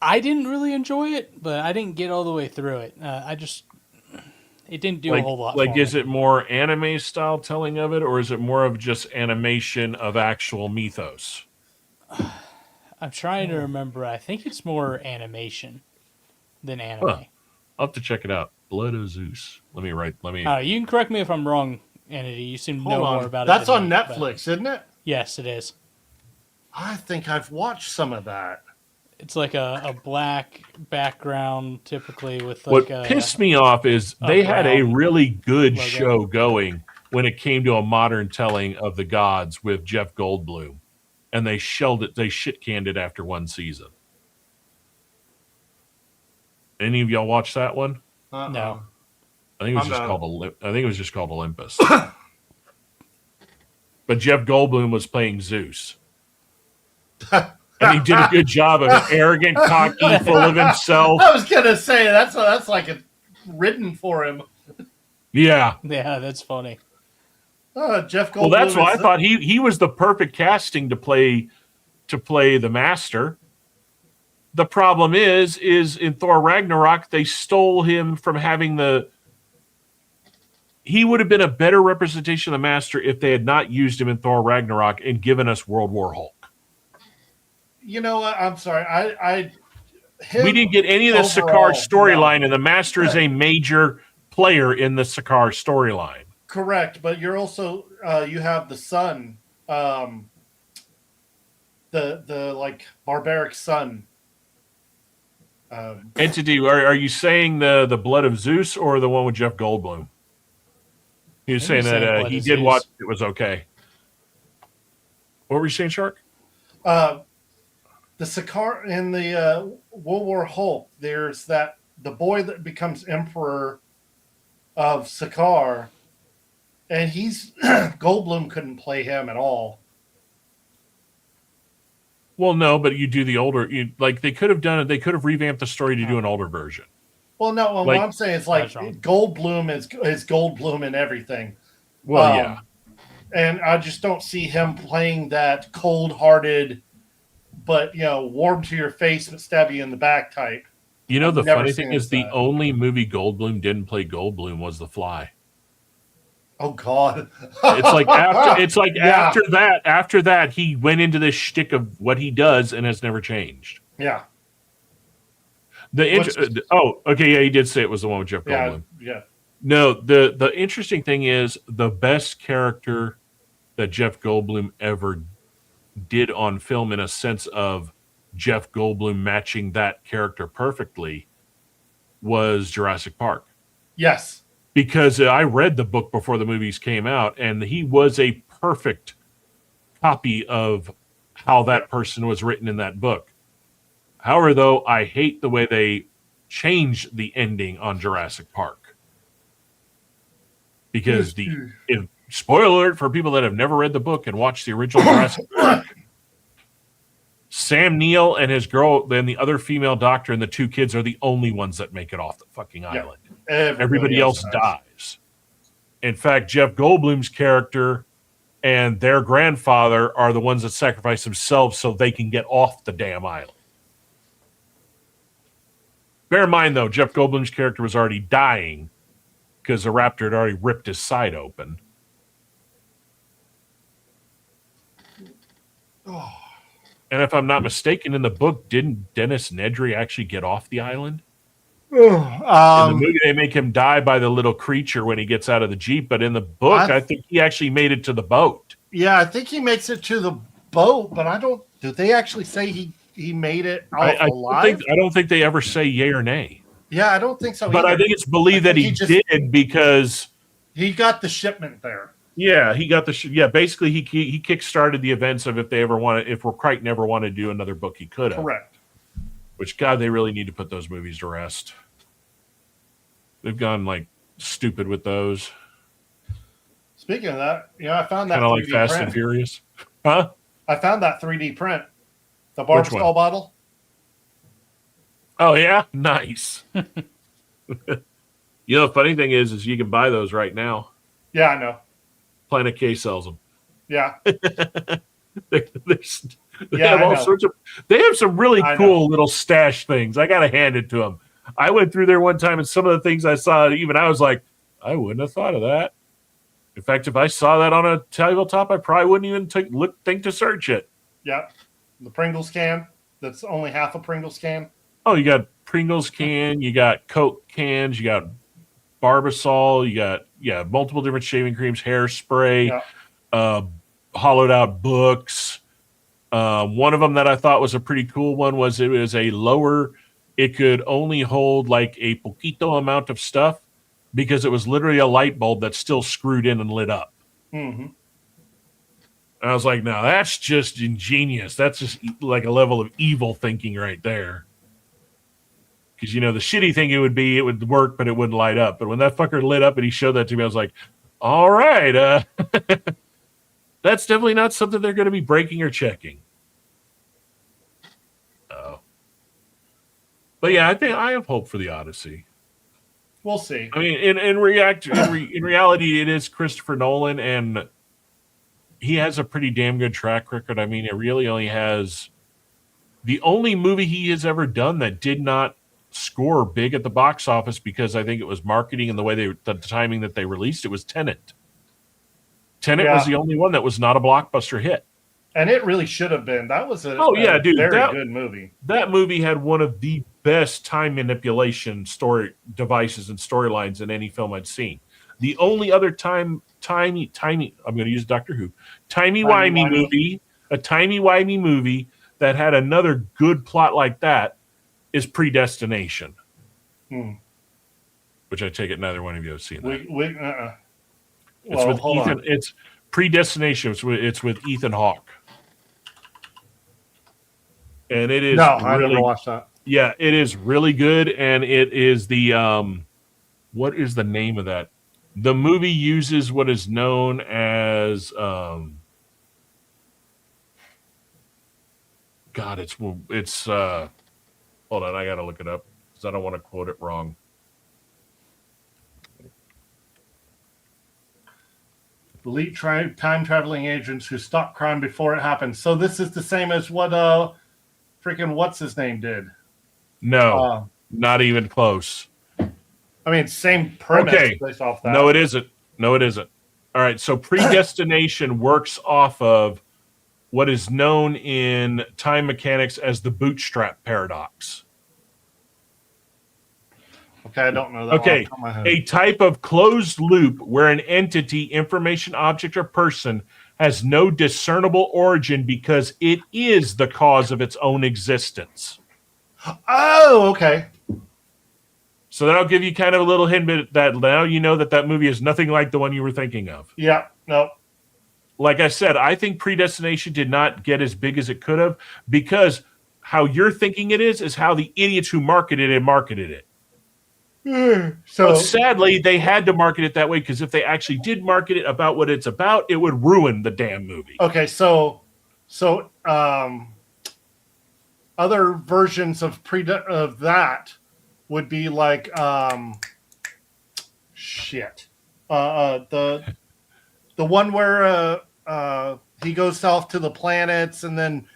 I didn't really enjoy it, but I didn't get all the way through it. It didn't do a whole lot. Like, for is me. it more anime style telling of it, or is it more of just animation of actual mythos? I'm trying to remember. I think it's more animation than anime. Huh. I'll have to check it out. Blood of Zeus. Let me. You can correct me if I'm wrong, Entity. You seem to know more about it. That's than on me, Netflix, isn't it? Yes, it is. I think I've watched some of that. It's like a black background, typically with What like pissed me off is they had a brown really good logo. show going when it came to a modern telling of the gods with Jeff Goldblum, and they shelled it. They shit canned it after one season. Any of y'all watch that one? No. I think it was just called Olympus. But Jeff Goldblum was playing Zeus. And he did a good job of it. Arrogant, cocky, full of himself. I was gonna say that's like a written for him. Yeah. Yeah, that's funny. Jeff Goldblum. Well, that's why I thought he was the perfect casting to play the Master. The problem is in Thor Ragnarok, they stole him from having he would have been a better representation of the Master if they had not used him in Thor Ragnarok and given us World War Hulk. You know what? I'm sorry. We didn't get any of the Sakaar storyline, and the Master is a major player in the Sakaar storyline. Correct, but you're also you have the son, the like barbaric son. Entity, are you saying the Blood of Zeus or the one with Jeff Goldblum? He was saying that he did watch it, was okay. What were you saying, Shark? The Sakaar in the World War Hulk, there's the boy that becomes emperor of Sakaar, and he's Goldblum couldn't play him at all. Well, no, but you do the older. They could have done it. They could have revamped the story to do an older version. Well, no, what I'm saying is like Goldblum is Goldblum in everything. Well, yeah, and I just don't see him playing that cold-hearted, but warm to your face but stab you in the back type. You know, the funny thing is the only movie Goldblum didn't play Goldblum was The Fly. Oh God! It's like after that he went into this shtick of what he does and has never changed. Yeah. He did say it was the one with Jeff Goldblum. Yeah. No, the interesting thing is the best character that Jeff Goldblum ever did on film, in a sense of Jeff Goldblum matching that character perfectly, was Jurassic Park. Yes. Because I read the book before the movies came out, and he was a perfect copy of how that person was written in that book. However, though, I hate the way they changed the ending on Jurassic Park. Because spoiler alert for people that have never read the book and watched the original Jurassic Park, Sam Neill and his girl, then the other female doctor and the two kids are the only ones that make it off the fucking island. Everybody else dies. In fact, Jeff Goldblum's character and their grandfather are the ones that sacrifice themselves so they can get off the damn island. Bear in mind, though, Jeff Goldblum's character was already dying because the raptor had already ripped his side open. And if I'm not mistaken, in the book, didn't Dennis Nedry actually get off the island? In the movie, they make him die by the little creature when he gets out of the Jeep, but in the book, I think he actually made it to the boat. Yeah, I think he makes it to the boat, but I don't. Do they actually say he made it alive? I don't think they ever say yay or nay. Yeah, I don't think so. But either. I think it's believed that he did because he got the shipment there. Yeah, he got the basically he kick-started the events of if Crichton ever wanted to do another book, he could have. Correct. Which, God, they really need to put those movies to rest. They've gone like stupid with those. Speaking of that, I found that kind of like 3D Fast print. and Furious, huh? I found that 3D print, the Barb skull bottle. Oh yeah, nice. The funny thing is you can buy those right now. Yeah, I know. Planet K sells them. Yeah. they have all sorts of. They have some really cool little stash things. I gotta hand it to them. I went through there one time, and some of the things I saw, even I was like, I wouldn't have thought of that. In fact, if I saw that on a tabletop, I probably wouldn't even think to search it. Yeah, the Pringles can. That's only half a Pringles can. Oh, you got Pringles can, you got Coke cans, you got Barbasol, you got multiple different shaving creams, hairspray, hollowed out books. One of them that I thought was a pretty cool one was it was a lower. It could only hold like a poquito amount of stuff because it was literally a light bulb that's still screwed in and lit up. Mm-hmm. I was like, no, that's just ingenious. That's just like a level of evil thinking right there. Because, the shitty thing it would work, but it wouldn't light up. But when that fucker lit up and he showed that to me, I was like, all right, that's definitely not something they're going to be breaking or checking. But yeah, I think I have hope for the Odyssey. We'll see. I mean, in reality, it is Christopher Nolan, and he has a pretty damn good track record. I mean, it really only has the only movie he has ever done that did not score big at the box office because I think it was marketing and the timing that they released it was Tenet. Tenet was the only one that was not a blockbuster hit. And it really should have been. That was a dude, very good movie. That movie had one of the best time manipulation story devices and storylines in any film I'd seen. The only other timey, I'm going to use Doctor Who, timey-wimey movie, a timey-wimey movie that had another good plot like that is Predestination. Which I take it neither one of you have seen that. It's with Ethan. It's Predestination. It's with Ethan Hawke. And it is I never watched that. Yeah, it is really good, and it is the what is the name of that? The movie uses what is known as God, it's hold on, I gotta look it up because I don't want to quote it wrong. Elite time traveling agents who stop crime before it happens. So this is the same as what freaking what's his name did. No, not even close. I mean, same premise based off that. No, it isn't. All right, so Predestination works off of what is known in time mechanics as the bootstrap paradox. Okay, I don't know that. Okay, a type of closed loop where an entity, information, object, or person has no discernible origin because it is the cause of its own existence. Oh, okay. So that'll give you kind of a little hint that now you know that movie is nothing like the one you were thinking of. Yeah, no. Like I said, I think Predestination did not get as big as it could have because how you're thinking it is how the idiots who marketed it. So sadly, they had to market it that way because if they actually did market it about what it's about, it would ruin the damn movie. Okay, so other versions of that would be like the one where he goes south to the planets and then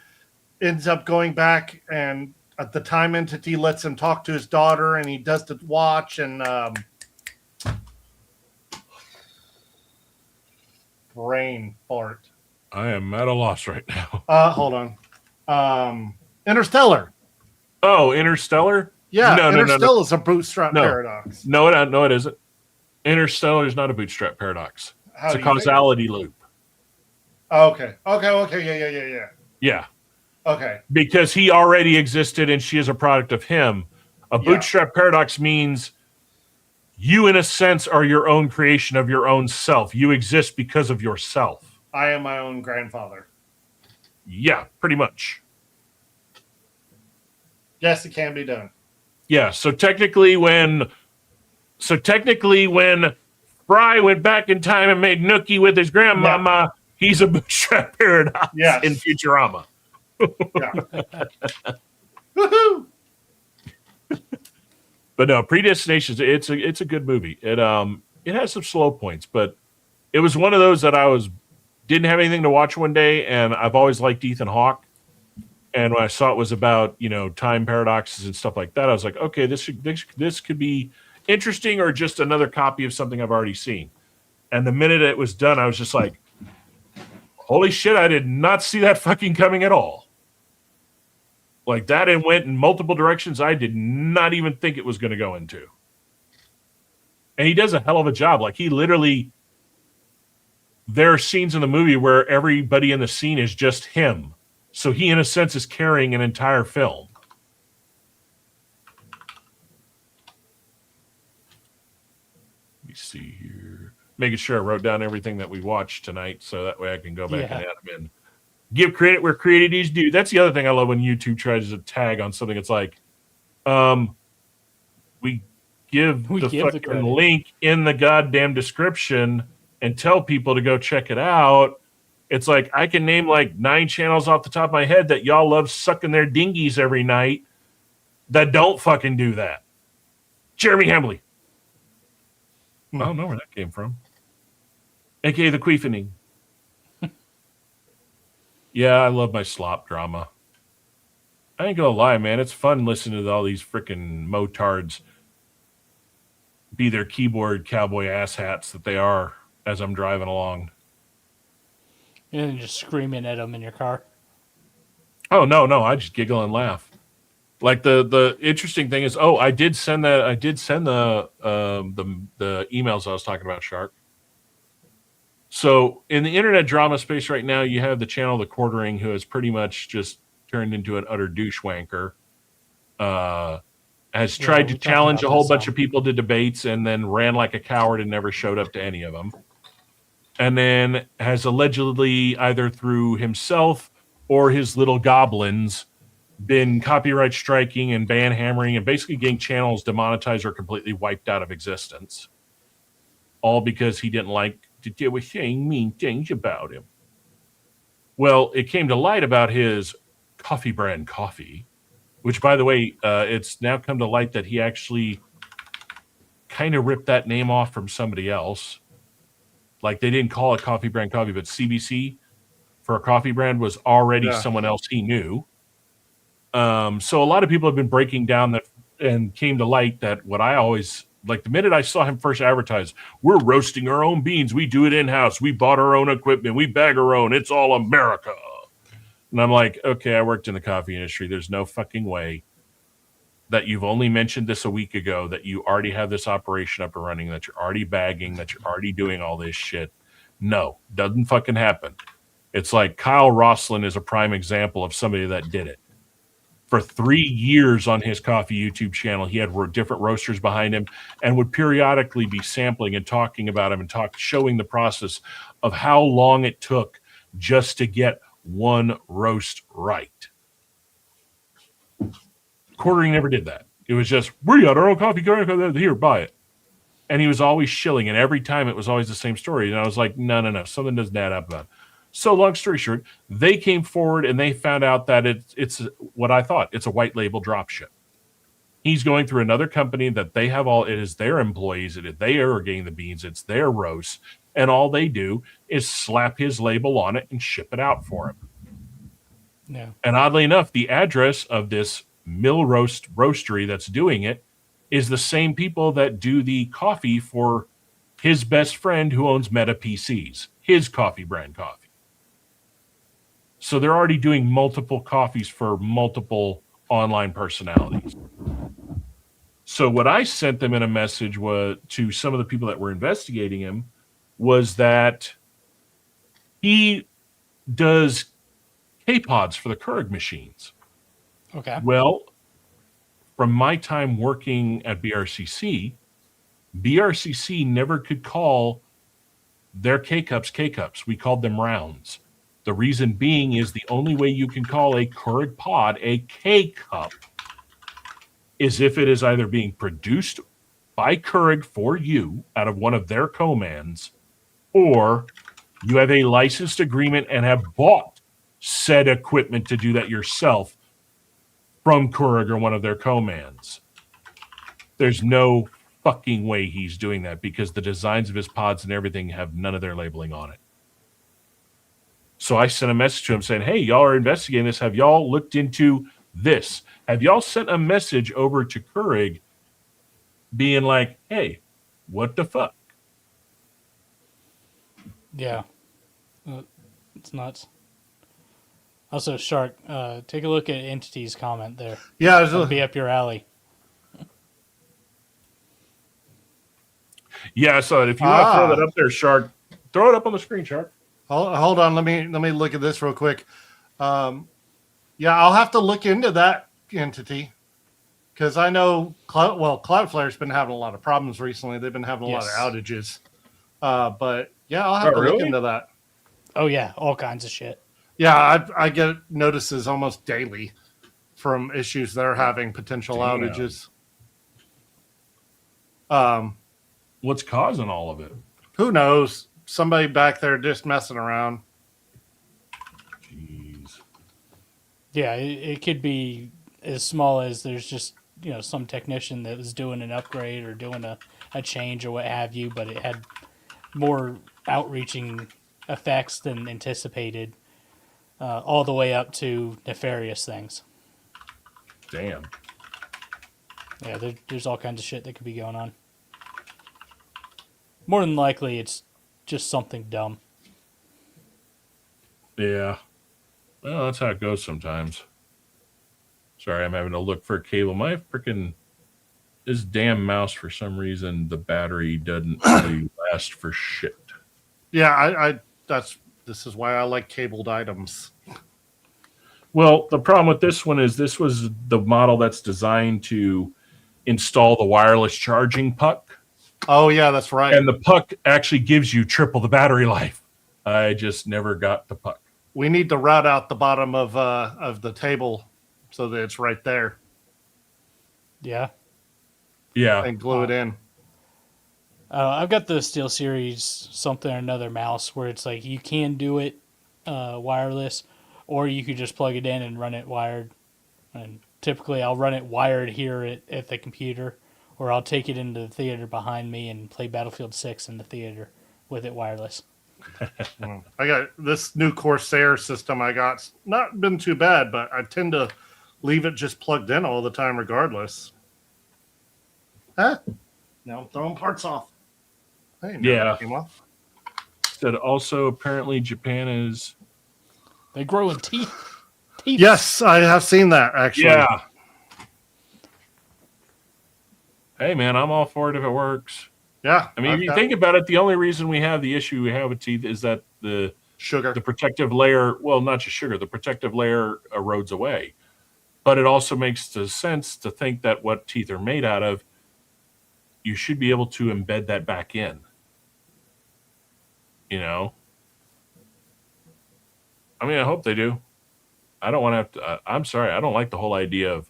ends up going back, and the time entity lets him talk to his daughter, and he does the watch and brain fart. I am at a loss right now. Hold on. Interstellar. Oh, Interstellar? Yeah, no, Interstellar is a bootstrap paradox. No, it isn't. Interstellar is not a bootstrap paradox. It's a causality loop. Okay. Yeah. Yeah. Okay. Because he already existed and she is a product of him. A bootstrap paradox means You, in a sense, are your own creation of your own self. You exist because of yourself. I am my own grandfather. Yeah, pretty much. Yes, it can be done. Yeah, so technically when Fry went back in time and made Nookie with his grandmama, he's a bootstrap paradox in Futurama. Woohoo! But no, Predestination, it's a good movie. It has some slow points, but it was one of those that didn't have anything to watch one day, and I've always liked Ethan Hawke. And when I saw it was about, time paradoxes and stuff like that, I was like, okay, this could be interesting or just another copy of something I've already seen. And the minute it was done, I was just like, holy shit, I did not see that fucking coming at all. Like that, it went in multiple directions I did not even think it was going to go into. And he does a hell of a job. Like there are scenes in the movie where everybody in the scene is just him. So he, in a sense, is carrying an entire film. Let me see here. Making sure I wrote down everything that we watched tonight so that way I can go back and add them in. Give credit where credit is due. That's the other thing I love when YouTube tries to tag on something. It's like, we give the fucking link in the goddamn description and tell people to go check it out. It's like I can name like 9 channels off the top of my head that y'all love sucking their dinghies every night that don't fucking do that. Jeremy Hambley. I don't know where that came from. AKA the Queefening. Yeah, I love my slop drama. I ain't gonna lie, man. It's fun listening to all these freaking motards be their keyboard cowboy asshats that they are as I'm driving along. And just screaming at them in your car. Oh no, I just giggle and laugh. Like the interesting thing is, I did send the emails I was talking about, Shark. So in the internet drama space right now, you have the channel The Quartering, who has pretty much just turned into an utter douche wanker. Has tried to challenge a whole bunch of people to debates and then ran like a coward and never showed up to any of them. And then has allegedly, either through himself or his little goblins, been copyright striking and ban hammering and basically getting channels demonetized or completely wiped out of existence. All because he didn't like to deal with saying mean things about him. Well, it came to light about his coffee brand coffee, which, by the way, it's now come to light that he actually kind of ripped that name off from somebody else. Like they didn't call it coffee brand coffee, but CBC for a coffee brand was already someone else he knew. So a lot of people have been breaking down that and came to light that what I always like the minute I saw him first advertise, we're roasting our own beans. We do it in-house. We bought our own equipment. We bag our own. It's all America. And I'm like, okay, I worked in the coffee industry. There's no fucking way that you've only mentioned this a week ago, that you already have this operation up and running, that you're already bagging, that you're already doing all this shit. No, doesn't fucking happen. It's like Kyle Roslin is a prime example of somebody that did it. For 3 years on his coffee YouTube channel, he had different roasters behind him and would periodically be sampling and talking about him and showing the process of how long it took just to get one roast right. Quartering never did that. It was just, we got our own coffee, here, buy it. And he was always shilling, and every time it was always the same story. And I was like, no, something doesn't add up about it. So long story short, they came forward and they found out that it's what I thought. It's a white label dropship. He's going through another company that they have it is their employees. They are getting the beans. It's their roast. And all they do is slap his label on it and ship it out for him. Yeah. And oddly enough, the address of this mill roastery that's doing it is the same people that do the coffee for his best friend who owns Meta PCs, his coffee brand coffee. So they're already doing multiple coffees for multiple online personalities. So what I sent them in a message to some of the people that were investigating him was that he does K-Pods for the Keurig machines. Okay. Well, from my time working at BRCC, BRCC never could call their K-Cups K-Cups. We called them rounds. The reason being is the only way you can call a Keurig pod a K-Cup is if it is either being produced by Keurig for you out of one of their commands, or you have a licensed agreement and have bought said equipment to do that yourself from Keurig or one of their commands. There's no fucking way he's doing that because the designs of his pods and everything have none of their labeling on it. So I sent a message to him saying, hey, y'all are investigating this. Have y'all looked into this? Have y'all sent a message over to Keurig being like, hey, what the fuck? Yeah. It's nuts. Also, Shark, take a look at Entity's comment there. Yeah, it'll be up your alley. Yeah, I saw it. If you want to throw that up there, Shark, throw it up on the screen, Shark. Hold on. Let me look at this real quick. Yeah, I'll have to look into that Entity because I know Cloudflare's been having a lot of problems recently. They've been having a lot of outages. But yeah, I'll have to look into that. Oh yeah, all kinds of shit. Yeah, I get notices almost daily from issues they're having, potential outages. What's causing all of it? Who knows? Somebody back there just messing around. Jeez. Yeah, it could be as small as there's just, some technician that was doing an upgrade or doing a change or what have you, but it had more outreaching effects than anticipated, all the way up to nefarious things. Damn. Yeah, there's all kinds of shit that could be going on. More than likely, it's just something dumb. Yeah. Well, that's how it goes sometimes. Sorry, I'm having to look for a cable. This damn mouse, for some reason, the battery doesn't really last for shit. Yeah, this is why I like cabled items. Well, the problem with this one is this was the model that's designed to install the wireless charging puck. Oh, yeah, that's right. And the puck actually gives you triple the battery life. I just never got the puck. We need to route out the bottom of the table so that it's right there. Yeah. Yeah. And glue it in. I've got the SteelSeries something or another mouse where it's like you can do it wireless, or you could just plug it in and run it wired. And typically I'll run it wired here at the computer, or I'll take it into the theater behind me and play Battlefield 6 in the theater with it wireless. I got this new Corsair system I got. It's not been too bad, but I tend to leave it just plugged in all the time regardless. Huh? Now I'm throwing parts off. Yeah. Said also apparently Japan is... They grow in teeth. Yes, I have seen that actually. Yeah. Hey man, I'm all for it if it works. Yeah. I mean, if you think about it, the only reason we have the issue we have with teeth is that the sugar, the protective layer, well, not just sugar, the protective layer erodes away. But it also makes sense to think that what teeth are made out of, you should be able to embed that back in. I mean, I hope they do. I don't want to have to, I'm sorry, I don't like the whole idea of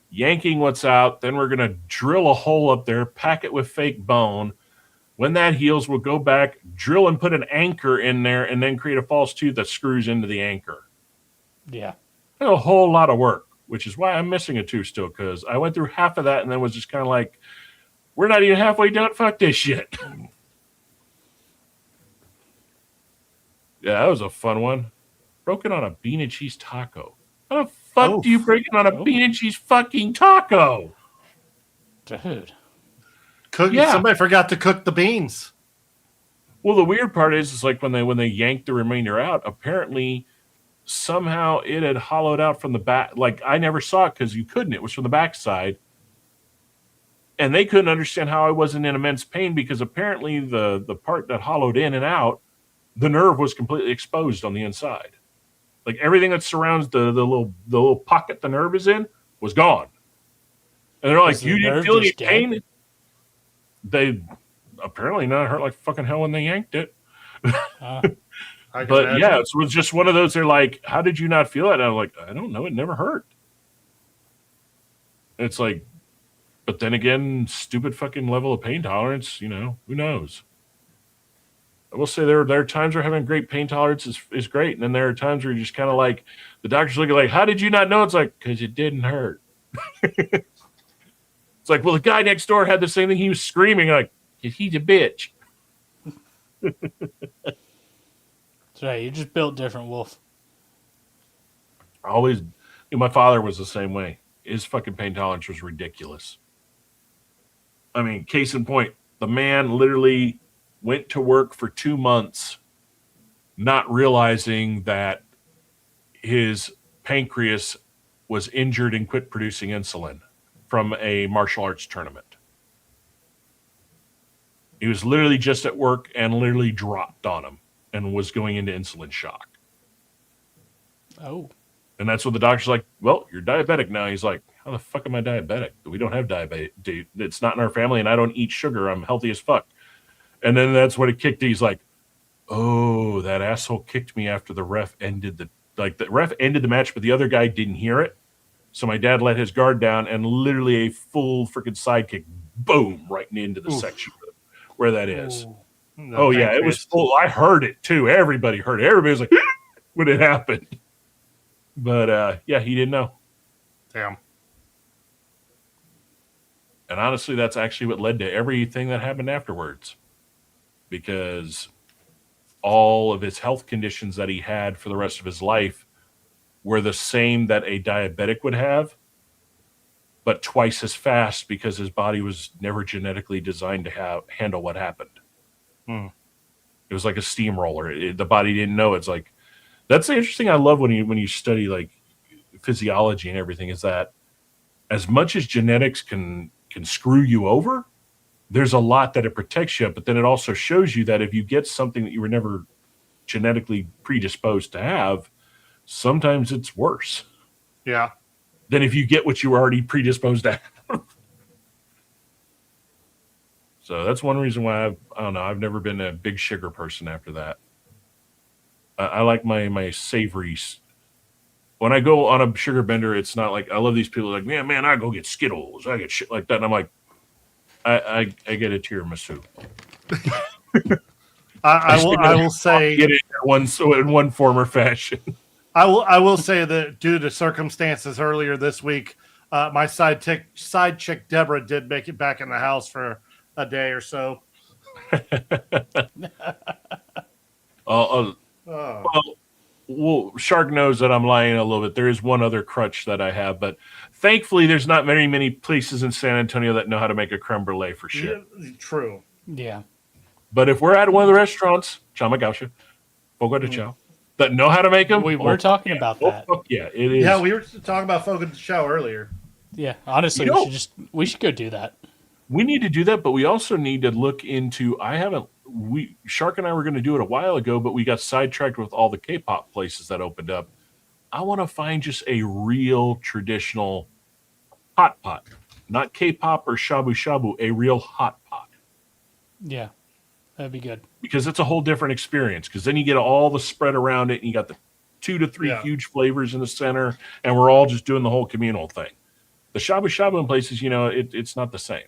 yanking what's out, then we're going to drill a hole up there, pack it with fake bone. When that heals, we'll go back, drill and put an anchor in there, and then create a false tooth that screws into the anchor. Yeah. A whole lot of work, which is why I'm missing a tooth still, because I went through half of that and then was just kind of like, we're not even halfway done. Fuck this shit. Yeah, that was a fun one. Broken on a bean and cheese taco. How the fuck do you break it on a bean and cheese fucking taco? Dude. Somebody forgot to cook the beans. Well, the weird part is like when they yanked the remainder out, apparently somehow it had hollowed out from the back. Like I never saw it because you couldn't. It was from the backside. And they couldn't understand how I wasn't in immense pain because apparently the part that hollowed in and out, the nerve was completely exposed on the inside. Like everything that surrounds the little pocket the nerve is in was gone. And they're like, you didn't feel any pain? they apparently not hurt like fucking hell when they yanked it. I can But imagine. yeah, it was just one of those. They're like, "How did you not feel it?" And I'm like, "I don't know. It never hurt." It's like, but then again, stupid fucking level of pain tolerance. You know, who knows? I will say there are times where having great pain tolerance is great, and then there are times where you're just kind of like the doctor's looking like, "How did you not know?" It's like, because it didn't hurt. It's like, well, the guy next door had the same thing. He was screaming like, "He's a bitch." That's right. You just built different, Wolf. My father was the same way. His fucking pain tolerance was ridiculous. I mean, case in point, the man literally went to work for 2 months, not realizing that his pancreas was injured and quit producing insulin from a martial arts tournament. He was literally just at work and literally dropped on him and was going into insulin shock. Oh. And that's when the doctor's like, well, you're diabetic now. He's like, how the fuck am I diabetic? We don't have diabetes. It's not in our family, and I don't eat sugar. I'm healthy as fuck. And then that's when it kicked. He's like, oh, that asshole kicked me after the ref ended the ref ended the match, but the other guy didn't hear it. So my dad let his guard down, and literally a full freaking sidekick, boom, right into the section where that is. Oh, yeah, it was full. I heard it, too. Everybody heard it. Everybody was like, when it happened. But, yeah, he didn't know. Damn. And honestly, that's actually what led to everything that happened afterwards. Because all of his health conditions that he had for the rest of his life were the same that a diabetic would have, but twice as fast because his body was never genetically designed to handle what happened. It was like a steamroller. The body didn't know. It's like, that's the interesting I love when you study like physiology and everything, is that as much as genetics can screw you over, there's a lot that it protects you, but then it also shows you that if you get something that you were never genetically predisposed to have, sometimes it's worse. Yeah. Than if you get what you were already predisposed to have. So that's one reason why I've never been a big sugar person after that. I like my savories. When I go on a sugar bender, it's not like, I love these people like, man, I go get Skittles. I get shit like that. And I'm like, I get a tiramisu. I will say, get it in one form or fashion. I will say that due to circumstances earlier this week, my side chick Deborah did make it back in the house for a day or so. Well, Shark knows that I'm lying a little bit. There is one other crutch that I have, but thankfully there's not very many places in San Antonio that know how to make a creme brulee for shit. Yeah, true. Yeah. But if we're at one of the restaurants, Chamagausha, Fogo de Chao, that know how to make them, We were talking about that. Fuck yeah, it is. Yeah, we were talking about Fogo de Chao earlier. Yeah, honestly, we should go do that. We need to do that, but we also need to look into. Shark and I were going to do it a while ago, but we got sidetracked with all the K-pop places that opened up. I want to find just a real traditional hot pot, not K-pop or shabu shabu, a real hot pot. Yeah, that'd be good. Because it's a whole different experience. Because then you get all the spread around it, and you got the 2 to 3 huge flavors in the center, and we're all just doing the whole communal thing. The shabu shabu in places, it's not the same.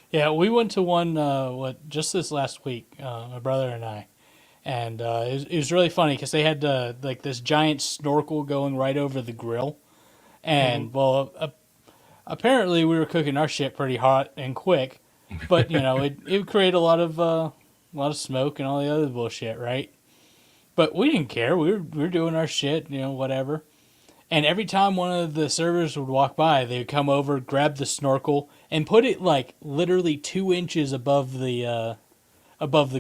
Yeah, we went to one just this last week, my brother and I, and it was really funny because they had like this giant snorkel going right over the grill, and apparently we were cooking our shit pretty hot and quick, but it would create a lot of smoke and all the other bullshit, right? But we didn't care. We were doing our shit, whatever. And every time one of the servers would walk by, they would come over, grab the snorkel, and put it like literally 2 inches above the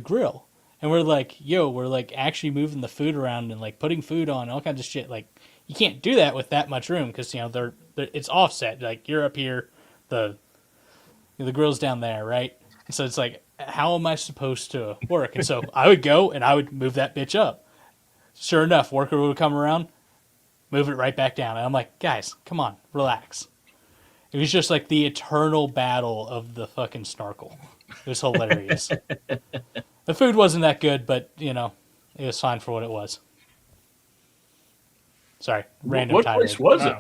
grill. And we're like, we're like actually moving the food around and like putting food on, all kinds of shit. Like you can't do that with that much room because they're it's offset. Like you're up here, the grill's down there, right? And so it's like, how am I supposed to work? And so I would go and I would move that bitch up. Sure enough, worker would come around, move it right back down. And I'm like, guys, come on, relax. It was just like the eternal battle of the fucking snorkel. It was hilarious. The food wasn't that good, but it was fine for what it was. Sorry, random What tirade. place was it?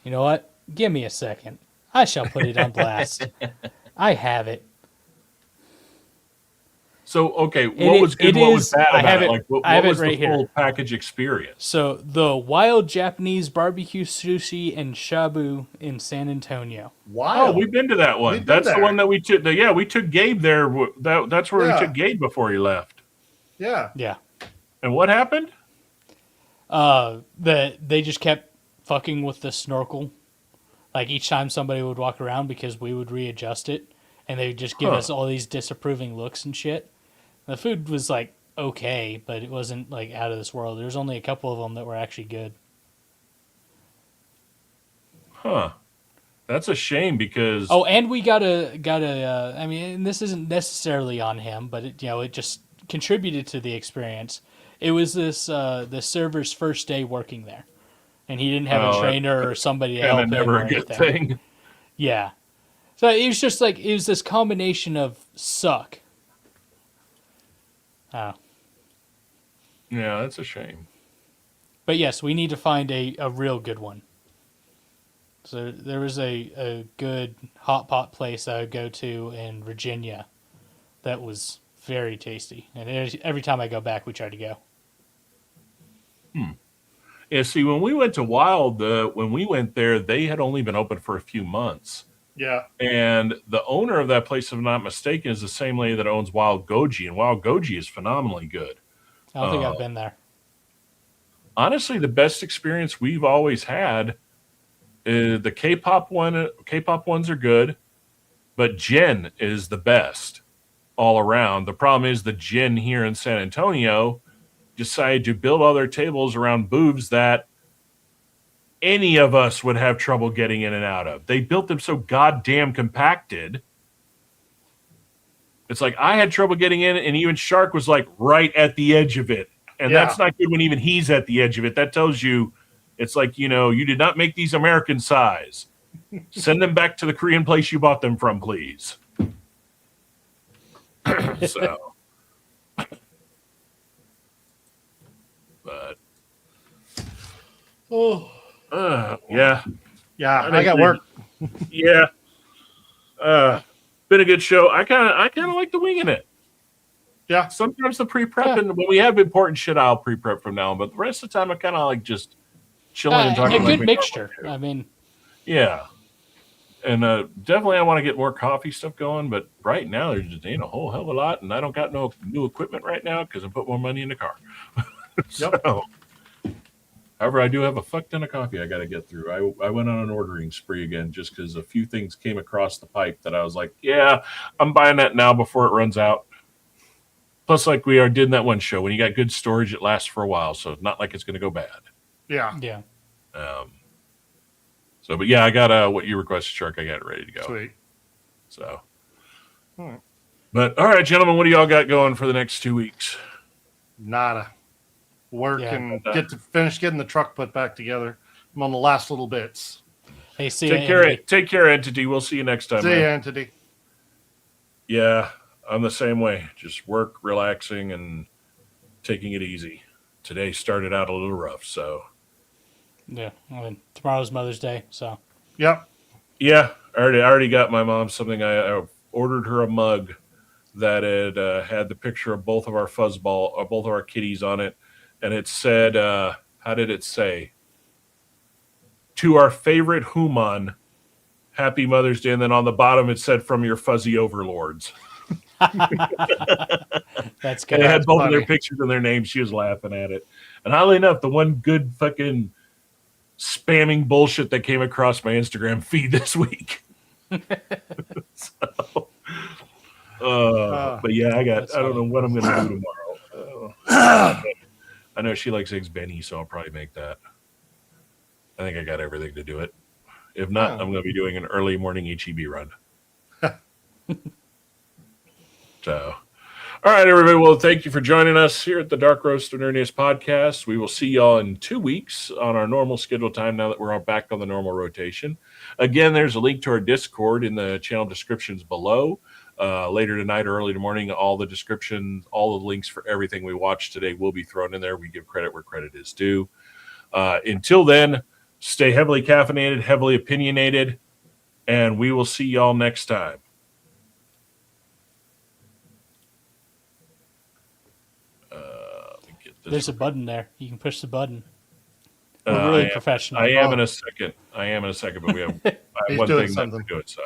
You know what? Give me a second. I shall put it on blast. I have it. So, okay, what was good? What was bad about it? Like, what was the full package experience? So, the wild Japanese barbecue sushi and shabu in San Antonio. Wow. Oh, we've been to that one. That's the one that we took. We took Gabe there. That's where we took Gabe before he left. Yeah. Yeah. And what happened? They just kept fucking with the snorkel. Like, each time somebody would walk around because we would readjust it, and they would just give us all these disapproving looks and shit. The food was, like, okay, but it wasn't, like, out of this world. There's only a couple of them that were actually good. Huh. That's a shame because... Oh, and we got a I mean, and this isn't necessarily on him, but it just contributed to the experience. It was the server's first day working there, and he didn't have a trainer or somebody to help him never or a good anything. thing. Yeah. So it was just like, it was this combination of suck. Oh. Yeah, that's a shame. But yes, we need to find a real good one. So there was a good hot pot place I would go to in Virginia that was very tasty. And every time I go back, we try to go. Yeah, see, when we went to Wild, when we went there, they had only been open for a few months. Yeah. And the owner of that place, if I'm not mistaken, is the same lady that owns Wild Goji, and Wild Goji is phenomenally good. I don't think I've been there. Honestly, the best experience we've always had is the K-pop one. K-pop ones are good, but gin is the best all around. The problem is the gin here in San Antonio decided to build all their tables around booths that any of us would have trouble getting in and out of. They built them so goddamn compacted. It's like I had trouble getting in, and even Shark was like right at the edge of it. And that's not good when even he's at the edge of it. That tells you it's like, you did not make these American size. Send them back to the Korean place you bought them from, please. So. But. Yeah. Yeah, I got work. Yeah. Been a good show. I kind of like the winging it. Yeah. Sometimes the pre-prepping, when we have important shit, I'll pre-prep from now on. But the rest of the time, I kind of like just chilling and talking. A good mixture. I mean. Yeah. And definitely I want to get more coffee stuff going. But right now, there just ain't a whole hell of a lot. And I don't got no new equipment right now because I put more money in the car. So, however, I do have a fuck ton of coffee I got to get through. I went on an ordering spree again just because a few things came across the pipe that I was like, yeah, I'm buying that now before it runs out. Plus, like we did in that one show, when you got good storage, it lasts for a while, so it's not like it's going to go bad. Yeah. Yeah. But yeah, I got what you requested, Shark. I got it ready to go. Sweet. So. All right. But, all right, gentlemen, what do y'all got going for the next 2 weeks? Nada. Work and finish getting the truck put back together. I'm on the last little bits. Hey, see Take care, Entity. We'll see you next time. See you, Entity. Yeah, I'm the same way. Just work, relaxing, and taking it easy. Today started out a little rough, so. Yeah, I mean, tomorrow's Mother's Day, so. Yep. Yeah, I already got my mom something. I ordered her a mug that had the picture of both of our both of our kitties on it. And it said, how did it say? To our favorite human, Happy Mother's Day. And then on the bottom, it said, from your fuzzy overlords. That's good. And it had both of their pictures and their names. She was laughing at it. And oddly enough, the one good fucking spamming bullshit that came across my Instagram feed this week. So, but yeah, I don't know what I'm going to do tomorrow. I know she likes eggs Benny, so I'll probably make that. I think I got everything to do it. If not, I'm going to be doing an early morning HEB run. So, All right, everybody. Well, thank you for joining us here at the Dark Roast and Nerdiness podcast. We will see y'all in 2 weeks on our normal scheduled time now that we're all back on the normal rotation. Again, there's a link to our Discord in the channel descriptions below. Later tonight or early tomorrow, all the descriptions, all the links for everything we watched today will be thrown in there. We give credit where credit is due. Until then, stay heavily caffeinated, heavily opinionated, and we will see y'all next time. There's a button there. You can push the button. We're really professional. I am in a second, but we have I have one thing not to do it, so.